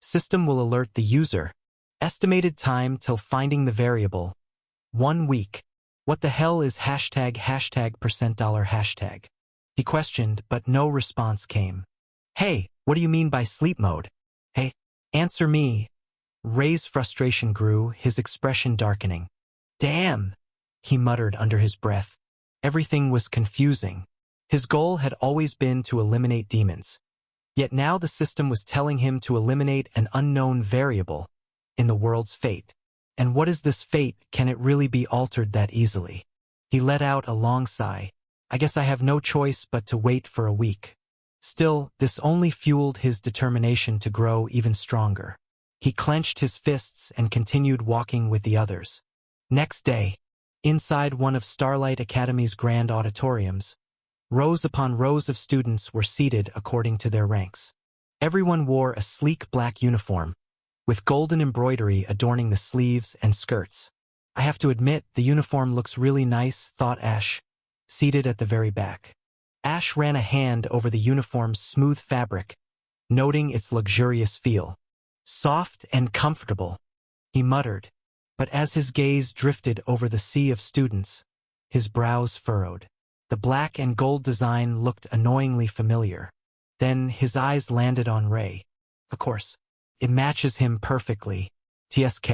system will alert the user. Estimated time till finding the variable. 1 week. What the hell is #%? He questioned, but no response came. Hey, what do you mean by sleep mode? Hey, answer me. Ray's frustration grew, his expression darkening. Damn, he muttered under his breath. Everything was confusing. His goal had always been to eliminate demons. Yet now the system was telling him to eliminate an unknown variable in the world's fate. And what is this fate? Can it really be altered that easily? He let out a long sigh. I guess I have no choice but to wait for a week. Still, this only fueled his determination to grow even stronger. He clenched his fists and continued walking with the others. Next day, inside one of Starlight Academy's grand auditoriums, rows upon rows of students were seated according to their ranks. Everyone wore a sleek black uniform, with golden embroidery adorning the sleeves and skirts. I have to admit, the uniform looks really nice, thought Ash, seated at the very back. Ash ran a hand over the uniform's smooth fabric, noting its luxurious feel. Soft and comfortable, he muttered, but as his gaze drifted over the sea of students, his brows furrowed. The black and gold design looked annoyingly familiar. Then his eyes landed on Ray. Of course, it matches him perfectly. TSK.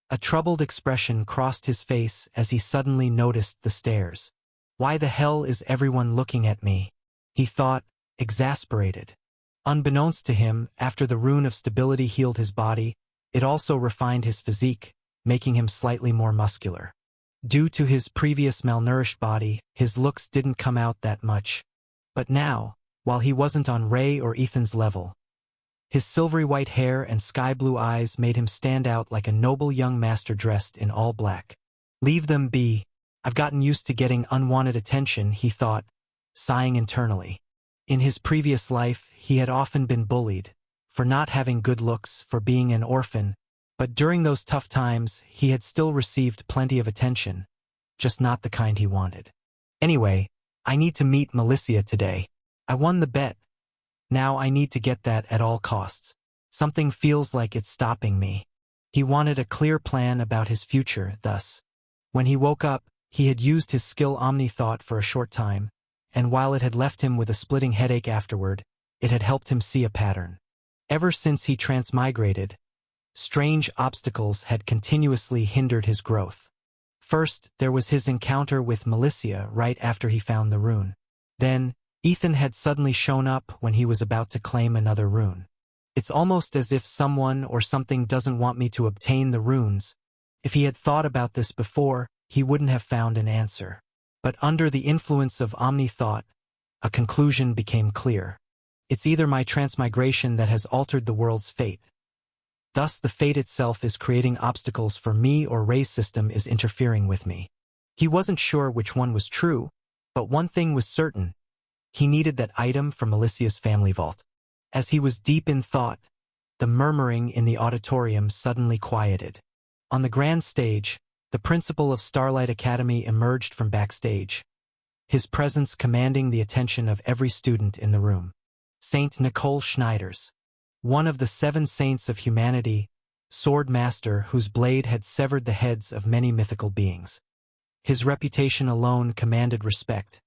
A troubled expression crossed his face as he suddenly noticed the stares. Why the hell is everyone looking at me? He thought, exasperated. Unbeknownst to him, after the rune of stability healed his body, it also refined his physique, making him slightly more muscular. Due to his previous malnourished body, his looks didn't come out that much. But now, while he wasn't on Ray or Ethan's level, his silvery white hair and sky-blue eyes made him stand out like a noble young master dressed in all black. Leave them be. I've gotten used to getting unwanted attention, he thought, sighing internally. In his previous life, he had often been bullied, for not having good looks, for being an orphan, but during those tough times, he had still received plenty of attention, just not the kind he wanted. Anyway, I need to meet Melissa today. I won the bet. Now I need to get that at all costs. Something feels like it's stopping me. He wanted a clear plan about his future, thus. When he woke up, he had used his skill Omni-Thought for a short time, and while it had left him with a splitting headache afterward, it had helped him see a pattern. Ever since he transmigrated, strange obstacles had continuously hindered his growth. First, there was his encounter with Melissa right after he found the rune. Then, Ethan had suddenly shown up when he was about to claim another rune. It's almost as if someone or something doesn't want me to obtain the runes. If he had thought about this before, he wouldn't have found an answer. But under the influence of Omni-Thought, a conclusion became clear. It's either my transmigration that has altered the world's fate. Thus the fate itself is creating obstacles for me, or Ray's system is interfering with me. He wasn't sure which one was true, but one thing was certain. He needed that item from Melissa's family vault. As he was deep in thought, the murmuring in the auditorium suddenly quieted. On the grand stage, the principal of Starlight Academy emerged from backstage, his presence commanding the attention of every student in the room. Saint Nicole Schneiders, one of the 7 saints of humanity, sword master whose blade had severed the heads of many mythical beings. His reputation alone commanded respect,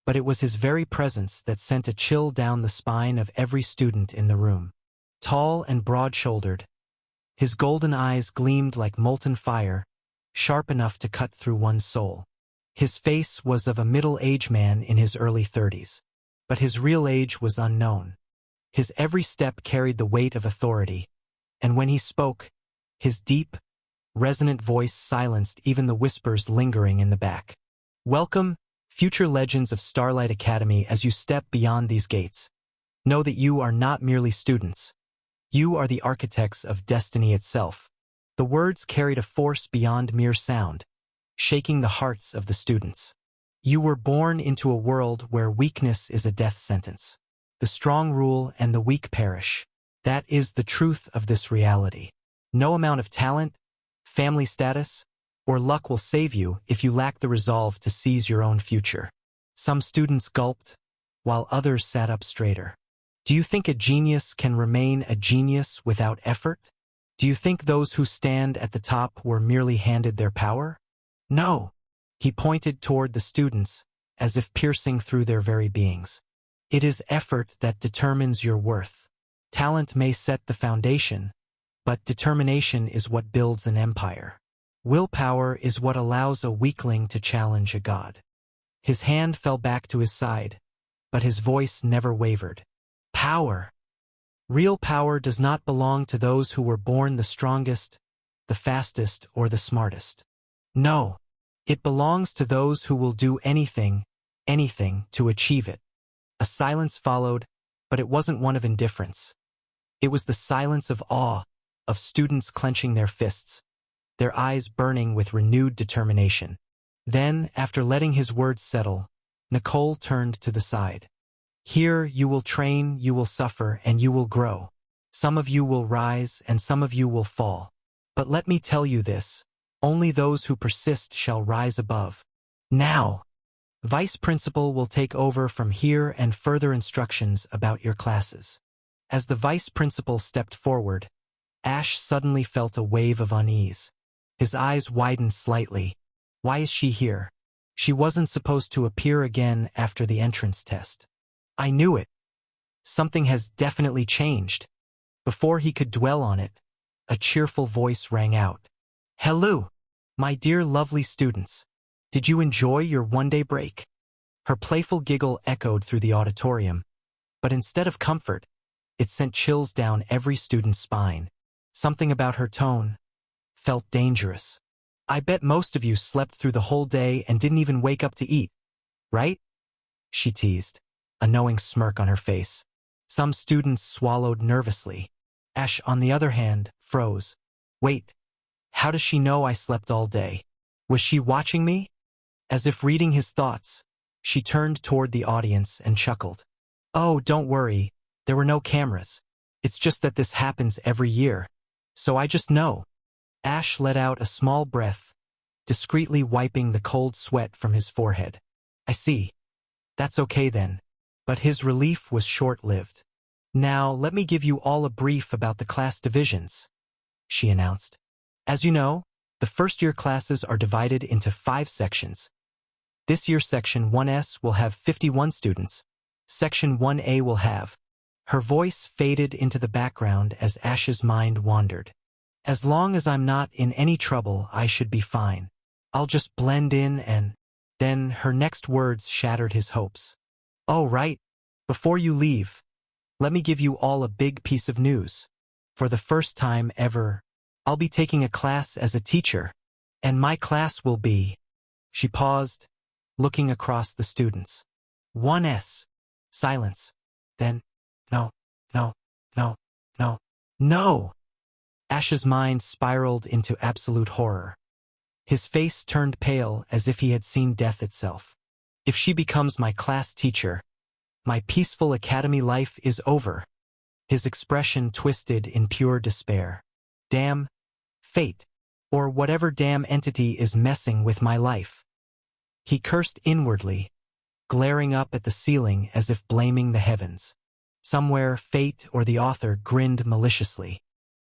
but it was his very presence that sent a chill down the spine of every student in the room. Tall and broad-shouldered, his golden eyes gleamed like molten fire, sharp enough to cut through one's soul. His face was of a middle-aged man in his early 30s, but his real age was unknown. His every step carried the weight of authority, and when he spoke, his deep, resonant voice silenced even the whispers lingering in the back. Welcome, future legends of Starlight Academy. As you step beyond these gates, know that you are not merely students. You are the architects of destiny itself. The words carried a force beyond mere sound, shaking the hearts of the students. You were born into a world where weakness is a death sentence. The strong rule and the weak perish. That is the truth of this reality. No amount of talent, family status, or luck will save you if you lack the resolve to seize your own future. Some students gulped, while others sat up straighter. Do you think a genius can remain a genius without effort? Do you think those who stand at the top were merely handed their power? No. He pointed toward the students, as if piercing through their very beings. It is effort that determines your worth. Talent may set the foundation, but determination is what builds an empire. Willpower is what allows a weakling to challenge a god. His hand fell back to his side, but his voice never wavered. Power. Real power does not belong to those who were born the strongest, the fastest, or the smartest. No, it belongs to those who will do anything, to achieve it. A silence followed, but it wasn't one of indifference. It was the silence of awe, of students clenching their fists, their eyes burning with renewed determination. Then, after letting his words settle, Nicole turned to the side. Here you will train, you will suffer, and you will grow. Some of you will rise, and some of you will fall. But let me tell you this, only those who persist shall rise above. Now, Vice Principal will take over from here and further instructions about your classes. As the Vice Principal stepped forward, Ash suddenly felt a wave of unease. His eyes widened slightly. Why is she here? She wasn't supposed to appear again after the entrance test. I knew it. Something has definitely changed. Before he could dwell on it, a cheerful voice rang out. Hello, my dear lovely students. Did you enjoy your one-day break? Her playful giggle echoed through the auditorium, but instead of comfort, it sent chills down every student's spine. Something about her tone felt dangerous. I bet most of you slept through the whole day and didn't even wake up to eat, right? She teased, a knowing smirk on her face. Some students swallowed nervously. Ash, on the other hand, froze. Wait, how does she know I slept all day? Was she watching me? As if reading his thoughts, she turned toward the audience and chuckled. Oh, don't worry, there were no cameras. It's just that this happens every year. So I just know. Ash let out a small breath, discreetly wiping the cold sweat from his forehead. I see. That's okay then. But his relief was short-lived. Now, let me give you all a brief about the class divisions, she announced. As you know, the first-year classes are divided into 5 sections. This year Section 1S will have 51 students. Section 1A will have. Her voice faded into the background as Ash's mind wandered. As long as I'm not in any trouble, I should be fine. I'll just blend in and... Then her next words shattered his hopes. Oh, right. Before you leave, let me give you all a big piece of news. For the first time ever, I'll be taking a class as a teacher, and my class will be... She paused, looking across the students. 1S. Silence. Then, no, no, no, no, no. Ash's mind spiraled into absolute horror. His face turned pale as if he had seen death itself. If she becomes my class teacher, my peaceful academy life is over. His expression twisted in pure despair. Damn fate, or whatever damn entity is messing with my life. He cursed inwardly, glaring up at the ceiling as if blaming the heavens. Somewhere, fate or the author grinned maliciously.